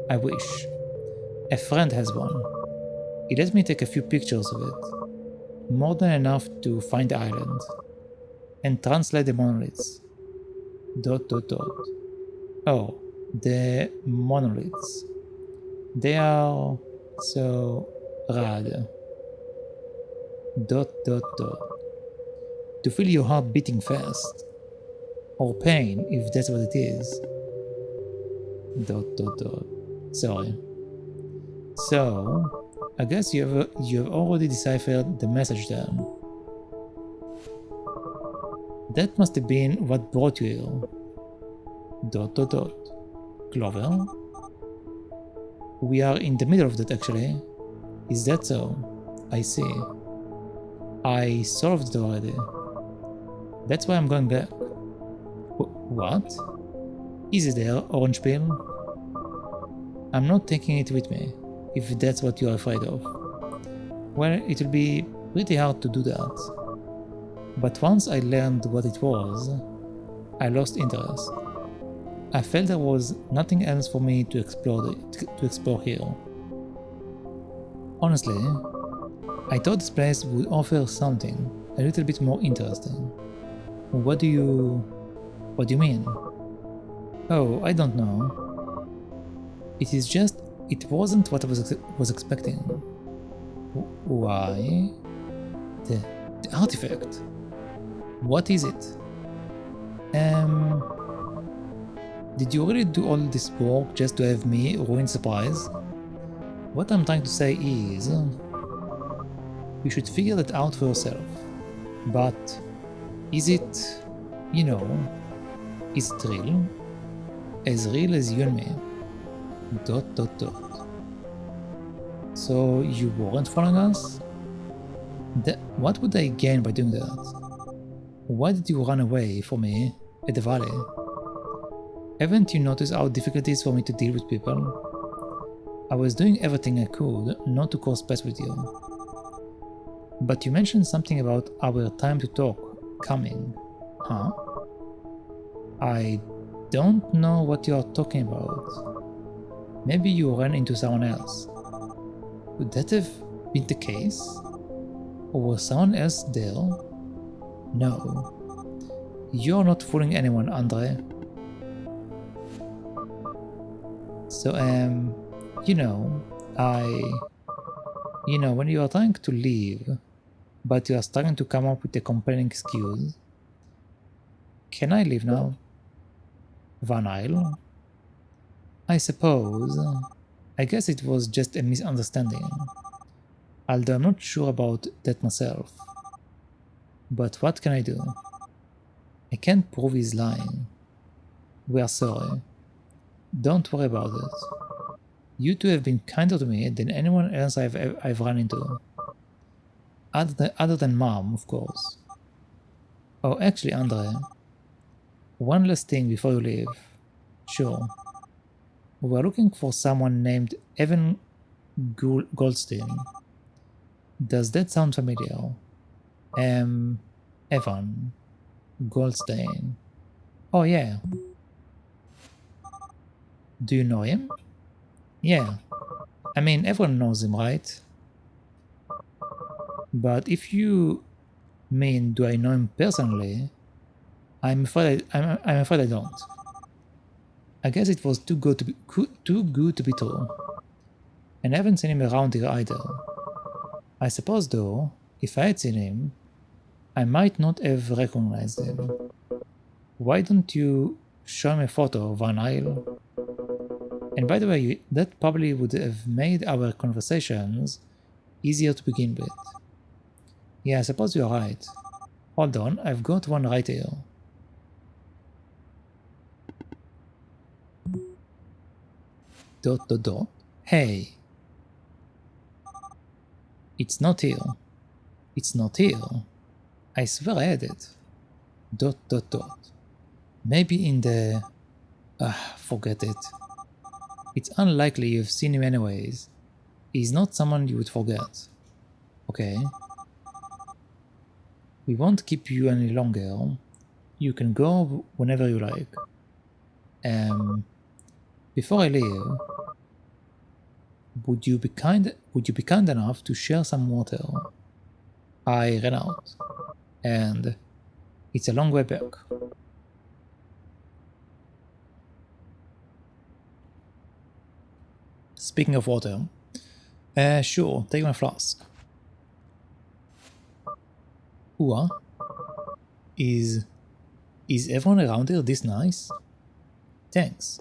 I wish. A friend has one. He let me take a few pictures of it. More than enough to find the island. And translate the monoliths. ... Oh, the monoliths. They are so rad. ... To feel your heart beating fast. Or pain, if that's what it is. ... Sorry. So, I guess you have already deciphered the message then. That must have been what brought you here. ... Clover? We are in the middle of that actually. Is that so? I see. I solved it already. That's why I'm going back. What? Easy there, orange peel. I'm not taking it with me, if that's what you're afraid of. Well, it will be pretty hard to do that. But once I learned what it was, I lost interest. I felt there was nothing else for me to explore here. Honestly, I thought this place would offer something a little bit more interesting. What do you mean? Oh, I don't know. It wasn't what I was expecting. Why? The artifact. What is it? Did you really do all this work just to have me ruin surprise? What I'm trying to say is, You should figure that out for yourself. But is it, you know, is it real? As real as you and me. ... So you weren't following us? What would I gain by doing that? Why did you run away from me at the valley? Haven't you noticed how difficult it is for me to deal with people? I was doing everything I could not to cross paths with you. But you mentioned something about our time to talk coming, huh? I don't know what you are talking about. Maybe you ran into someone else. Would that have been the case? Or was someone else there? No. You're not fooling anyone, Andre. So, you know, when you are trying to leave, but you are starting to come up with a compelling excuse. Can I leave now? Van Isle? I suppose. I guess it was just a misunderstanding. Although I'm not sure about that myself. But what can I do? I can't prove he's lying. We are sorry. Don't worry about it. You two have been kinder to me than anyone else I've run into. Other than Mom, of course. Oh, actually, Andre. One last thing before you leave. Sure. We're looking for someone named Evan Goldstein. Does that sound familiar? Evan Goldstein. Oh yeah. Do you know him? Yeah. I mean, everyone knows him, right? But if you mean do I know him personally, I'm afraid I don't. I guess it was too good to be true. And I haven't seen him around here either. I suppose though, if I had seen him, I might not have recognized him. Why don't you show me a photo of Van Isle? And by the way, that probably would have made our conversations easier to begin with. Yeah, I suppose you're right. Hold on, I've got one right here. ... Hey. It's not here. It's not here. I swear I had it. ... Maybe in the... forget it. It's unlikely you've seen him anyways. He's not someone you would forget. Okay. We won't keep you any longer. You can go whenever you like. Before I leave, would you be kind enough to share some water? I ran out, and it's a long way back. Speaking of water, sure, take my flask. Ooh, is everyone around here this nice? Thanks. ...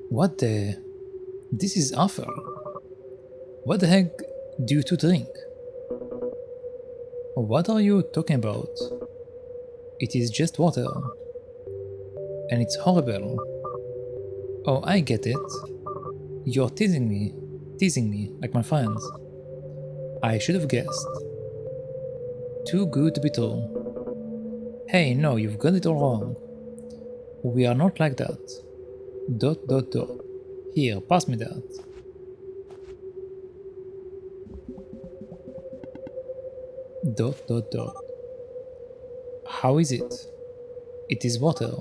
What the... This is awful. What the heck do you two drink? What are you talking about? It is just water. And it's horrible. Oh, I get it. You're teasing me, like my friends. I should have guessed. Too good to be true. Hey, no, you've got it all wrong. We are not like that. ... Here, pass me that. ... How is it? It is water.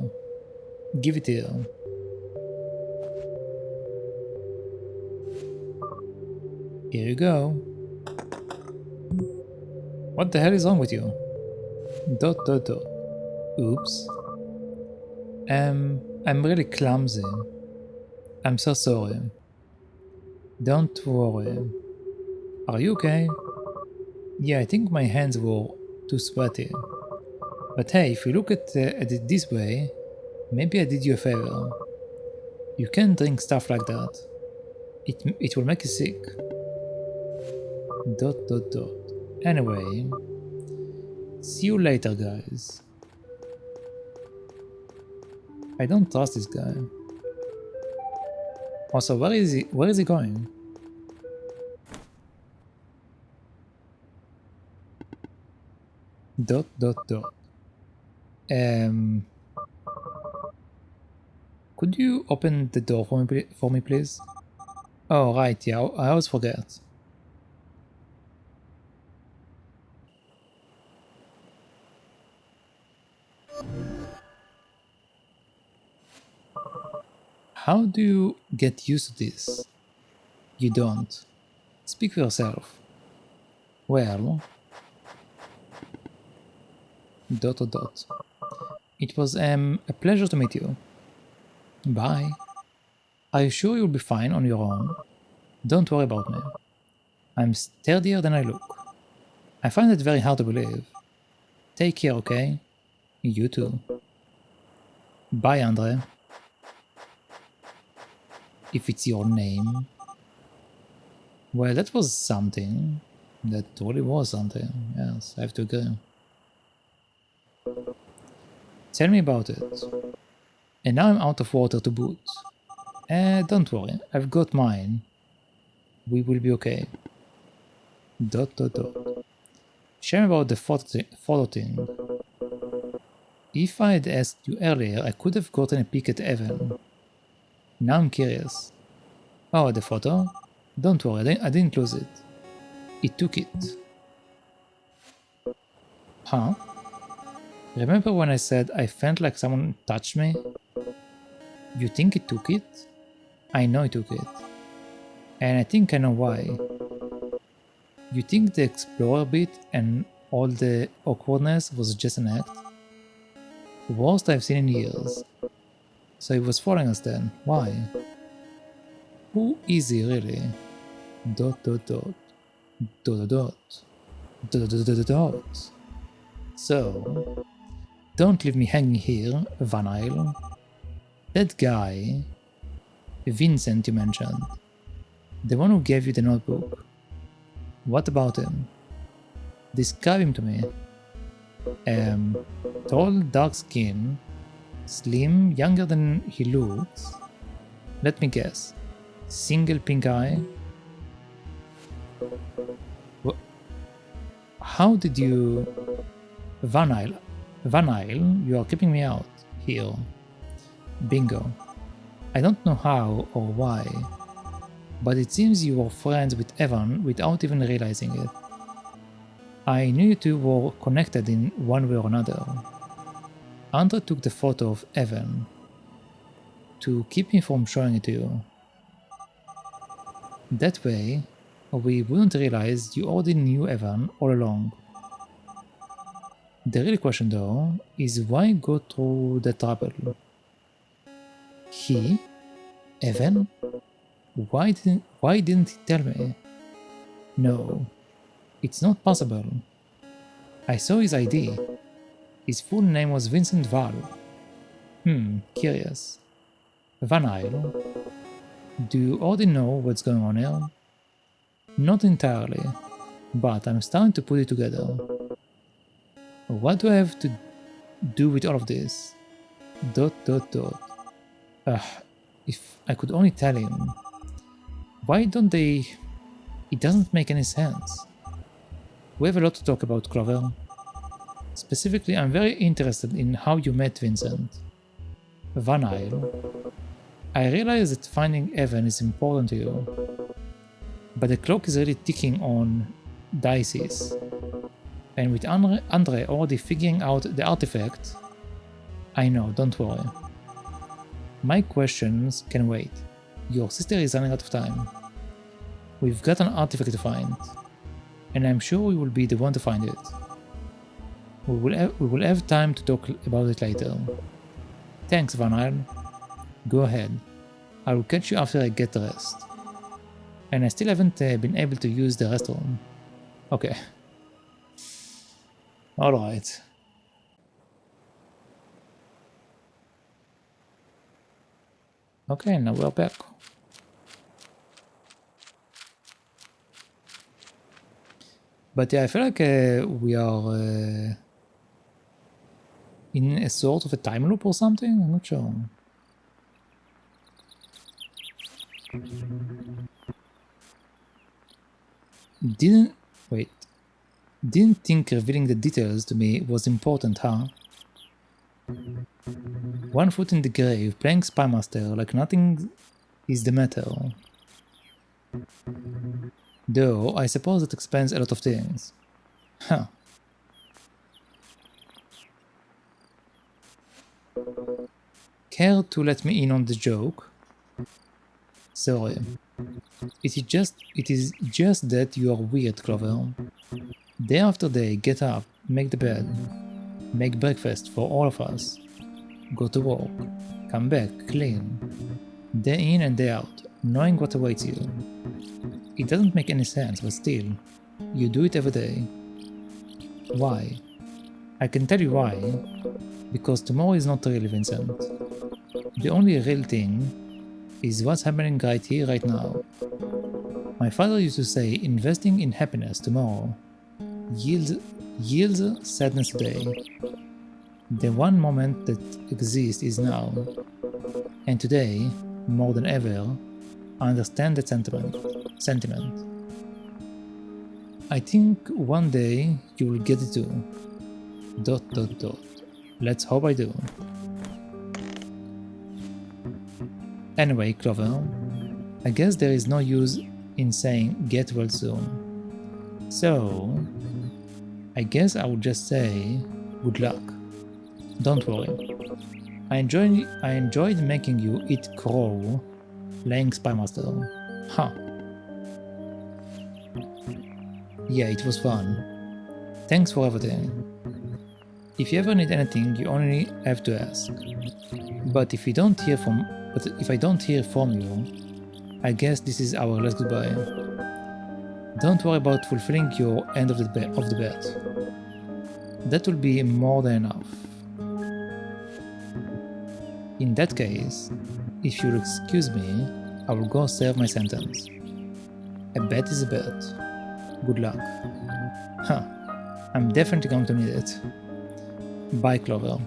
Give it here. Here you go. What the hell is wrong with you? ... Oops. I'm really clumsy. I'm so sorry. Don't worry. Are you okay? Yeah, I think my hands were too sweaty. But hey, if you look at it this way, maybe I did you a favor. You can't drink stuff like that. It will make you sick. ... Anyway, see you later, guys. I don't trust this guy. Also, where is he? Where is he going? Dot. Could you open the door for me, please? Oh, right, yeah, I always forget. How do you get used to this? You don't. Speak for yourself. Well... ... It was a pleasure to meet you. Bye. Are you sure you'll be fine on your own? Don't worry about me. I'm sturdier than I look. I find it very hard to believe. Take care, okay? You too. Bye, Andre. If it's your name. Well, that was something. That really was something. Yes, I have to agree. Tell me about it. And now I'm out of water to boot. Don't worry, I've got mine. We will be okay. ... Shame about the photo thing. If I had asked you earlier, I could have gotten a peek at Evan. Now I'm curious. Oh, the photo? Don't worry, I didn't lose it. It took it. Huh? Remember when I said I felt like someone touched me? You think it took it? I know it took it. And I think I know why. You think the explorer bit and all the awkwardness was just an act? The worst I've seen in years. So he was following us then. Why? Who is he really? ... So, don't leave me hanging here, Van Isle. That guy, Vincent you mentioned, the one who gave you the notebook. What about him? Describe him to me. Tall, dark skin, slim, younger than he looks. Let me guess. Single pink eye. How did you... Van Isle, you are keeping me out here. Bingo. I don't know how or why, but it seems you were friends with Evan without even realizing it. I knew you two were connected in one way or another. Andre took the photo of Evan to keep me from showing it to you. That way, we wouldn't realize you already knew Evan all along. The real question though is why go through the trouble? He? Evan? Why didn't he tell me? No, it's not possible. I saw his ID. His full name was Vincent Val. Curious. Van Isle, do you already know what's going on here? Not entirely, but I'm starting to put it together. What do I have to do with all of this? ... If I could only tell him. Why don't they... It doesn't make any sense. We have a lot to talk about, Clover. Specifically, I'm very interested in how you met Vincent. Van Isle. I realize that finding Evan is important to you, but the clock is really ticking on dices. And with Andre already figuring out the artifact... I know, don't worry. My questions can wait. Your sister is running out of time. We've got an artifact to find, and I'm sure we will be the one to find it. We will have time to talk about it later. Thanks, Van Isle. Go ahead. I will catch you after I get the rest. And I still haven't been able to use the restroom. Okay. Alright. Okay, now we're back. But yeah, I feel like we are in a sort of a time loop or something. I'm not sure. Didn't think revealing the details to me was important, huh? One foot in the grave, playing Spymaster like nothing is the matter. Though, I suppose that explains a lot of things. Huh. Care to let me in on the joke? Sorry. It is just that you are weird, Clover. Day after day, get up, make the bed, make breakfast for all of us, go to work, come back, clean. Day in and day out, knowing what awaits you. It doesn't make any sense, but still, you do it every day. Why? I can tell you why. Because tomorrow is not real, Vincent. The only real thing is what's happening right here, right now. My father used to say, investing in happiness tomorrow yields sadness today. The one moment that exists is now. And today, more than ever, I understand that sentiment. I think one day you will get it too. ... Let's hope I do. Anyway, Clover, I guess there is no use in saying get well soon. So, I guess I would just say good luck. Don't worry. I enjoyed making you eat crow playing Spymaster. Huh. Yeah, it was fun. Thanks for everything. If you ever need anything, you only have to ask. But if I don't hear from you, I guess this is our last goodbye. Don't worry about fulfilling your end of the bet. That will be more than enough. In that case, if you'll excuse me, I will go serve my sentence. A bet is a bet. Good luck. Huh. I'm definitely going to need it. Bye, Clover.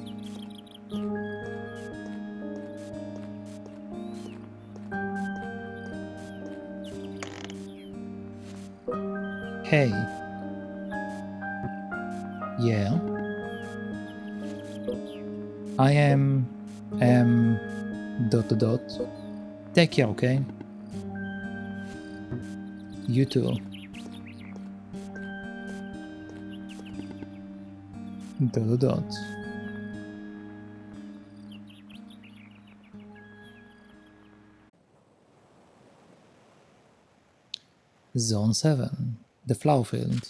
Hey. Yeah. I am... Take care, okay? You too. ... Zone 7. The flower field.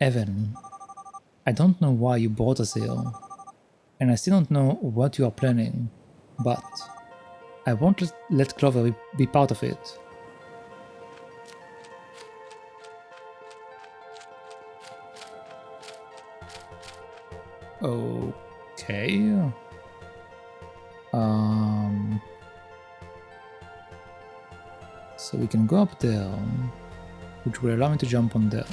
Evan, I don't know why you brought us here, and I still don't know what you are planning, but I won't let Clover be part of it. Okay. So we can go up there, which will allow me to jump on that.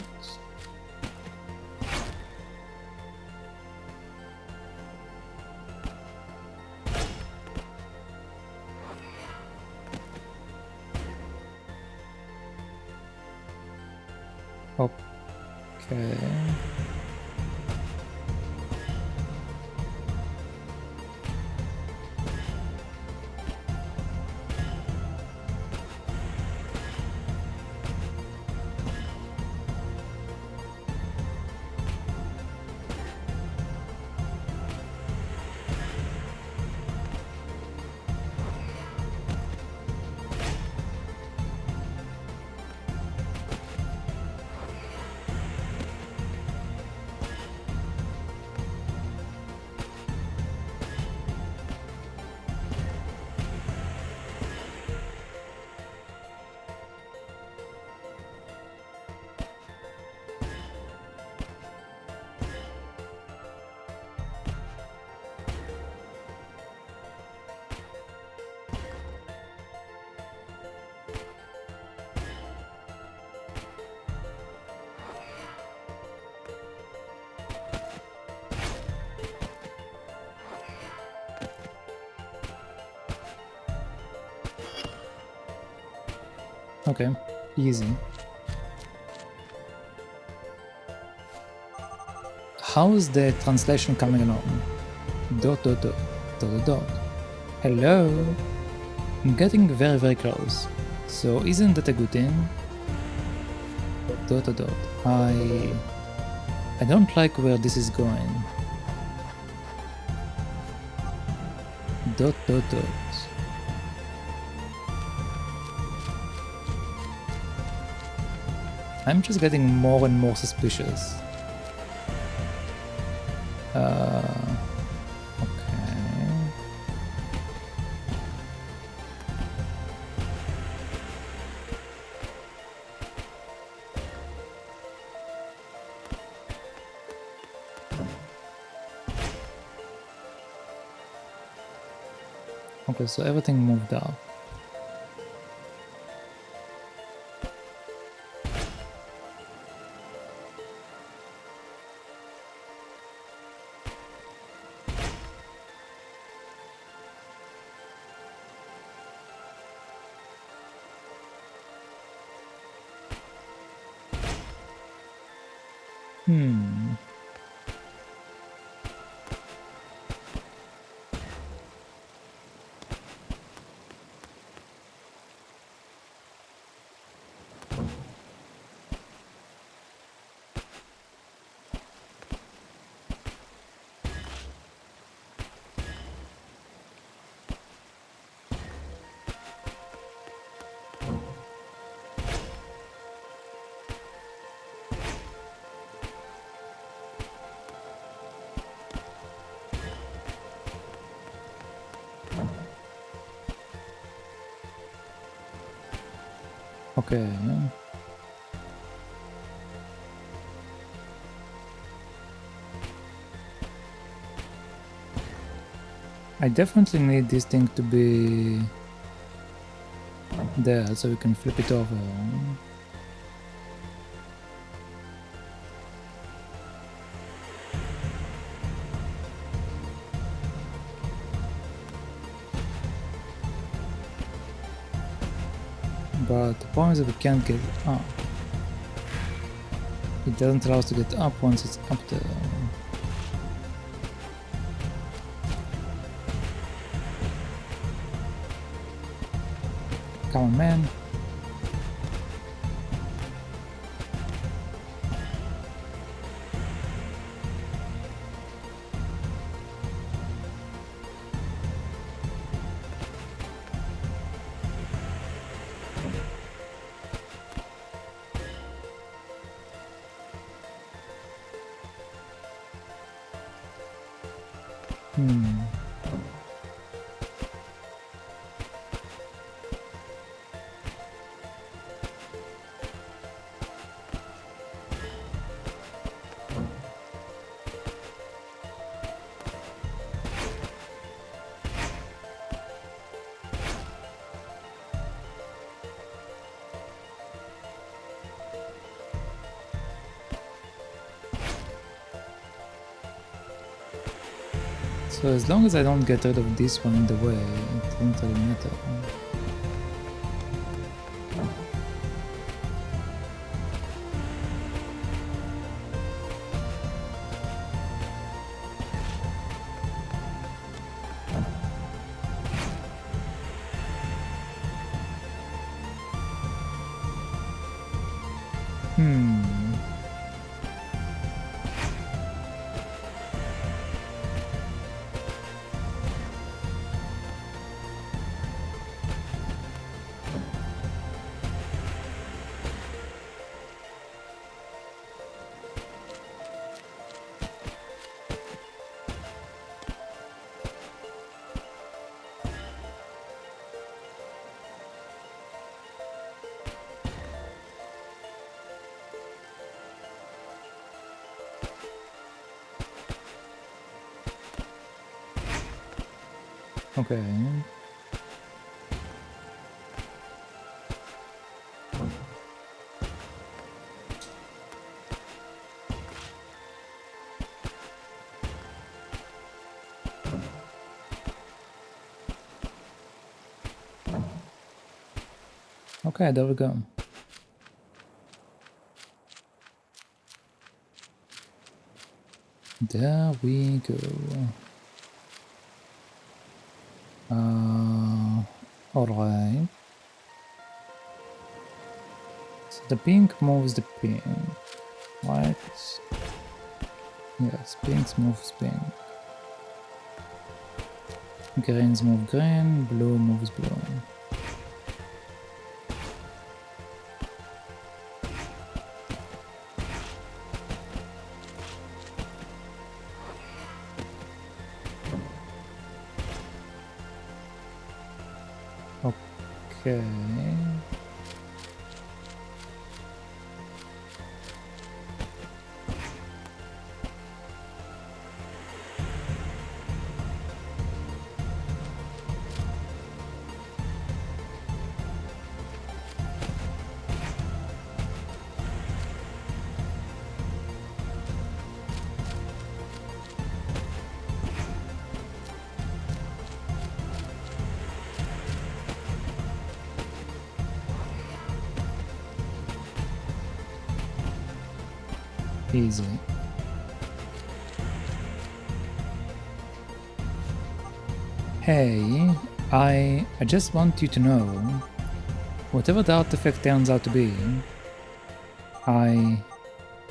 Okay. Okay, easy. How's the translation coming along? Dot dot dot dot dot dot. Hello? I'm getting very close. So isn't that a good thing? Dot dot dot. I don't like where this is going. Dot dot dot. I'm just getting more and more suspicious. Okay, so everything moved up. Okay. I definitely need this thing to be there so we can flip it over. But the point is that we can't get up. It doesn't allow us to get up once it's up there. Come on, man. So as long as I don't get rid of this one in the way, it doesn't really matter. Okay. Okay, there we go. There we go. Alright. So the pink moves the pink. Right? Yes, pink moves pink. Greens move green, blue moves blue. Okay. Easy. Hey, I just want you to know, whatever the artifact turns out to be, I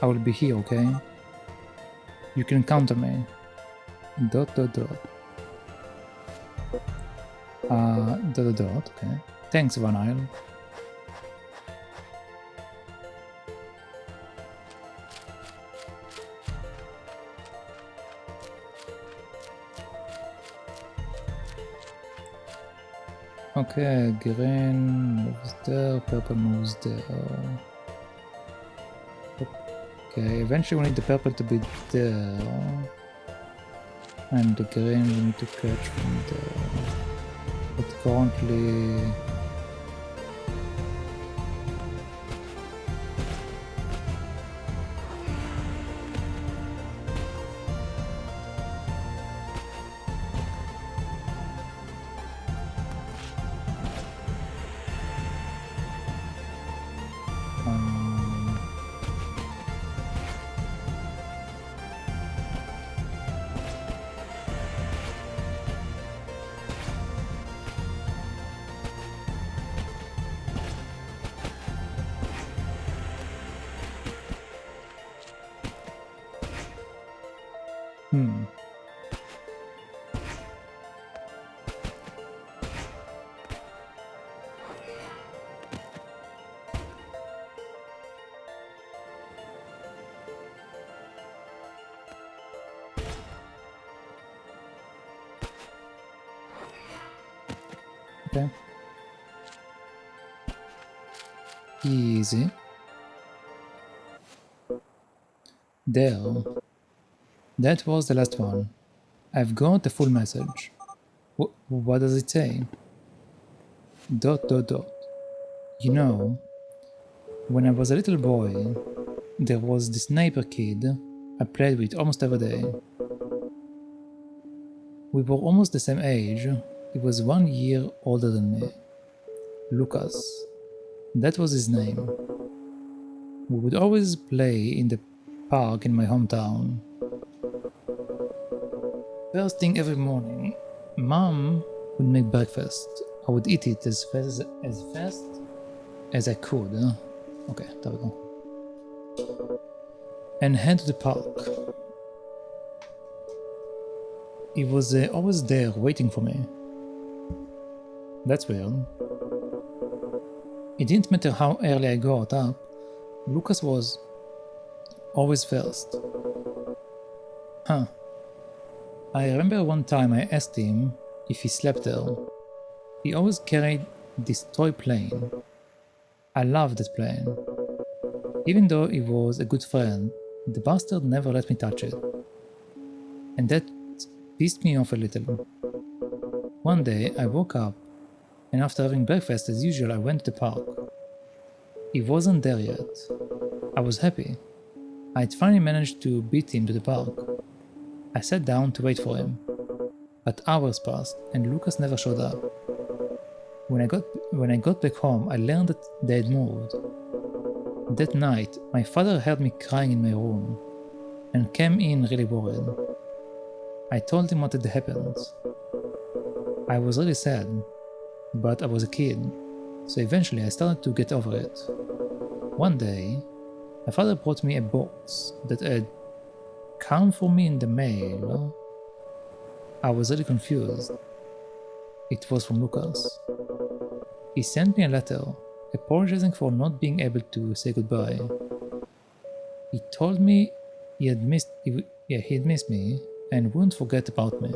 will be here, okay? You can count on me. ... okay. Thanks, Van Isle. Okay, green moves there, purple moves there. Okay, eventually we need the purple to be there. And the green we need to catch from there. But currently... Okay. Easy. There. That was the last one. I've got the full message. What does it say? ... You know, when I was a little boy, there was this neighbor kid I played with almost every day. We were almost the same age. He was 1 year older than me. Lucas. That was his name. We would always play in the park in my hometown. First thing every morning, Mom would make breakfast. I would eat it as fast as I could. Okay, there we go. And head to the park. He was always there waiting for me. That's weird. It didn't matter how early I got up, Lucas was always first. Huh. I remember one time I asked him if he slept there. He always carried this toy plane. I loved that plane. Even though he was a good friend, the bastard never let me touch it. And that pissed me off a little. One day I woke up, and after having breakfast as usual I went to the park. He wasn't there yet. I was happy. I'd finally managed to beat him to the park. I sat down to wait for him. But hours passed and Lucas never showed up. When I got back home, I learned that they had moved. That night, my father heard me crying in my room and came in really worried. I told him what had happened. I was really sad, but I was a kid, so eventually I started to get over it. One day, my father brought me a box that had come for me in the mail. I was really confused. It was from Lucas. He sent me a letter, apologizing for not being able to say goodbye. He told me he'd missed me and wouldn't forget about me.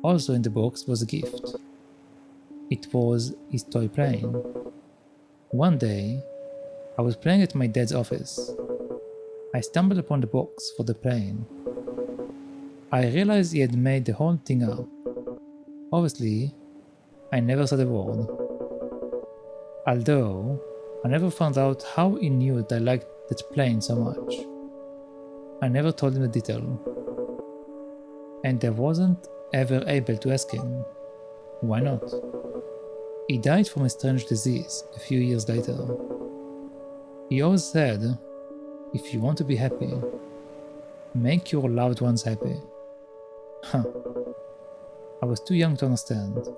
Also in the box was a gift. It was his toy plane. One day, I was playing at my dad's office. I stumbled upon the box for the plane. I realized he had made the whole thing up. Obviously, I never said a word. Although, I never found out how he knew that I liked that plane so much. I never told him the detail. And I wasn't ever able to ask him. Why not? He died from a strange disease a few years later. He always said, if you want to be happy, make your loved ones happy. Huh. I was too young to understand.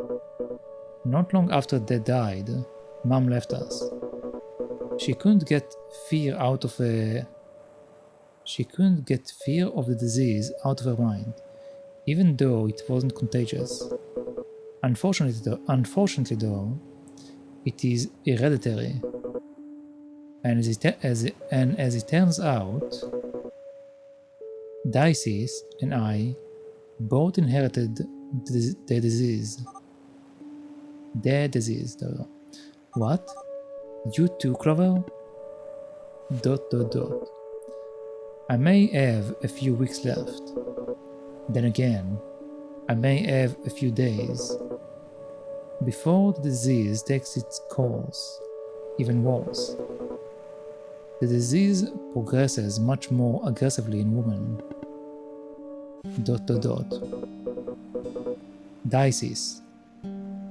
Not long after Dad died, Mom left us. She couldn't get fear of the disease out of her mind, even though it wasn't contagious. Unfortunately though, it is hereditary. And as it turns out, Dices and I both inherited the disease. The disease, though. What? You too, Clover? ... I may have a few weeks left. Then again, I may have a few days. Before the disease takes its course, even worse. The disease progresses much more aggressively in women. ... Dices,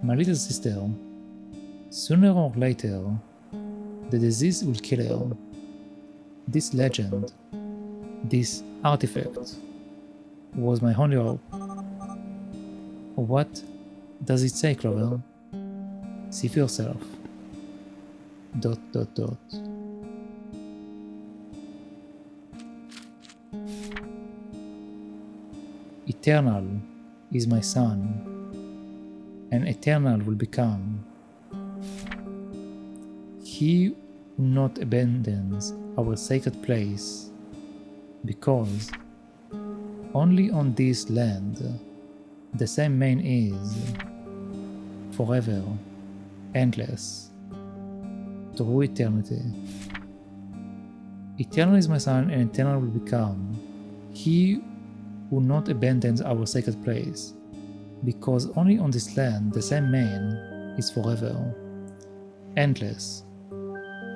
my little sister, sooner or later, the disease will kill her. This legend, this artifact, was my only hope. What does it say, Clover? See for yourself. ... Eternal is my son, and eternal will become. He who not abandons our sacred place, because only on this land the same man is, forever, endless, through eternity. Eternal is my son, and eternal will become. He who not abandons our sacred place, because only on this land the same man is forever, endless,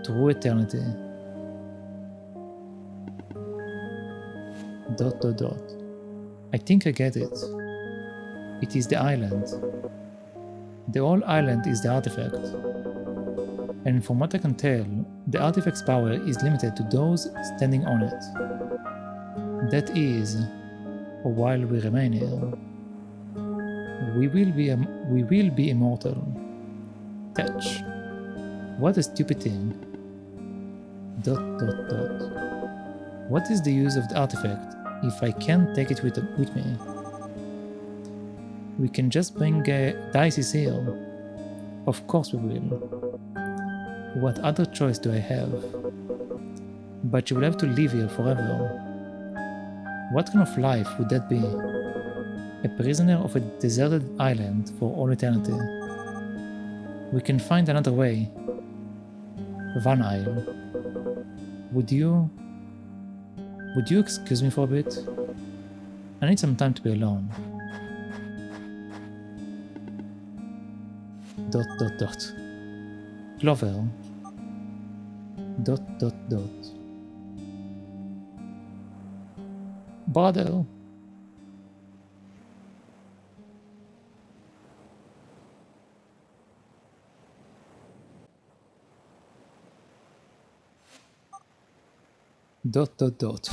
through eternity. ... I think I get it. It is the island. The whole island is the artifact. And from what I can tell, the artifact's power is limited to those standing on it. That is, while we remain here. We will be immortal. Touch. What a stupid thing. ... What is the use of the artifact if I can't take it with me? We can just bring Dices here. Of course we will. What other choice do I have? But you will have to live here forever. What kind of life would that be? A prisoner of a deserted island for all eternity. We can find another way. Van Isle. Would you excuse me for a bit? I need some time to be alone. ... Clover. ... Brother. Dot dot dot.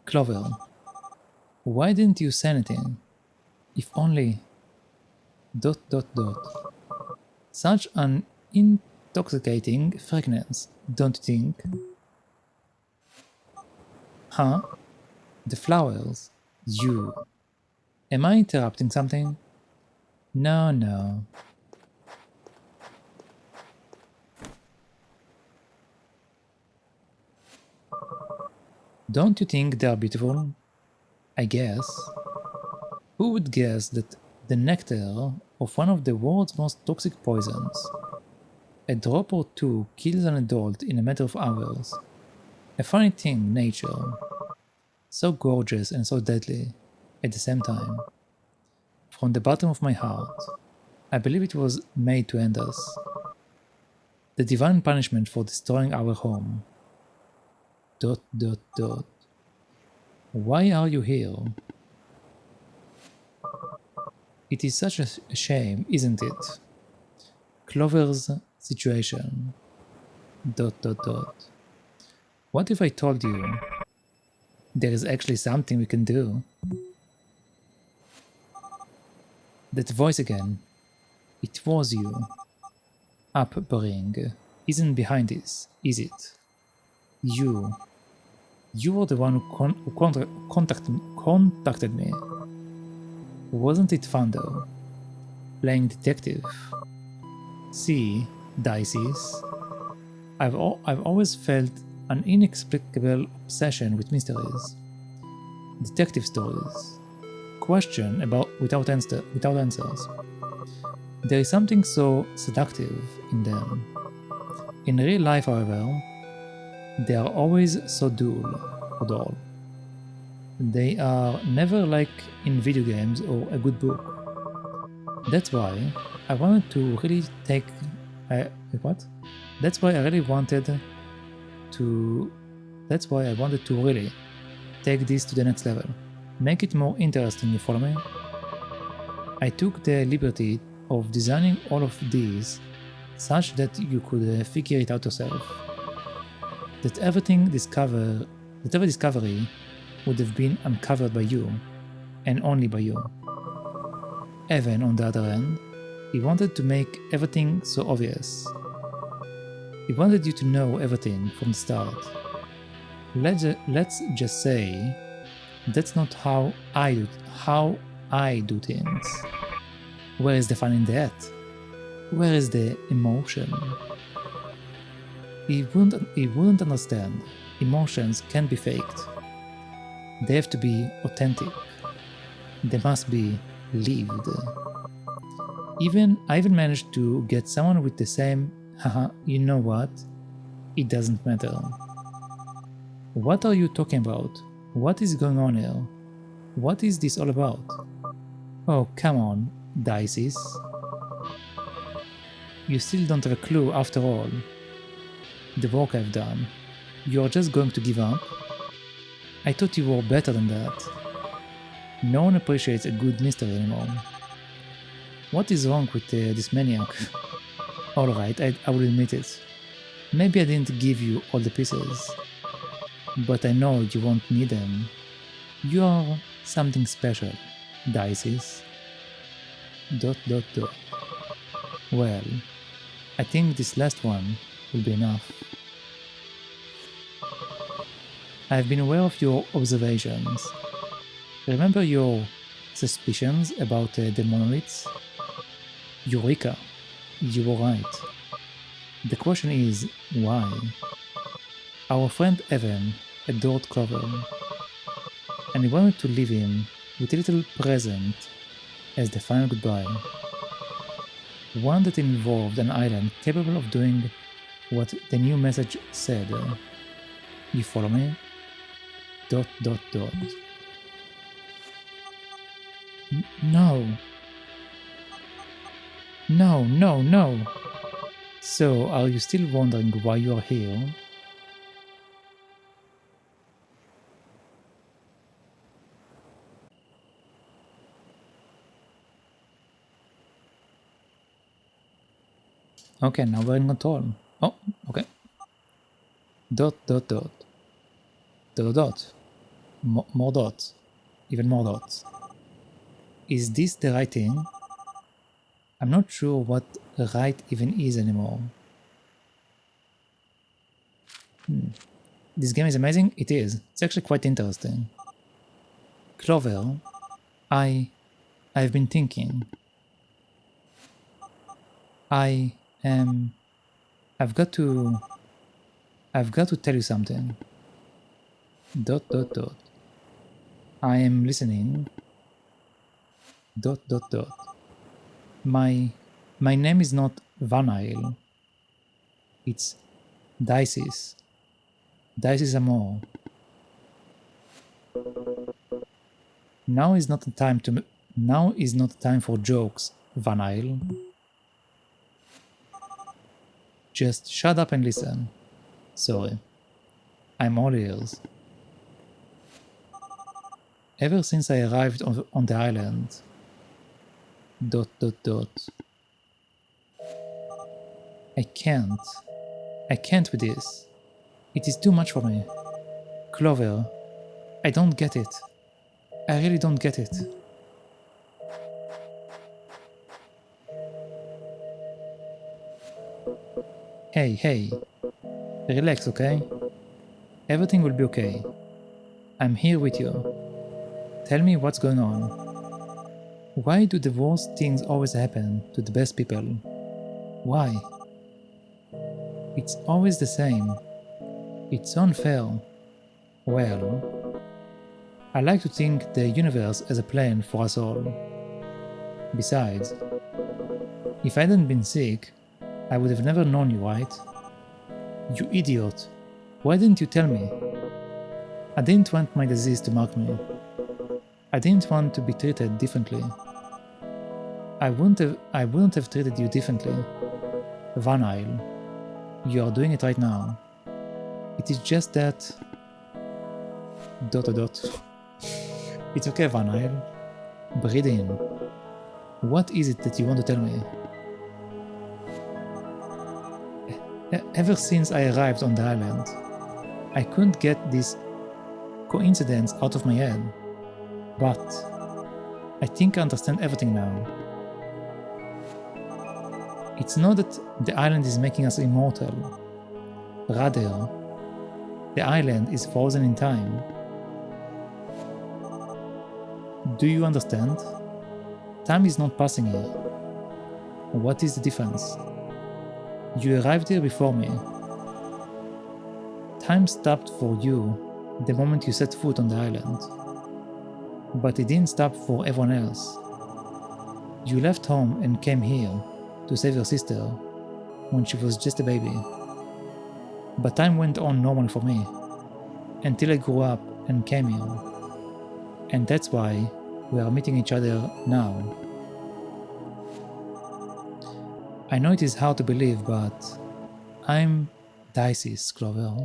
Clover, why didn't you say anything? If only... Dot dot dot. Such an intoxicating fragrance, don't you think? Huh? The flowers. You. Am I interrupting something? No, no. Don't you think they are beautiful? I guess. Who would guess that the nectar of one of the world's most toxic poisons, a drop or two, kills an adult in a matter of hours? A funny thing, nature. So gorgeous and so deadly at the same time. From the bottom of my heart, I believe it was made to end us. The divine punishment for destroying our home. Dot dot dot. Why are you here? It is such a shame, isn't it? Clover's situation. Dot dot dot. What if I told you there is actually something we can do? That voice again. It was you. Upbring isn't behind this, is it? You. You were the one who contacted me. Wasn't it fun though? Playing detective. See, Dices, I've always felt an inexplicable obsession with mysteries. Detective stories. Question about without answers. There is something so seductive in them. In real life, however, they are always so dull. They are never like in video games or a good book. That's why I wanted to really take... That's why I wanted to really take this to the next level. Make it more interesting, you follow me? I took the liberty of designing all of these such that you could figure it out yourself. That every discovery would have been uncovered by you, and only by you. Evan, on the other hand, he wanted to make everything so obvious. He wanted you to know everything from the start. Let's just say that's not how I do things. Where is the fun in that? Where is the emotion? He wouldn't understand. Emotions can't be faked. They have to be authentic. They must be lived. I even managed to get someone with the same, haha, you know what? It doesn't matter. What are you talking about? What is going on here? What is this all about? Oh, come on, Dices. You still don't have a clue after all. The work I've done. You're just going to give up? I thought you were better than that. No one appreciates a good mystery anymore. What is wrong with this maniac? Alright, I will admit it. Maybe I didn't give you all the pieces. But I know you won't need them. You are something special, Dices. ... Well, I think this last one will be enough. I've been aware of your observations. Remember your suspicions about the monoliths? Eureka! You were right. The question is, why? Our friend Evan adored Clover, and we wanted to leave him with a little present as the final goodbye. One that involved an island capable of doing what the new message said. You follow me? ... No. No, no, no. So, are you still wondering why you are here? Okay, now we're in control. Oh, okay. ... Dot dot. More dots. Even more dots. Is this the right thing? I'm not sure what right even is anymore. This game is amazing? It is. It's actually quite interesting. Clover, I've been thinking. I've got to tell you something. Dot dot dot. I am listening. Dot dot dot. My name is not Vanille. It's Dices. Dices Amor. Now is not the time for jokes, Vanille. Just shut up and listen. Sorry. I'm all ears. Ever since I arrived on the island. Dot dot dot. I can't with this. It is too much for me. Clover, I don't get it. I really don't get it. Hey. Relax, okay? Everything will be okay. I'm here with you. Tell me what's going on. Why do the worst things always happen to the best people? Why? It's always the same. It's unfair. Well, I like to think the universe has a plan for us all. Besides, if I hadn't been sick, I would have never known you, right? You idiot. Why didn't you tell me? I didn't want my disease to mark me. I didn't want to be treated differently. I wouldn't have treated you differently. Vanille, you are doing it right now. It is just that... Dot dot dot. It's okay, Vanille. Breathe in. What is it that you want to tell me? Ever since I arrived on the island, I couldn't get this coincidence out of my head. But I think I understand everything now. It's not that the island is making us immortal. Rather, the island is frozen in time. Do you understand? Time is not passing here. What is the difference? You arrived here before me. Time stopped for you the moment you set foot on the island. But it didn't stop for everyone else. You left home and came here to save your sister when she was just a baby. But time went on normal for me until I grew up and came here. And that's why we are meeting each other now. I know it is hard to believe, but I'm Dices, Clover.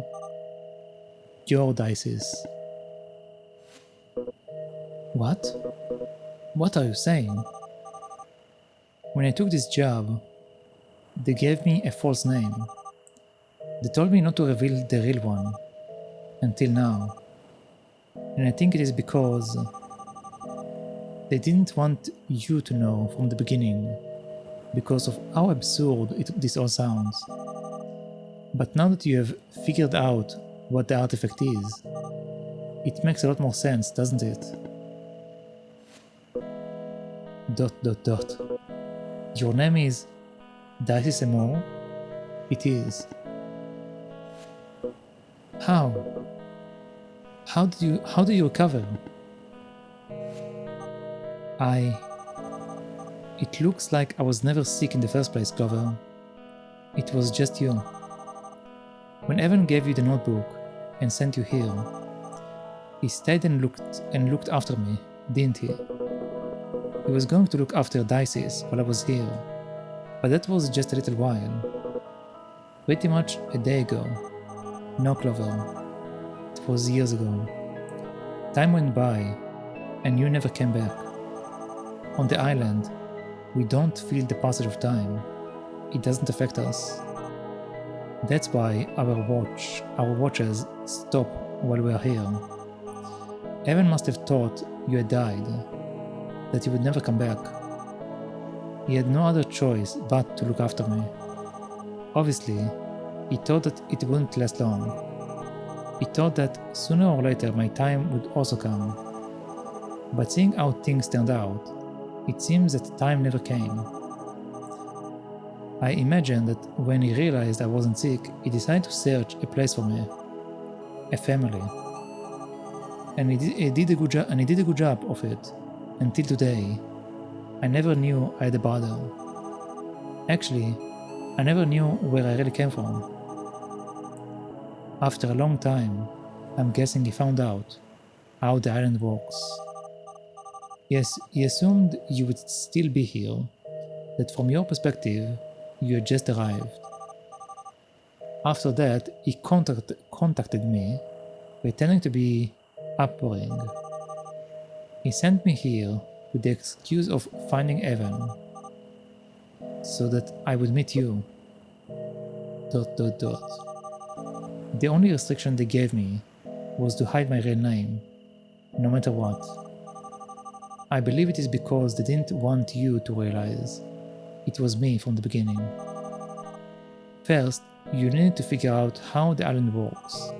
Your Dices. What? What are you saying? When I took this job, they gave me a false name. They told me not to reveal the real one, until now. And I think it is because they didn't want you to know from the beginning, because of how absurd this all sounds. But now that you have figured out what the artifact is, it makes a lot more sense, doesn't it? Dot dot dot. Your name is Dices Amor? It is. How? How do you recover? It looks like I was never sick in the first place, Clover. It was just you. When Evan gave you the notebook and sent you here, he stayed and looked after me, didn't he? He was going to look after Dices while I was here, but that was just a little while. Pretty much a day ago. No, Clover. It was years ago. Time went by, and you never came back. On the island, we don't feel the passage of time. It doesn't affect us. That's why our watches stop while we are here. Evan must have thought you had died, that you would never come back. He had no other choice but to look after me. Obviously, he thought that it wouldn't last long. He thought that sooner or later my time would also come. But seeing how things turned out, it seems that time never came. I imagine that when he realized I wasn't sick, he decided to search a place for me, a family. And he did a good job of it. Until today, I never knew I had a brother. Actually, I never knew where I really came from. After a long time, I'm guessing he found out how the island works. Yes, he assumed you would still be here, that from your perspective, you had just arrived. After that, he contacted me, pretending to be upboring. He sent me here with the excuse of finding Evan, so that I would meet you. ... The only restriction they gave me was to hide my real name, no matter what. I believe it is because they didn't want you to realize it was me from the beginning. First, you need to figure out how the island works.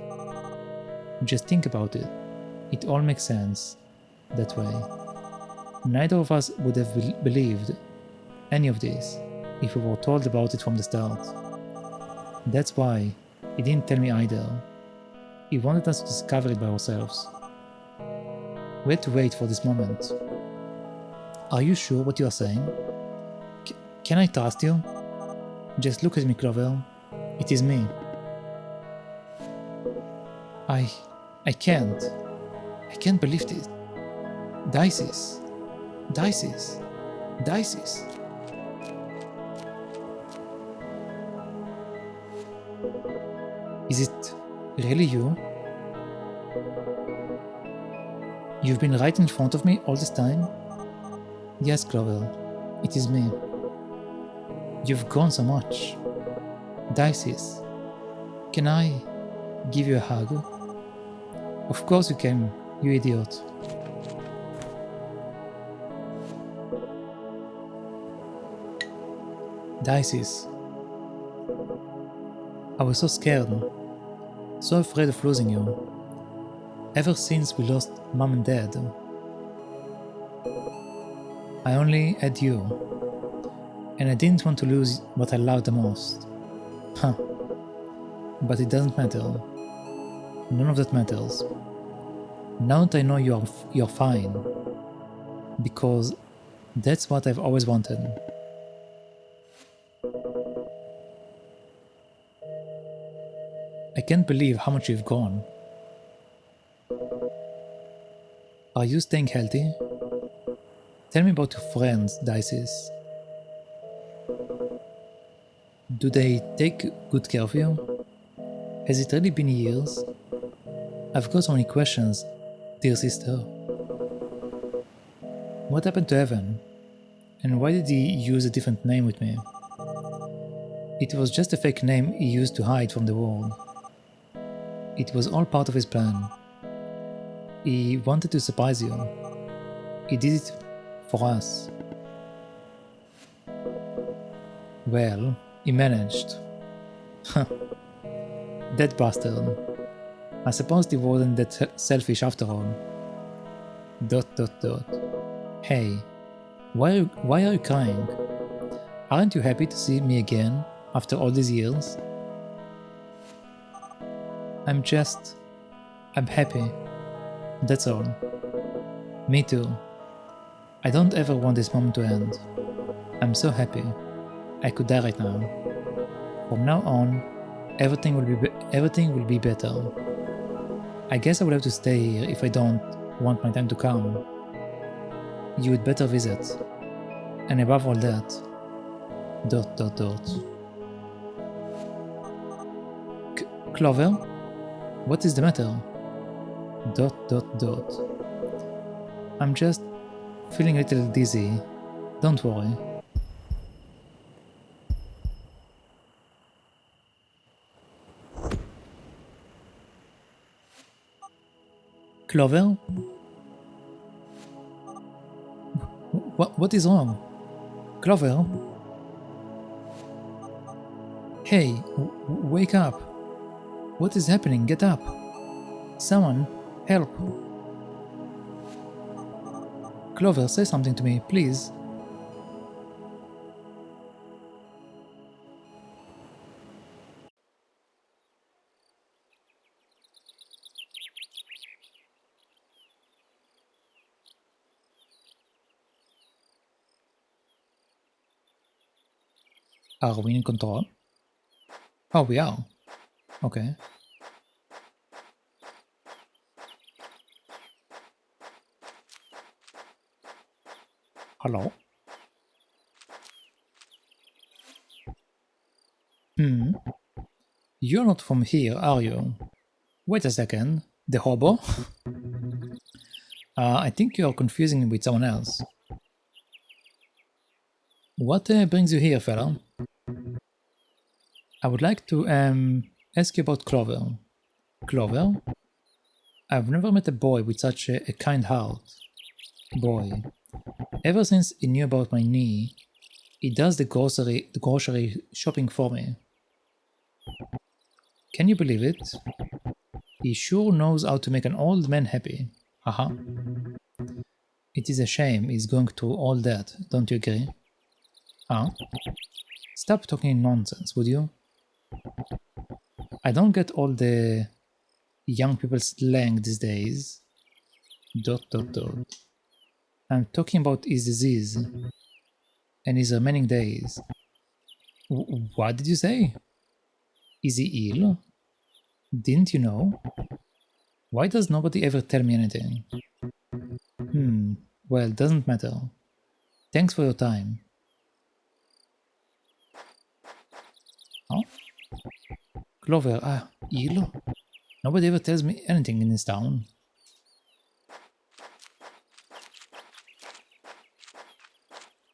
Just think about it. It all makes sense that way. Neither of us would have believed any of this if we were told about it from the start. That's why he didn't tell me either. He wanted us to discover it by ourselves. We had to wait for this moment. Are you sure what you are saying? Can I trust you? Just look at me, Clover. It is me. I can't. I can't believe this. Dices. Is it really you? You've been right in front of me all this time? Yes, Clover, it is me. You've grown so much. Dices, can I give you a hug? Of course you can, you idiot. Dices. I was so scared, so afraid of losing you, ever since we lost Mom and Dad. I only had you, and I didn't want to lose what I loved the most. Huh. But it doesn't matter. None of that matters. Now that I know you're fine, because that's what I've always wanted. I can't believe how much you've grown. Are you staying healthy? Tell me about your friends, Dices. Do they take good care of you? Has it really been years? I've got so many questions, dear sister. What happened to Evan? And why did he use a different name with me? It was just a fake name he used to hide from the world. It was all part of his plan. He wanted to surprise you. He did it for us. Well, he managed. That bastard. I suppose he wasn't that selfish after all. ... Hey, why are you crying? Aren't you happy to see me again after all these years? I'm happy. That's all. Me too. I don't ever want this moment to end. I'm so happy. I could die right now. From now on, everything will be better. I guess I will have to stay here if I don't want my time to come. You would better visit. And above all that, ... Clover? What is the matter? ... I'm just feeling a little dizzy. Don't worry. Clover? What is wrong? Clover? Hey, wake up. What is happening? Get up. Someone, help. Clover, say something to me, please. Are we in control? Oh, we are. Okay. Hello? You're not from here, are you? Wait a second. The hobo? I think you're confusing me with someone else. What brings you here, fella? I would like to ask you about Clover. Clover? I've never met a boy with such a kind heart. Boy, ever since he knew about my knee, he does the grocery shopping for me. Can you believe it? He sure knows how to make an old man happy. Haha. It is a shame he's going through all that, don't you agree? Huh? Stop talking nonsense, would you? I don't get all the young people slang these days. ... I'm talking about his disease and his remaining days. What did you say? Is he ill? Didn't you know? Why does nobody ever tell me anything? Well, doesn't matter. Thanks for your time. Huh? Clover, ill? Nobody ever tells me anything in this town.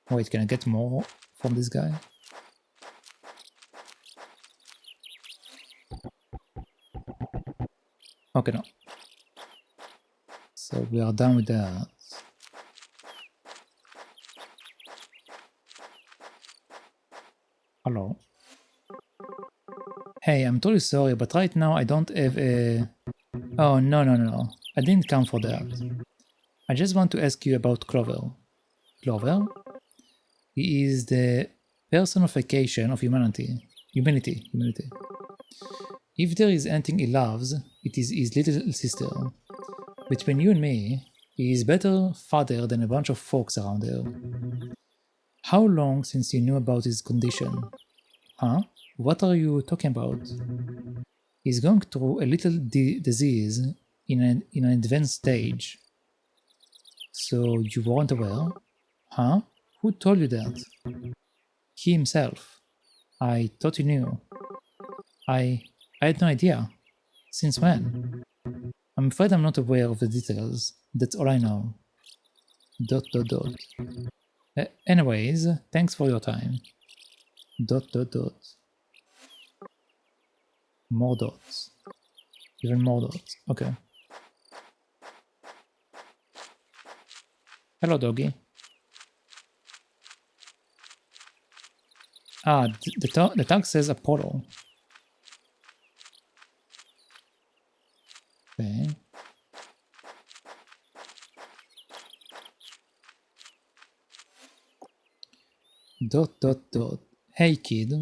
Wait, can I get more from this guy? Okay, no. So we are done with that. Hello. Hey, I'm totally sorry, but right now I don't have a... Oh, no. I didn't come for that. I just want to ask you about Clover. Clover? He is the personification of humanity. Humanity. If there is anything he loves, it is his little sister. Between you and me, he is better father than a bunch of folks around here. How long since you knew about his condition? Huh? What are you talking about? He's going through a little disease in an advanced stage. So you weren't aware? Huh? Who told you that? He himself. I thought you knew. I had no idea. Since when? I'm afraid I'm not aware of the details. That's all I know. ... Anyways, thanks for your time. ... More dots. Even more dots. Okay. Hello, doggy. The tag says Apollo. Okay. ... Hey, kid. ...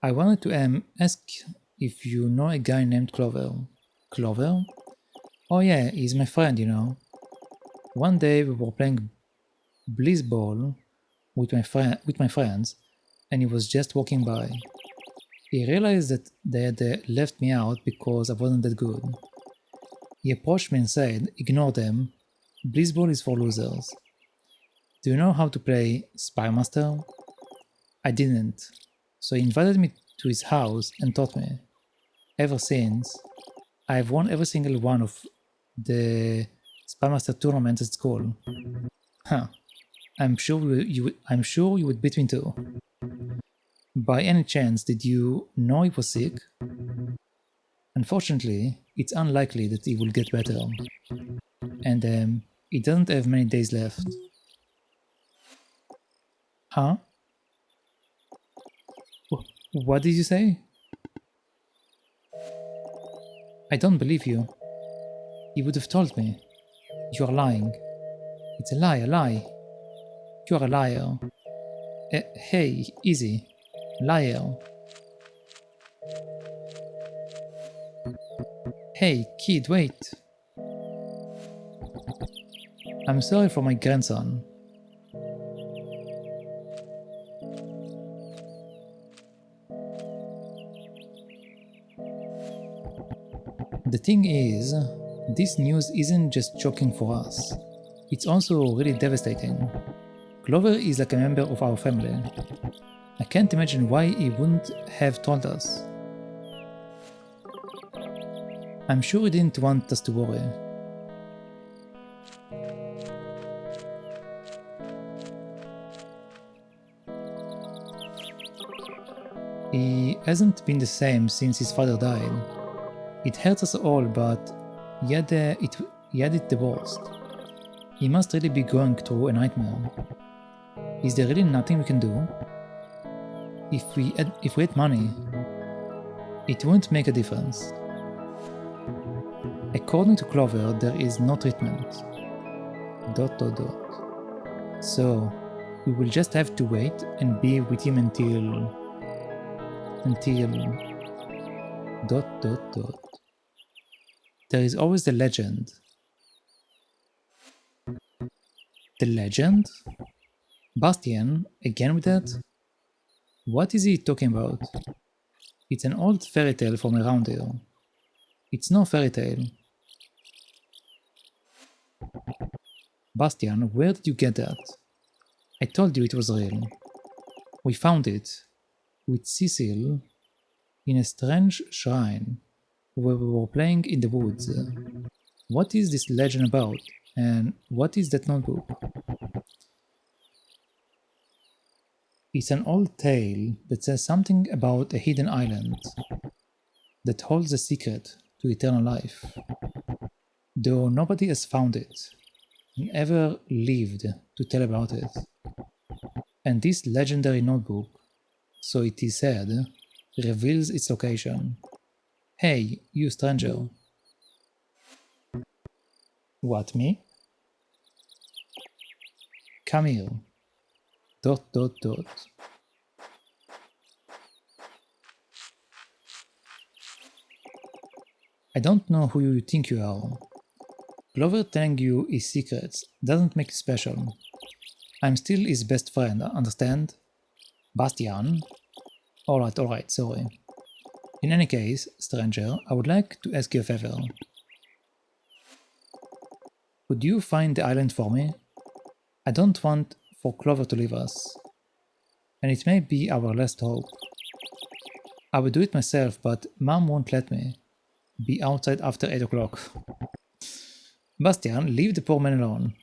I wanted to ask if you know a guy named Clover. Clover? Oh yeah, he's my friend, you know. One day we were playing Blizzball with my friends, and he was just walking by. He realized that they had left me out because I wasn't that good. He approached me and said, "Ignore them. Blizzball is for losers." Do you know how to play Spymaster? I didn't, so he invited me to his house and taught me. Ever since, I've won every single one of the Spymaster tournaments at school. Huh. I'm sure you would beat me too. By any chance, did you know he was sick? Unfortunately, it's unlikely that he will get better. And he doesn't have many days left. Huh? What did you say? I don't believe you. You would have told me. You are lying. It's a lie. You are a liar. Hey, easy. Liar. Hey, kid, wait. I'm sorry for my grandson. The thing is, this news isn't just shocking for us. It's also really devastating. Clover is like a member of our family. I can't imagine why he wouldn't have told us. I'm sure he didn't want us to worry. He hasn't been the same since his father died. It hurts us all, but he had it the worst. He must really be going through a nightmare. Is there really nothing we can do? If we had money, it wouldn't make a difference. According to Clover, there is no treatment. ... So, we will just have to wait and be with him until... There is always the legend. The legend? Bastian, again with that? What is he talking about? It's an old fairy tale from around here. It's no fairy tale. Bastian, where did you get that? I told you it was real. We found it, with Cecil, in a strange shrine, where we were playing in the woods. What is this legend about, and what is that notebook? It's an old tale that says something about a hidden island that holds a secret to eternal life, though nobody has found it and ever lived to tell about it. And this legendary notebook, so it is said, reveals its location. Hey, you stranger. What, me? Come here. ... I don't know who you think you are. Clover telling you his secrets doesn't make you special. I'm still his best friend, understand? Bastian? Alright, sorry. In any case, stranger, I would like to ask you a favor. Could you find the island for me? I don't want for Clover to leave us. And it may be our last hope. I would do it myself, but Mom won't let me be outside after 8 o'clock. Bastian, leave the poor man alone. ...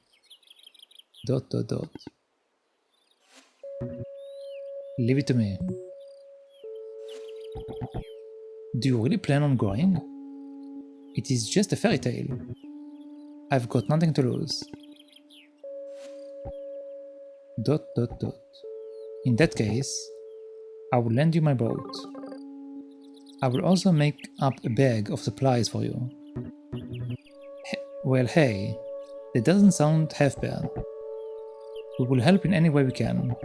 Leave it to me. Do you really plan on going? It is just a fairy tale. I've got nothing to lose. ... In that case, I will lend you my boat. I will also make up a bag of supplies for you. Well, hey, that doesn't sound half bad. We will help in any way we can.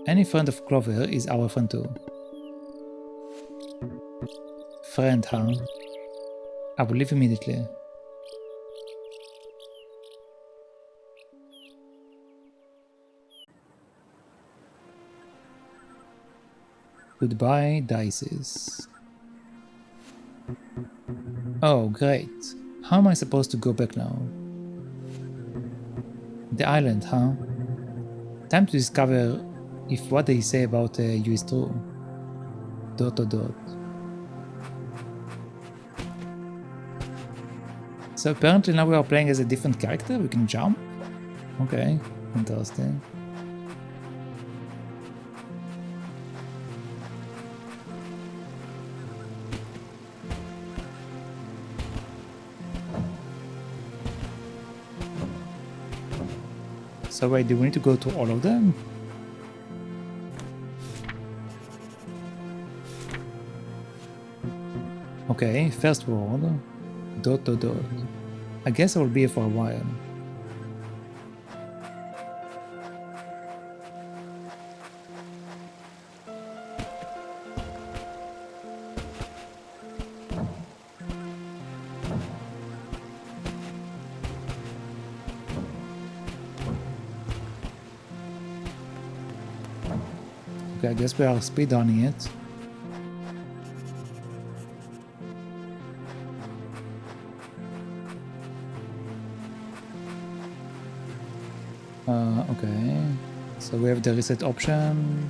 Any friend of Clover is our friend too. Friend, huh? I will leave immediately. Goodbye, dices. Oh, great. How am I supposed to go back now? The island, huh? Time to discover if what they say about you is true. ... So apparently now we are playing as a different character, we can jump? Okay, interesting. So wait, do we need to go to all of them? Okay, first word. ... I guess I will be here for a while. Okay, I guess we are speedrunning it. Okay. So we have the reset option.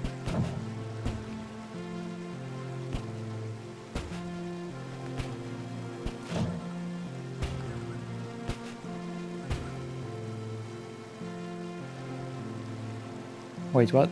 Wait, what?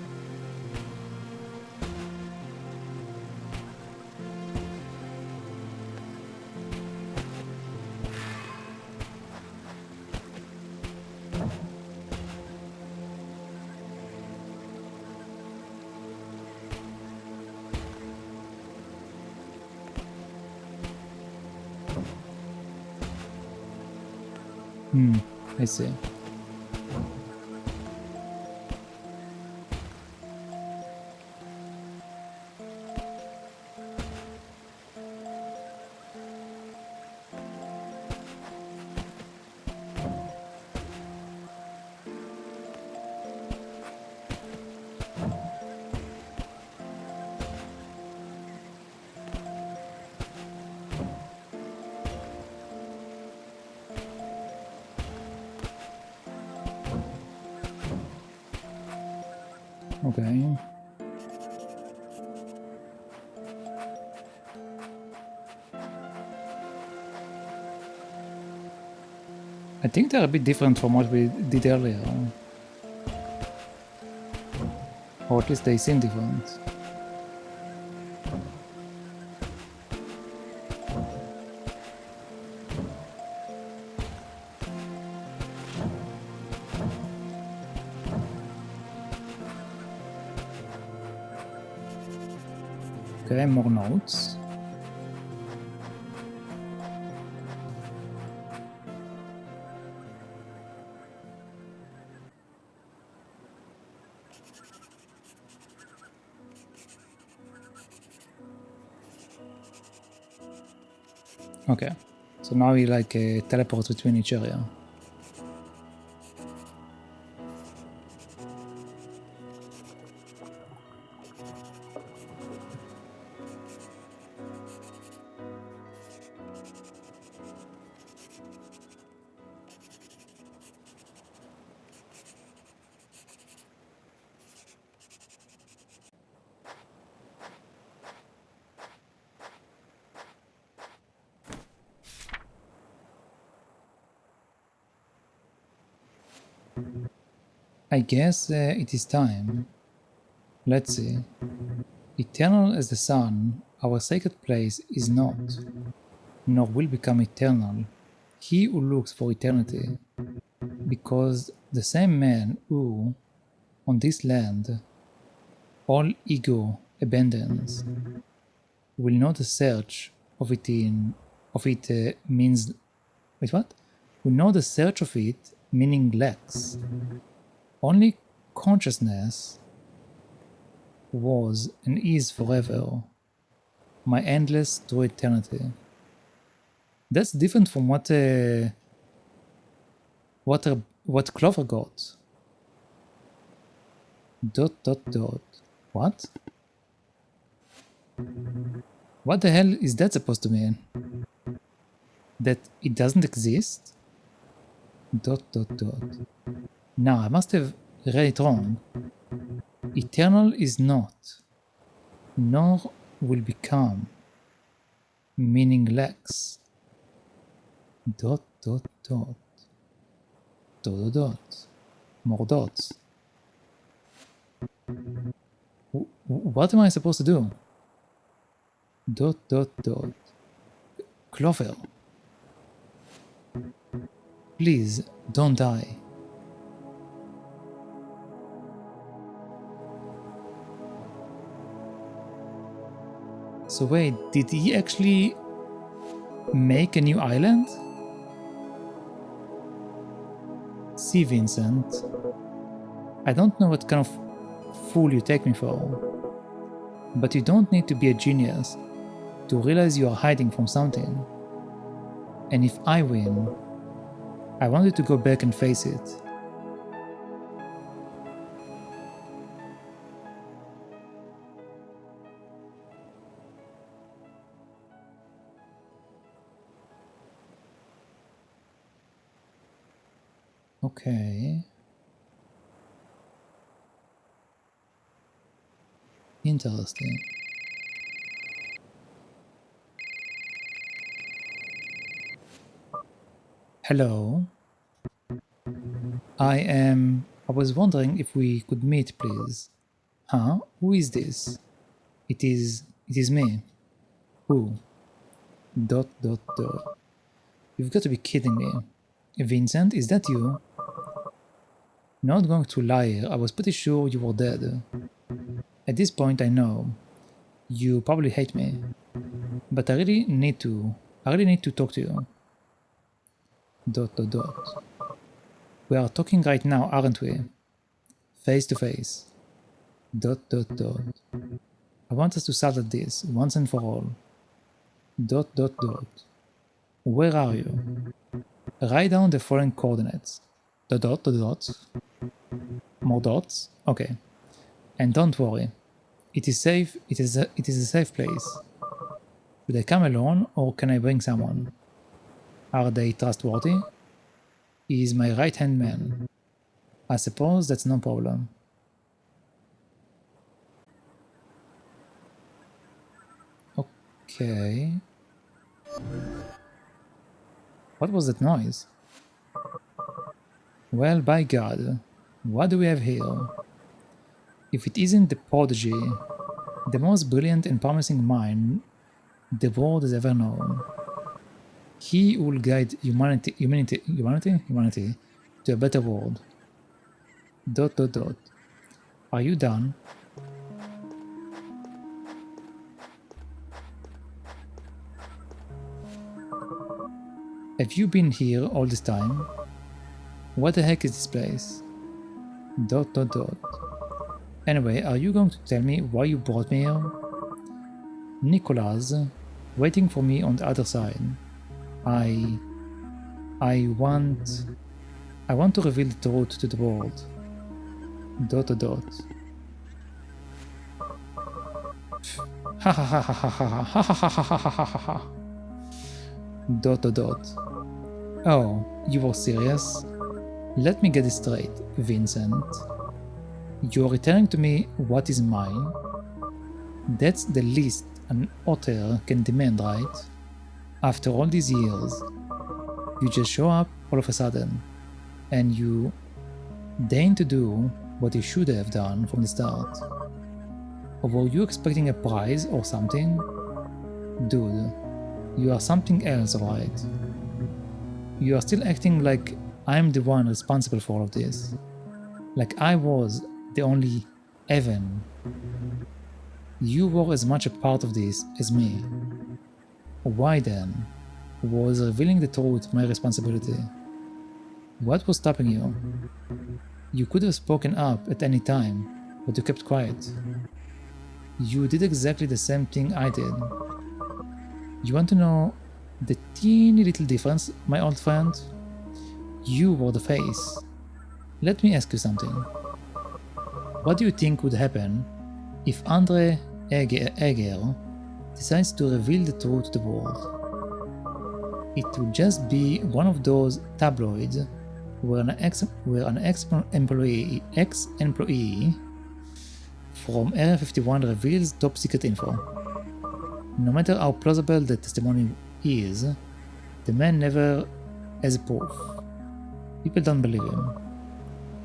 I see. Okay. I think they're a bit different from what we did earlier. Or at least they seem different. Okay, more notes. Okay, so now we like teleport between each area. I guess it is time. Let's see. Eternal as the sun, our sacred place is not, nor will become eternal, he who looks for eternity. Because the same man who, on this land, all ego abandons, will not search of it means... Wait, what? Will not the search of it meaning lacks. Only consciousness was and is forever, my endless to eternity. That's different from what Clover got. ... What? What the hell is that supposed to mean? That it doesn't exist? ... Now I must have read it wrong. Eternal is not, nor will become, meaningless. ... More dots. What am I supposed to do? ... Clover. Please, don't die. So wait, did he actually make a new island? See, Vincent, I don't know what kind of fool you take me for, but you don't need to be a genius to realize you are hiding from something. And if I win, I want you to go back and face it. Okay. Interesting. Hello. I was wondering if we could meet, please. Huh? Who is this? It is me. Who? Dot dot dot. You've got to be kidding me. Vincent, is that you? Not going to lie here, I was pretty sure you were dead. At this point I know. You probably hate me. But I really need to talk to you. Dot dot dot. We are talking right now, aren't we? Face to face. Dot dot dot. I want us to settle this once and for all. Dot dot dot. Where are you? Write down the following coordinates. Dot dot dot dot. More dots? Okay. And don't worry. It is safe. It is a safe place. Should I come alone or can I bring someone? Are they trustworthy? He is my right-hand man. I suppose that's no problem. Okay. What was that noise? Well, by God, what do we have here? If it isn't the prodigy, the most brilliant and promising mind the world has ever known. He will guide humanity to a better world. Dot dot dot. Are you done? Have you been here all this time? What the heck is this place? Dot dot dot. Anyway, are you going to tell me why you brought me here? Nicolas, waiting for me on the other side. I want to reveal the truth to the world. Dot dot dot. Ha ha ha ha ha ha ha ha ha ha ha ha ha. Dot dot dot. Oh, you were serious? Let me get this straight, Vincent. You are returning to me what is mine. That's the least an author can demand, right? After all these years, you just show up all of a sudden, and you deign to do what you should have done from the start. Or were you expecting a prize or something? Dude, you are something else, right? You are still acting like I'm the one responsible for all of this. Like I was the only Evan. You were as much a part of this as me. Why then was revealing the truth my responsibility? What was stopping you? You could have spoken up at any time, but you kept quiet. You did exactly the same thing I did. You want to know the teeny little difference, my old friend? You were the face. Let me ask you something. What do you think would happen if Andre Eger decides to reveal the truth to the world? It would just be one of those tabloids where an ex-employee from Area 51 reveals top secret info. No matter how plausible the testimony is, the man never has proof. People don't believe him.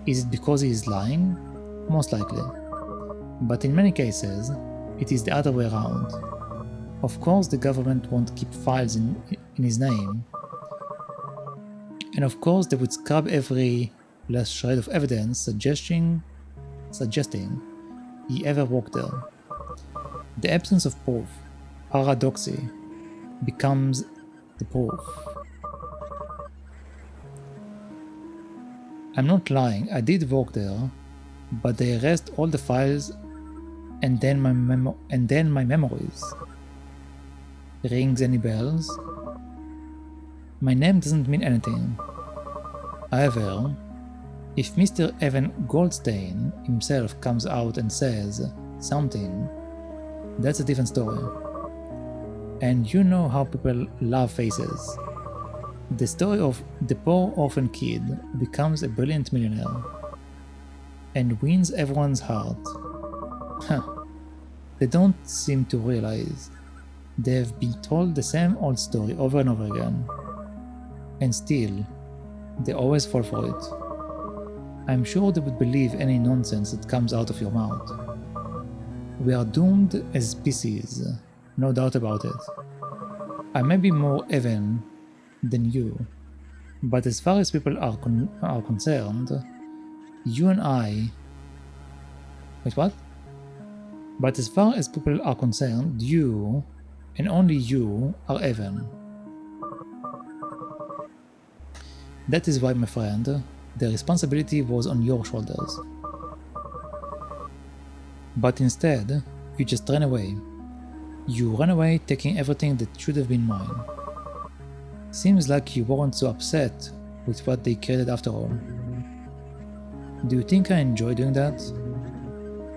Is it because he is lying? Most likely. But in many cases, it is the other way around. Of course the government won't keep files in his name. And of course they would scrub every last shred of evidence suggesting he ever worked there. The absence of proof paradoxy becomes the proof. I'm not lying, I did work there, but they erased all the files and then my memories. Rings any bells? My name doesn't mean anything. However, if Mr. Evan Goldstein himself comes out and says something, that's a different story. And you know how people love faces. The story of the poor orphan kid who becomes a brilliant millionaire and wins everyone's heart. They don't seem to realize they've been told the same old story over and over again, and still, they always fall for it. I'm sure they would believe any nonsense that comes out of your mouth. We are doomed as a species, no doubt about it. I may be more Evan than you, but as far as people are concerned, you and I... Wait, what? But as far as people are concerned, you, and only you, are Evan. That is why, my friend, the responsibility was on your shoulders. But instead, you just ran away. You ran away taking everything that should have been mine. Seems like you weren't so upset with what they created after all. Do you think I enjoy doing that?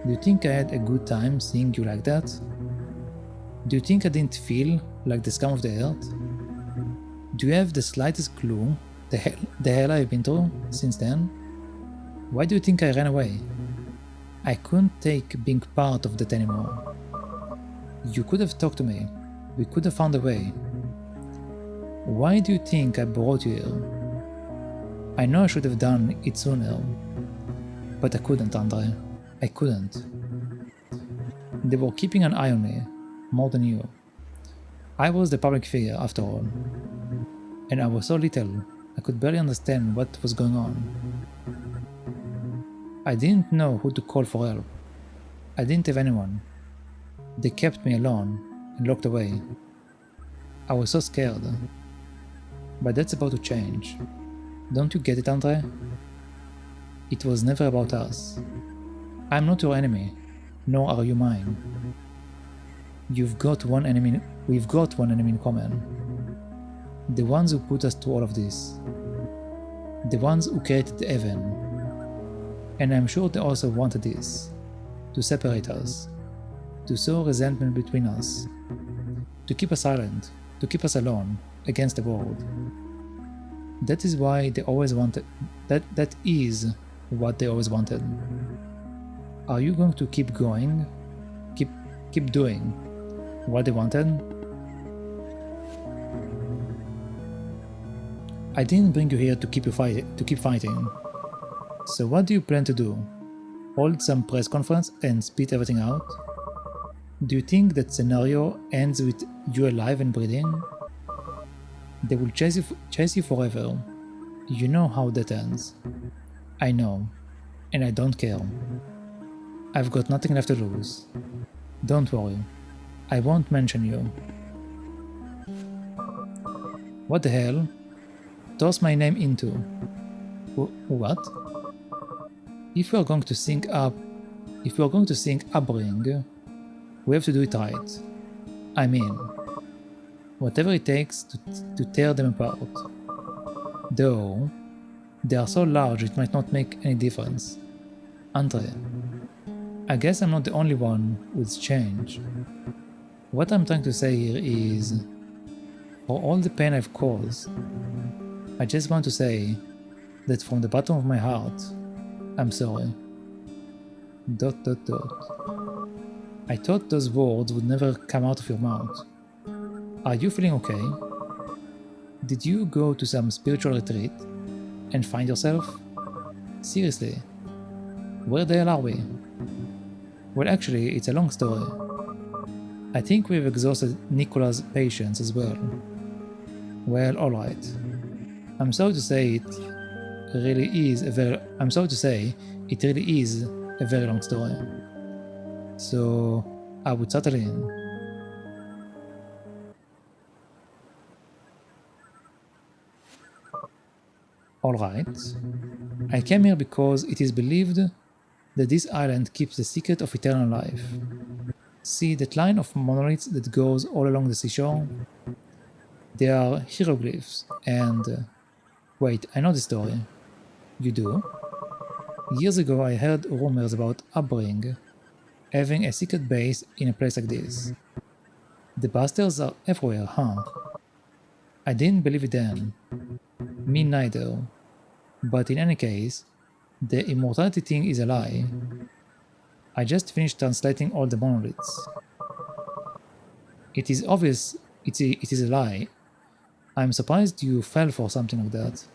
Do you think I had a good time seeing you like that? Do you think I didn't feel like the scum of the earth? Do you have the slightest clue the hell I've been through since then? Why do you think I ran away? I couldn't take being part of that anymore. You could have talked to me. We could have found a way. Why do you think I brought you here? I know I should have done it sooner, but I couldn't, Andre. I couldn't. They were keeping an eye on me, more than you. I was the public figure, after all. And I was so little, I could barely understand what was going on. I didn't know who to call for help. I didn't have anyone. They kept me alone and locked away. I was so scared. But that's about to change. Don't you get it, Andre? It was never about us. I'm not your enemy, nor are you mine. We've got one enemy in common. The ones who put us through all of this. The ones who created Evan. And I'm sure they also wanted this. To separate us. To sow resentment between us. To keep us silent. To keep us alone. Against the world. That is why they always wanted. That is what they always wanted. Are you going to keep going? Keep doing what they wanted? I didn't bring you here to keep fighting. So what do you plan to do? Hold some press conference and spit everything out? Do you think that scenario ends with you alive and breathing? They will chase you forever. You know how that ends. I know, and I don't care. I've got nothing left to lose. Don't worry, I won't mention you. What the hell? Toss my name into... What? If we are going to sync Upbring, we have to do it right. I mean, whatever it takes to tear them apart. Though, they are so large it might not make any difference. Andre, I guess I'm not the only one with change. What I'm trying to say here is, for all the pain I've caused, I just want to say that from the bottom of my heart, I'm sorry. ... I thought those words would never come out of your mouth. Are you feeling okay? Did you go to some spiritual retreat and find yourself? Seriously, where the hell are we? Well, actually, it's a long story. I think we've exhausted Nicola's patience as well. Well, alright. I'm sorry to say it really is a very long story. So I would settle in. Alright. I came here because it is believed that this island keeps the secret of eternal life. See that line of monoliths that goes all along the seashore? They are hieroglyphs, and wait, I know the story. You do? Years ago I heard rumors about Upbring having a secret base in a place like this. The bastards are everywhere, huh? I didn't believe it then. Me neither. But in any case, the immortality thing is a lie. I just finished translating all the monoliths. It is obvious it is a lie. I'm surprised you fell for something like that.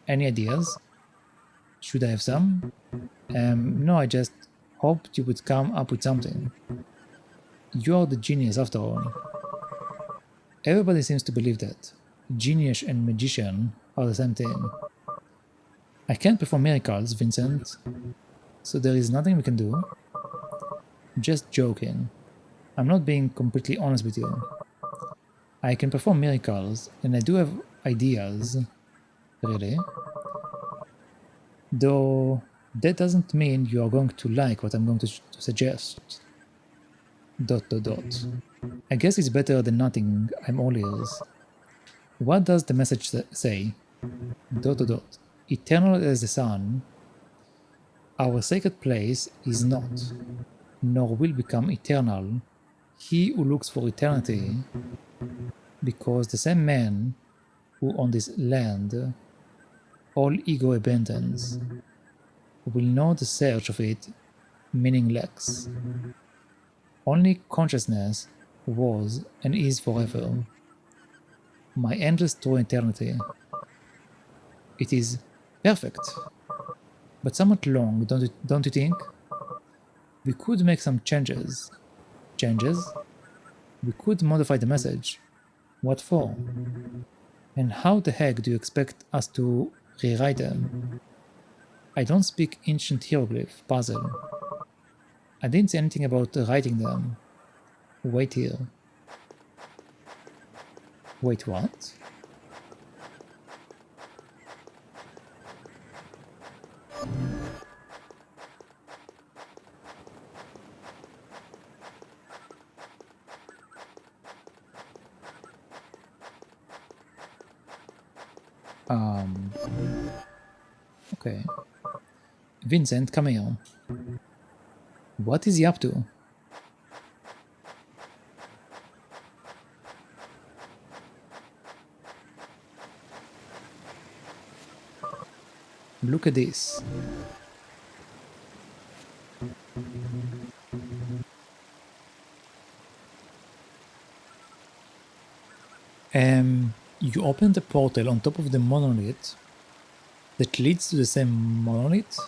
Any ideas? Should I have some? No, I just hoped you would come up with something. You are the genius after all. Everybody seems to believe that. Genius and magician are the same thing. I can't perform miracles, Vincent, so there is nothing we can do. Just joking. I'm not being completely honest with you. I can perform miracles, and I do have ideas. Really? Though that doesn't mean you are going to like what I'm going to suggest. ... I guess it's better than nothing, I'm all ears. What does the message say? ... Eternal as the sun, our sacred place is not, nor will become eternal, he who looks for eternity, because the same man who on this land all ego abandons, will know the search of it meaningless. Only consciousness was and is forever, my endless true eternity. It is perfect, but somewhat long, don't you think? We could make some changes. Changes? We could modify the message. What for? And how the heck do you expect us to rewrite them? I don't speak ancient hieroglyph puzzle. I didn't say anything about writing them. Wait here. Wait, what? Okay. Vincent, come here. What is he up to? Look at this. You open the portal on top of the monolith that leads to the same monolith?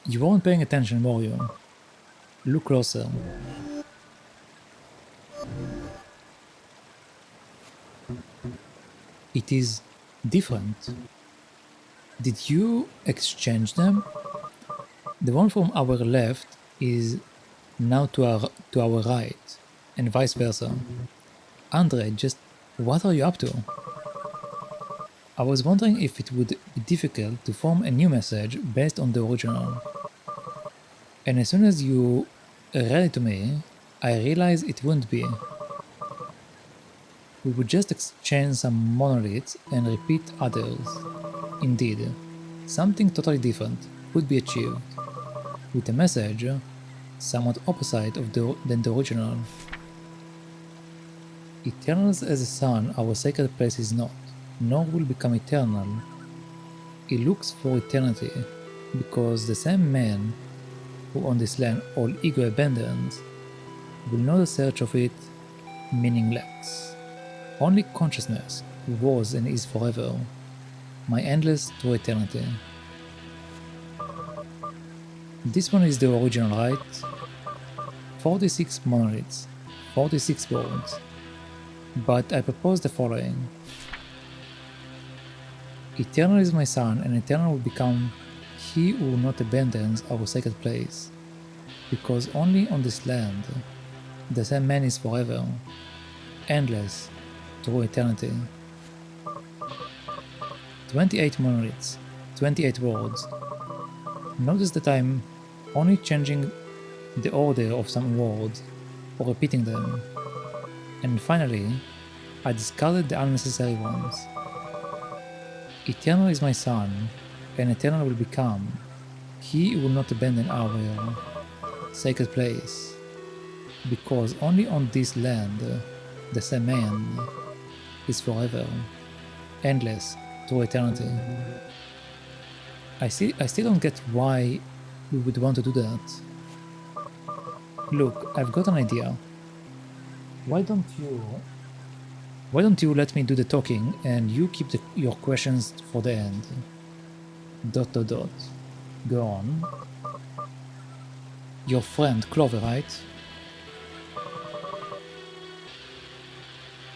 You weren't paying attention, were you? Look closer. It is different. Did you exchange them? The one from our left is now to our right, and vice versa. Andre, just what are you up to? I was wondering if it would be difficult to form a new message based on the original. And as soon as you read it to me, I realized it wouldn't be. We would just exchange some monoliths and repeat others. Indeed, something totally different could be achieved, with a message somewhat opposite than the original. Eternal as the sun, our sacred place is not, nor will become eternal. He looks for eternity, because the same man who on this land all ego abandons will know the search of it meaningless. Only consciousness was and is forever, my endless true eternity. This one is the original, right? 46 monoliths, 46 words. But I propose the following. Eternal is my son, and eternal will become he who not abandons our sacred place, because only on this land the same man is forever, endless, true eternity. 28 monoliths, 28 words. Notice that I'm only changing the order of some words or repeating them. And finally, I discarded the unnecessary ones. Eternal is my son, and eternal will become. He will not abandon our sacred place, because only on this land the same man is forever, endless, through eternity. I still don't get why we would want to do that. Look, I've got an idea. Why don't you let me do the talking and you keep your questions for the end? ... Go on. Your friend Clover, right?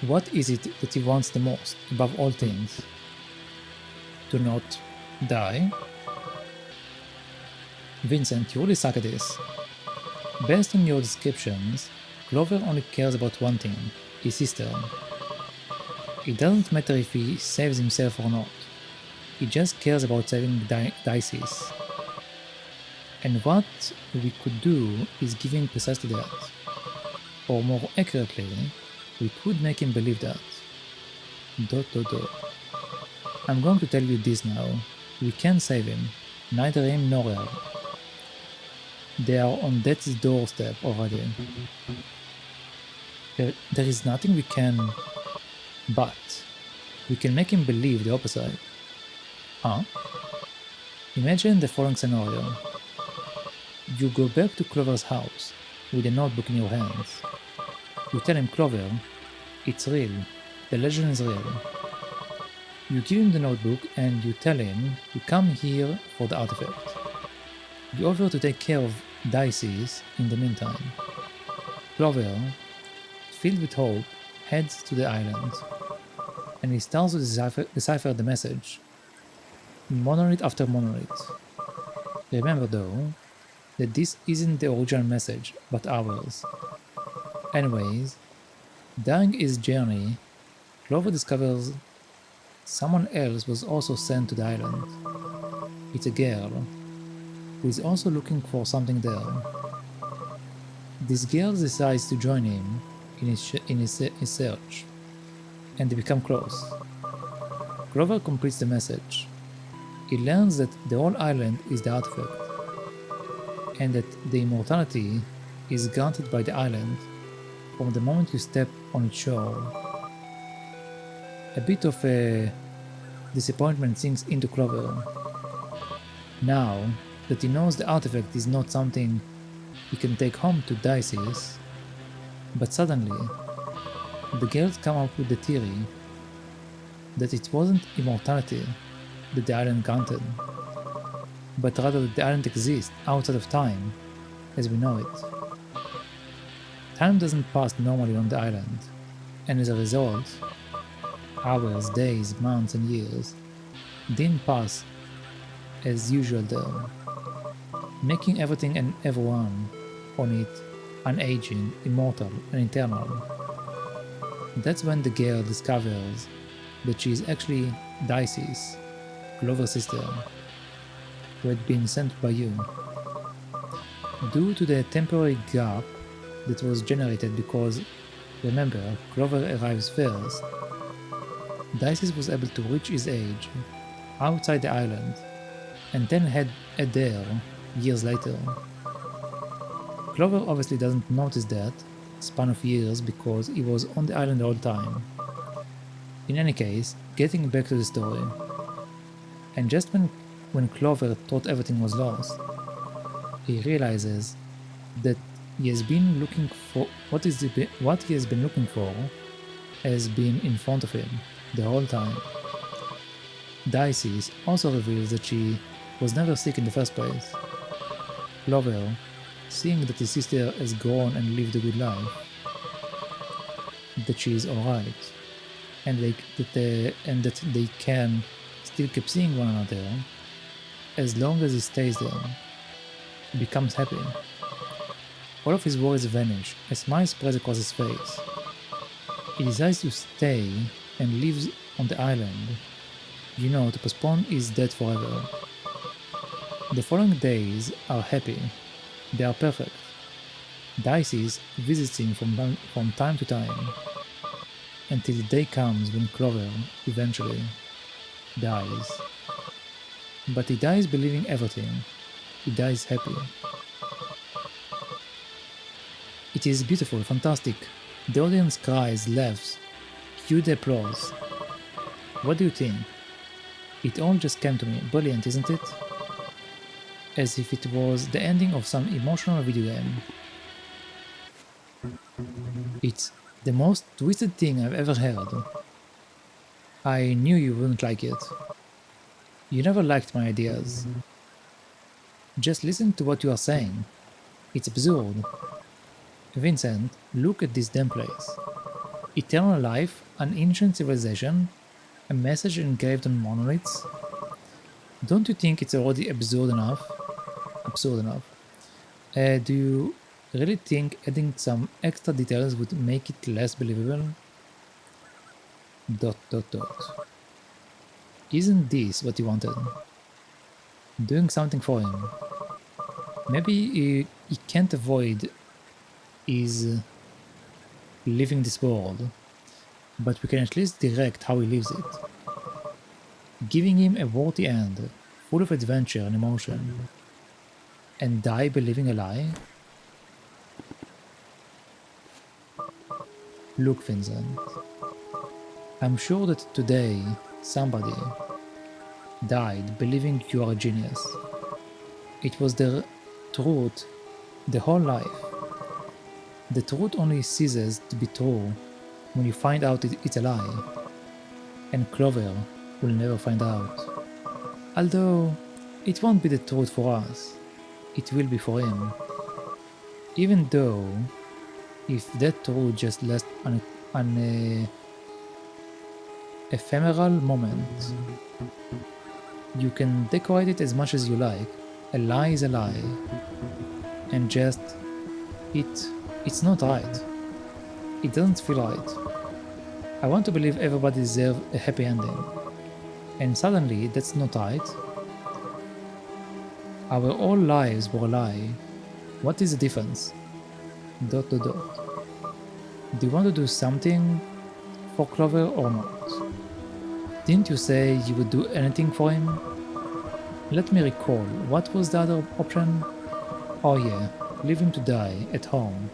What is it that he wants the most, above all things? To not die? Vincent, you really suck at this. Based on your descriptions, Clover only cares about one thing, his sister. It doesn't matter if he saves himself or not. He just cares about saving Dices. And what we could do is give him precisely that. Or more accurately, we could make him believe that. ... I'm going to tell you this now. We can't save him. Neither him nor her. They are on death's doorstep already. There is nothing we can... But we can make him believe the opposite. Huh? Imagine the following scenario. You go back to Clover's house with a notebook in your hands. You tell him, Clover, it's real. The legend is real. You give him the notebook and you tell him to come here for the artifact. You offer to take care of Dices in the meantime. Clover, filled with hope, heads to the island, and he starts to decipher the message, monolith after monolith. Remember though, that this isn't the original message, but ours. Anyways, during his journey, Clover discovers someone else was also sent to the island. It's a girl, who is also looking for something there. This girl decides to join him in his search, and they become close. Clover completes the message. He learns that the whole island is the artifact, and that the immortality is granted by the island from the moment you step on its shore. A bit of a disappointment sinks into Clover. Now that he knows the artifact is not something he can take home to Dices, but suddenly the girls come up with the theory that it wasn't immortality that the island granted, but rather that the island exists outside of time as we know it. Time doesn't pass normally on the island, and as a result, hours, days, months and years didn't pass as usual there, making everything and everyone on it unaging, immortal and eternal. That's when the girl discovers that she is actually Dices, Clover's sister, who had been sent by you. Due to the temporary gap that was generated because, remember, Clover arrives first, Dices was able to reach his age outside the island and then head there years later. Clover obviously doesn't notice that span of years because he was on the island all the time. In any case, getting back to the story, and just when Clover thought everything was lost, he realizes that he has been looking for what he has been looking for has been in front of him the whole time. Dices also reveals that she was never sick in the first place. Clover, seeing that his sister has grown and lived a good life, that she is alright, and that they can still keep seeing one another as long as he stays there, becomes happy. All of his worries vanish, a smile spreads across his face. He decides to stay and lives on the island You know, to postpone is dead forever. The following days are happy. They are perfect. Dices visits him from time to time, until the day comes when Clover eventually dies. But he dies believing everything. He dies happy. It is beautiful, fantastic. The audience cries, laughs, cue the applause. What do you think? It all just came to me. Brilliant, isn't it? As if it was the ending of some emotional video game. It's the most twisted thing I've ever heard. I knew you wouldn't like it. You never liked my ideas. Just listen to what you are saying. It's absurd. Vincent, look at this damn place. Eternal life, an ancient civilization, a message engraved on monoliths. Don't you think it's already absurd enough? Absurd enough. Do you really think adding some extra details would make it less believable? ... Isn't this what you wanted? Doing something for him. Maybe he can't avoid is leaving this world, but we can at least direct how he lives it. Giving him a worthy end, full of adventure and emotion. And die believing a lie? Look, Vincent. I'm sure that today somebody died believing you are a genius. It was the truth the whole life. The truth only ceases to be true when you find out it's a lie. And Clover will never find out. Although, it won't be the truth for us. It will be for him. Even though, if that truth just lasts an ephemeral moment, you can decorate it as much as you like. A lie is a lie. And just, it's not right. It doesn't feel right. I want to believe everybody deserves a happy ending. And suddenly, that's not right. Our whole lives were a lie. What is the difference? ... Do you want to do something for Clover or not? Didn't you say you would do anything for him? Let me recall, what was the other option? Oh yeah, leave him to die at home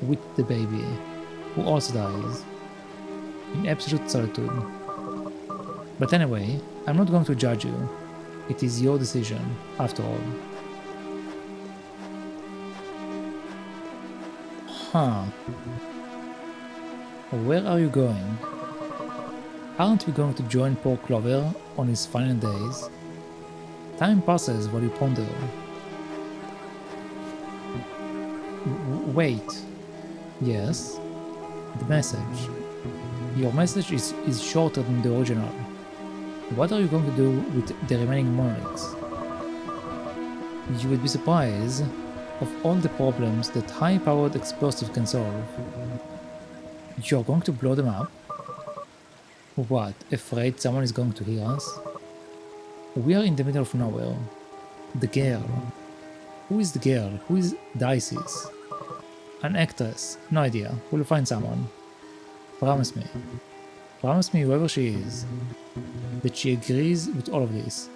with the baby, who also dies in absolute solitude. But anyway, I'm not going to judge you. It is your decision, after all. Huh. Where are you going? Aren't we going to join poor Clover on his final days? Time passes while you ponder. Wait. Yes? The message. Your message is shorter than the original. What are you going to do with the remaining monoliths? You would be surprised of all the problems that high-powered explosives can solve. You're going to blow them up? What, afraid someone is going to hear us? We are in the middle of nowhere. The girl. Who is the girl? Who is Dices? An actress. No idea. We'll find someone. Promise me. Promise me, whoever she is, that she agrees with all of this.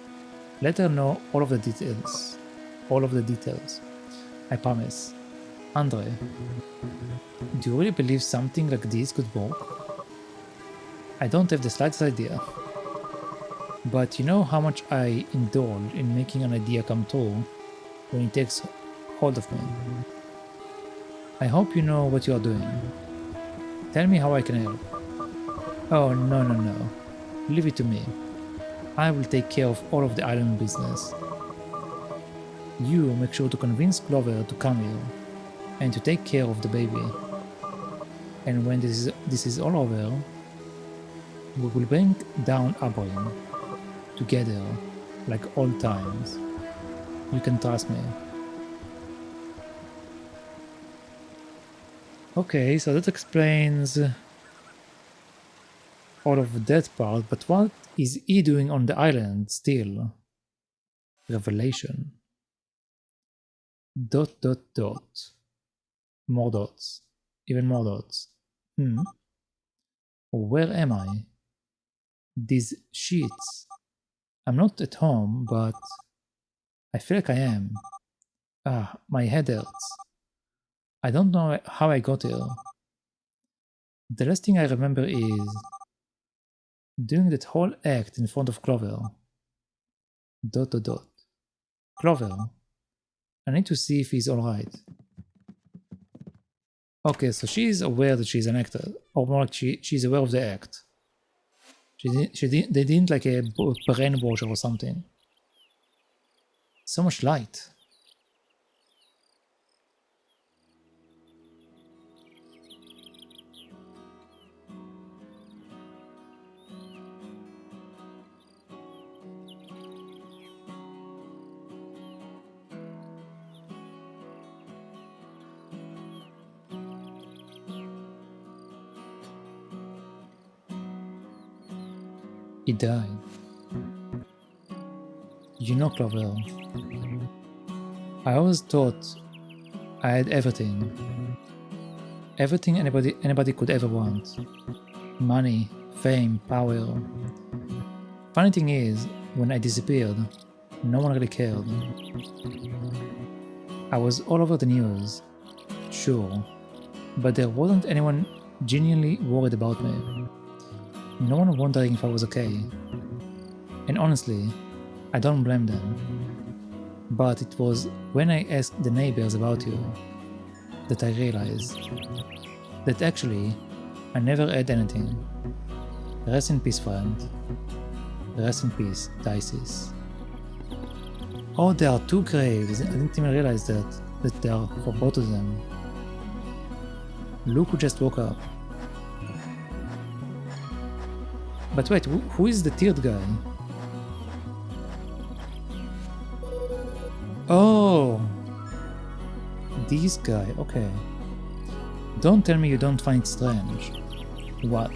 Let her know all of the details. All of the details. I promise. Andre, do you really believe something like this could work? I don't have the slightest idea. But you know how much I indulge in making an idea come true when it takes hold of me. I hope you know what you are doing. Tell me how I can help. Oh, no. Leave it to me. I will take care of all of the island business. You make sure to convince Clover to come here and to take care of the baby. And when this is all over, we will bring down Abrin together like old times. You can trust me. Okay, so that explains all of that part, but what is he doing on the island still? Revelation. Dot dot dot. More dots. Even more dots. Where am I? These sheets. I'm not at home, but I feel like I am. Ah, my head hurts. I don't know how I got here. The last thing I remember is doing that whole act in front of Clover. Dot dot dot. Clover. I need to see if he's alright. Okay, so she's aware that she's an actor, or more like she's aware of the act. They didn't like a brainwash or something. So much light. He died. You know, Clover, I always thought I had everything. Everything anybody could ever want. Money, fame, power. Funny thing is, when I disappeared, no one really cared. I was all over the news, sure, but there wasn't anyone genuinely worried about me. No one wondering if I was okay. And honestly, I don't blame them. But it was when I asked the neighbors about you that I realized that actually I never had anything. Rest in peace, friend. Rest in peace, Dices. Oh, there are 2 graves. I didn't even realize that there are for both of them. Luke who just woke up. But wait, who is the 3rd guy? Oh! This guy, okay. Don't tell me you don't find it strange. What?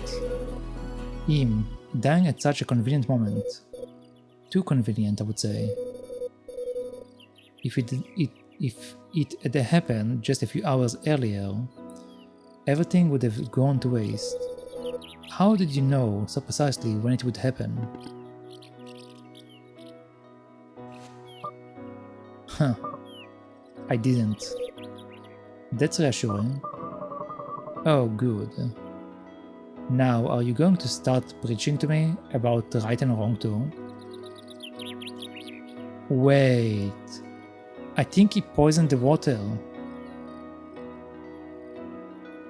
Him dying at such a convenient moment. Too convenient, I would say. If it had happened just a few hours earlier, everything would have gone to waste. How did you know so precisely when it would happen? Huh. I didn't. That's reassuring. Oh, good. Now, are you going to start preaching to me about right and wrong too? Wait. I think he poisoned the water.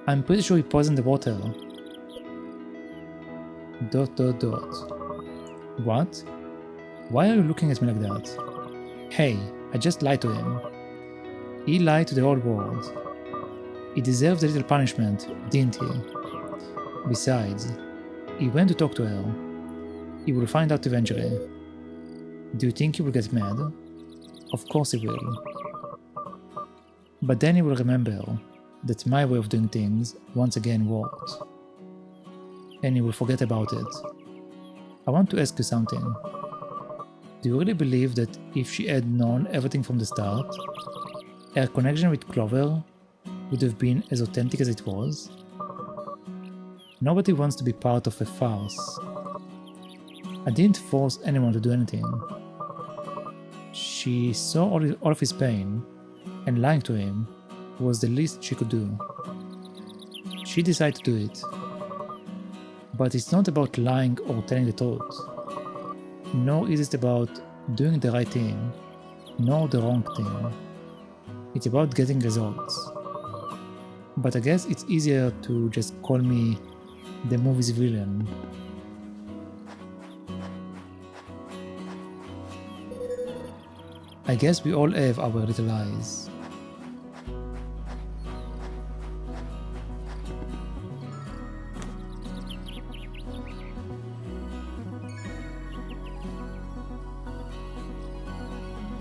I'm pretty sure he poisoned the water. Dot dot dot. What? Why are you looking at me like that? Hey, I just lied to him. He lied to the whole world. He deserved a little punishment, didn't he? Besides, he went to talk to her. He will find out eventually. Do you think he will get mad? Of course he will. But then he will remember that my way of doing things once again worked. And he will forget about it. I want to ask you something. Do you really believe that if she had known everything from the start, her connection with Clover would have been as authentic as it was? Nobody wants to be part of a farce. I didn't force anyone to do anything. She saw all of his pain, and lying to him was the least she could do. She decided to do it. But it's not about lying or telling the truth. Nor is it about doing the right thing, nor the wrong thing. It's about getting results. But I guess it's easier to just call me the movie's villain. I guess we all have our little lies.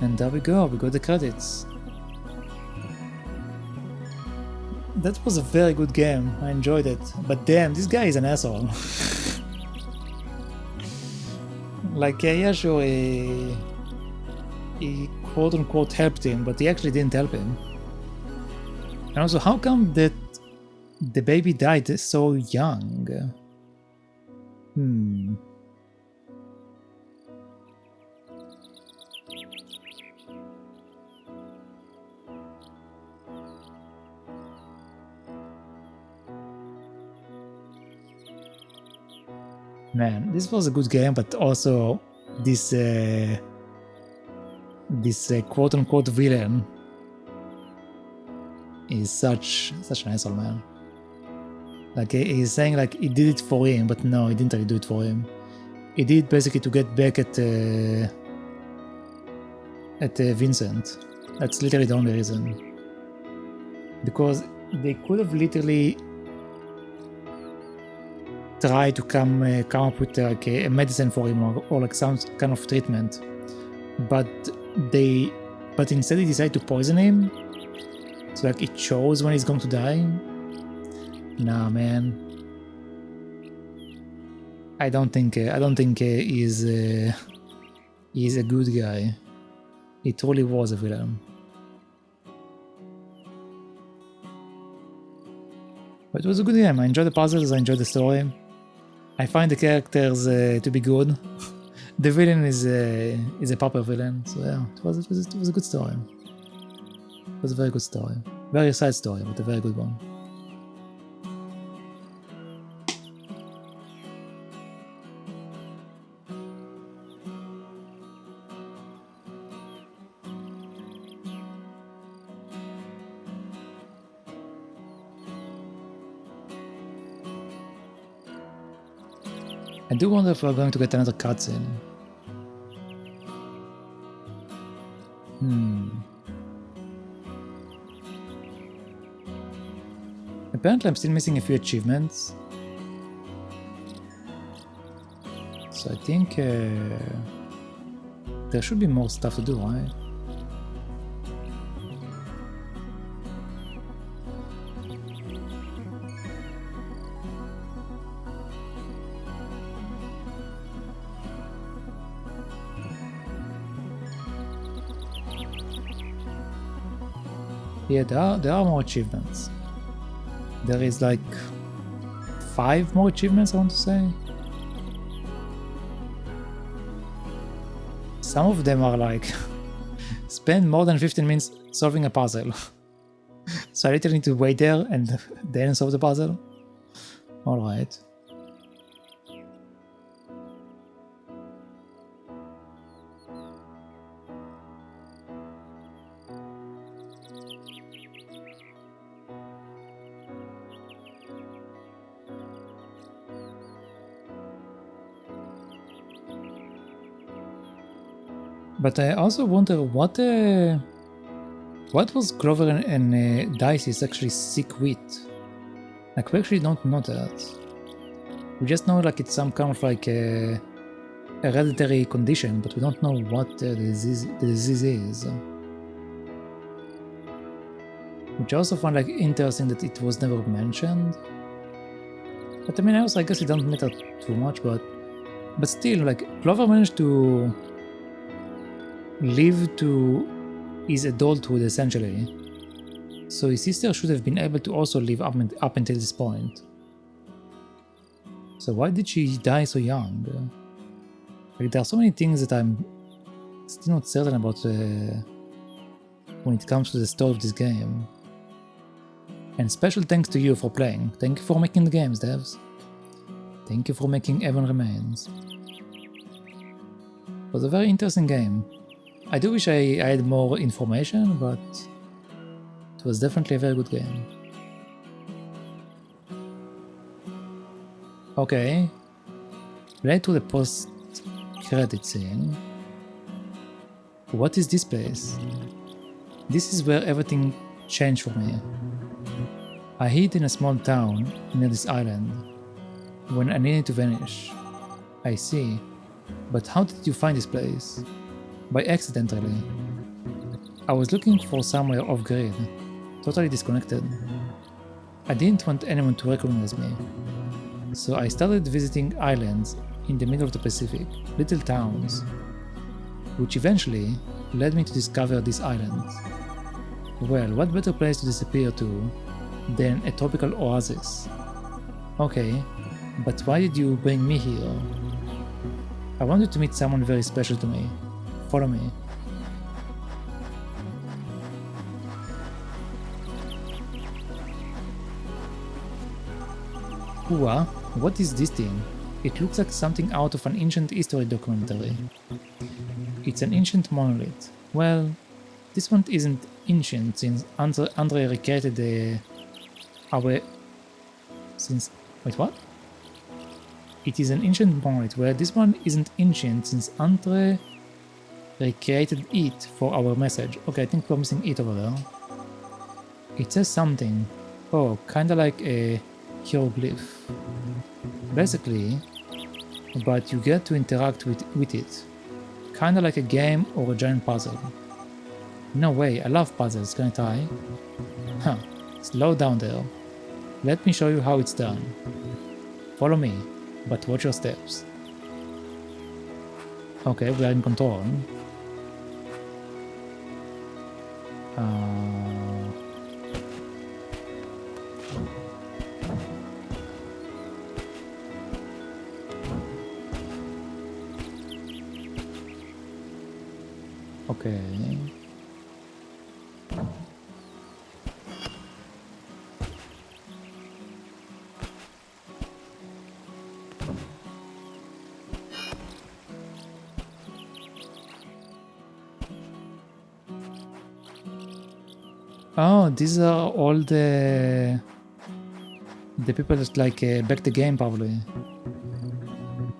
And there we go, we got the credits. That was a very good game, I enjoyed it. But damn, this guy is an asshole. Like, yeah, sure, he quote-unquote helped him, but he actually didn't help him. And also, how come that the baby died so young? Man, this was a good game, but also this quote-unquote villain is such an asshole, man. Like, he's saying like he did it for him, but no, he didn't really do it for him. He did it basically to get back at Vincent. That's literally the only reason. Because they could have literally tried to come up with like a medicine for him or like some kind of treatment, but instead they decided to poison him. So like it shows when he's going to die. Nah, man. I don't think he's a good guy. He truly was a villain. But it was a good game. I enjoyed the puzzles. I enjoyed the story. I find the characters to be good. The villain is a proper villain. So yeah, it was a good story. It was a very good story. Very sad story, but a very good one. I do wonder if we're going to get another cutscene. Apparently I'm still missing a few achievements. So I think there should be more stuff to do, right? Yeah, there are more achievements. There is like 5 more achievements, I want to say. Some of them are like spend more than 15 minutes solving a puzzle. So I literally need to wait there and then solve the puzzle. Alright. But I also wonder what was Clover and Dicey's actually sick with? Like, we actually don't know that. We just know like it's some kind of like a hereditary condition, but we don't know what the disease is. Which I also find like interesting that it was never mentioned. But I mean, I guess it don't matter too much, but still, like, Clover managed to live to his adulthood essentially, so his sister should have been able to also live up until this point. So why did she die so young? Like, there are so many things that I'm still not certain about when it comes to the story of this game. And special thanks to you for playing. Thank you for making the games, devs. Thank you for making Heaven Remains. It was a very interesting game. I do wish I had more information, but it was definitely a very good game. Okay, related to the post-credit scene. What is this place? This is where everything changed for me. I hid in a small town near this island when I needed to vanish. I see. But how did you find this place? By accident, really. I was looking for somewhere off-grid, totally disconnected. I didn't want anyone to recognize me, so I started visiting islands in the middle of the Pacific, little towns, which eventually led me to discover this island. Well, what better place to disappear to than a tropical oasis? Okay, but why did you bring me here? I wanted to meet someone very special to me. Follow me. Ooh, what is this thing? It looks like something out of an ancient history documentary. It's an ancient monolith. Well, this one isn't ancient since Andre recreated our... since... wait, what? It is an ancient monolith, where this one isn't ancient since Andre recreated it for our message. Okay, I think we're missing it over there. It says something. Oh, kinda like a hieroglyph. Basically, but you get to interact with it. Kinda like a game or a giant puzzle. No way, I love puzzles, can I try? Huh, slow down there. Let me show you how it's done. Follow me, but watch your steps. Okay, we are in control. Okay. Oh, these are all the people that like back the game probably.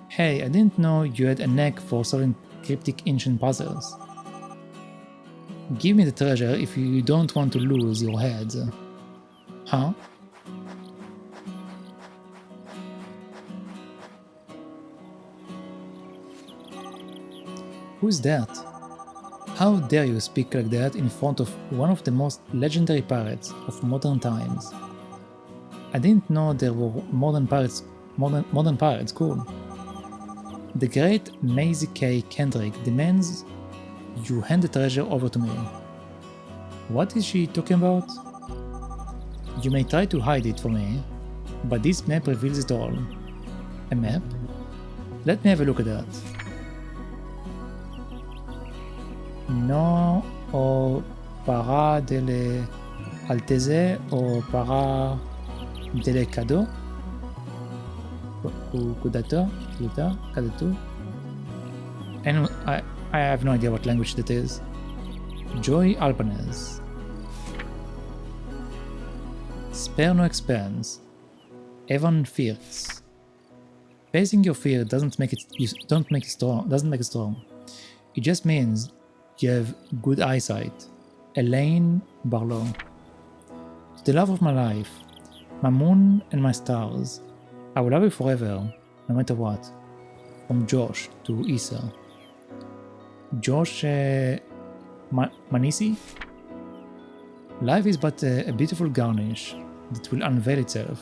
Hey, I didn't know you had a knack for solving cryptic ancient puzzles. Give me the treasure if you don't want to lose your head. Huh? Who's that? How dare you speak like that in front of one of the most legendary pirates of modern times? I didn't know there were modern pirates, cool. The great Maisie K. Kendrick demands you hand the treasure over to me. What is she talking about? You may try to hide it from me, but this map reveals it all. A map? Let me have a look at that. No o para delle altezze o para delle cadeaux? Kudator? And I have no idea what language that is. Joy Albanese. Spare no expense. Evan Fierce. Facing your fear doesn't make it strong. It just means you have good eyesight. Elaine Barlow. To the love of my life, my moon and my stars, I will love you forever, no matter what. From Josh to Issa. Josh Manisi? Life is but a beautiful garnish that will unveil itself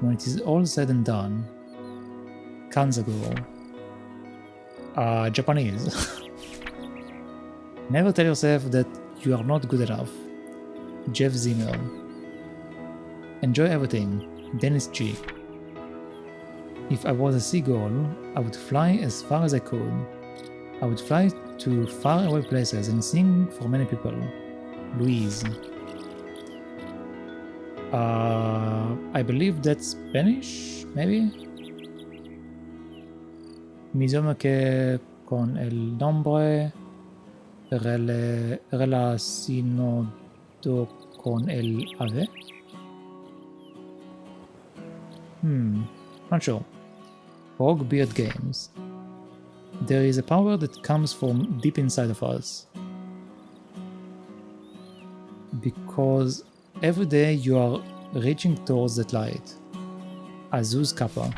when it is all said and done. Kanzaguro. Japanese. Never tell yourself that you are not good enough. Jeff Zimmer. Enjoy everything. Dennis G. If I was a seagull, I would fly as far as I could. I would fly to faraway places and sing for many people. Louise. I believe that's Spanish, maybe? Mismo que con el nombre relacionado con el ave? Not sure. Hogbeard Games. There is a power that comes from deep inside of us. Because every day you are reaching towards that light. Azuz Kappa.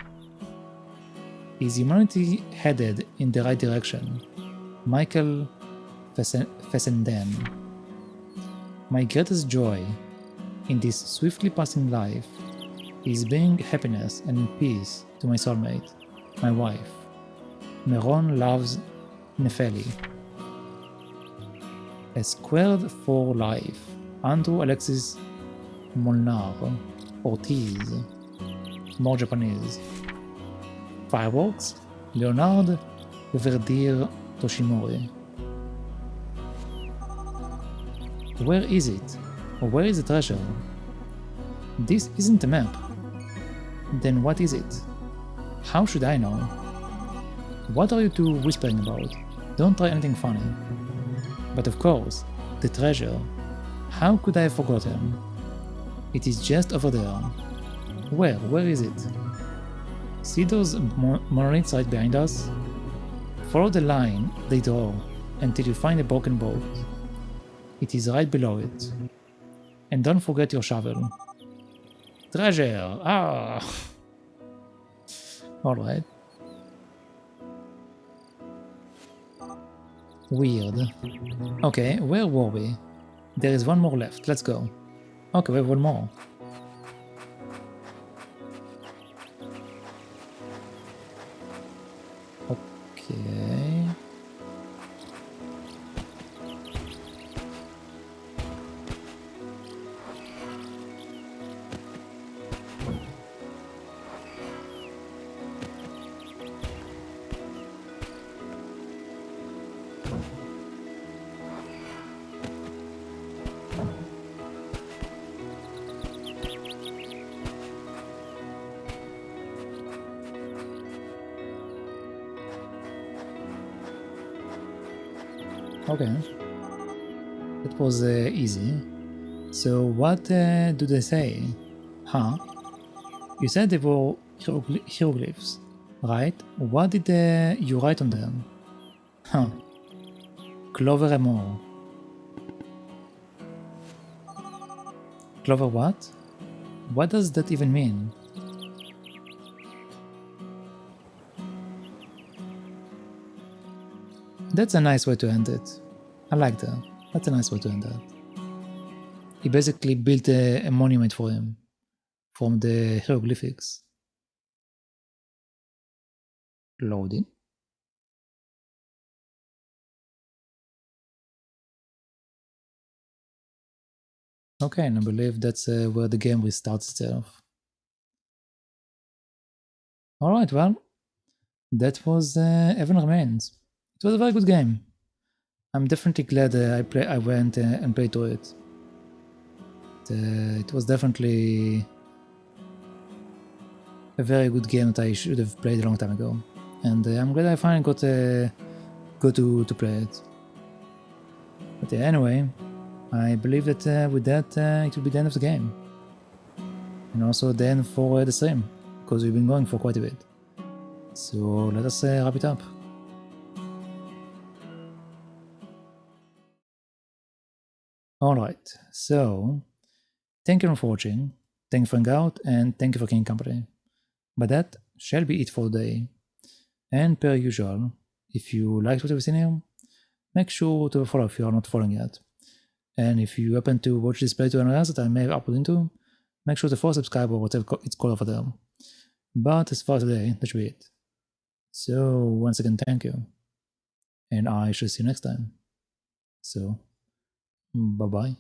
Is humanity headed in the right direction? Michael Fessenden. My greatest joy in this swiftly passing life is bringing happiness and peace to my soulmate, my wife. Meron loves Nefeli. A squared for life. Andrew Alexis Molnar. Ortiz. More Japanese. Fireworks. Leonard Verdir Toshimori. Where is it? Where is the treasure? This isn't a map. Then what is it? How should I know? What are you two whispering about? Don't try anything funny. But of course, the treasure. How could I have forgotten? It is just over there. Where is it? See those monoliths right behind us? Follow the line they draw until you find a broken boat. It is right below it. And don't forget your shovel. Treasure! Ah! Alright. Weird. Okay, where were we? There is one more left. Let's go. Okay, we have one more. Okay. Okay, that was easy. So what do they say? Huh? You said they were hieroglyphs, right? What did you write on them? Huh. Clover and more. Clover what? What does that even mean? That's a nice way to end it. I like that. That's a nice way to end that. He basically built a monument for him from the hieroglyphics. Loading. Okay, and I believe that's where the game restarts itself. Alright, well, that was Heaven Remains. It was a very good game. I'm definitely glad I went and played through it. It was definitely a very good game that I should have played a long time ago. And I'm glad I finally got to play it. But yeah, anyway, I believe that with that it will be the end of the game. And also the end for the stream, because we've been going for quite a bit. So let us wrap it up. Alright, so thank you for watching, thank you for hanging out, and thank you for keeping company. But that shall be it for the day. And per usual, if you liked what you've seen here, make sure to follow if you are not following yet. And if you happen to watch this playthrough anywhere else that I may have uploaded into, make sure to follow, subscribe, or whatever it's called over there. But as far as today, that should be it. So once again, thank you. And I shall see you next time. So, bye-bye.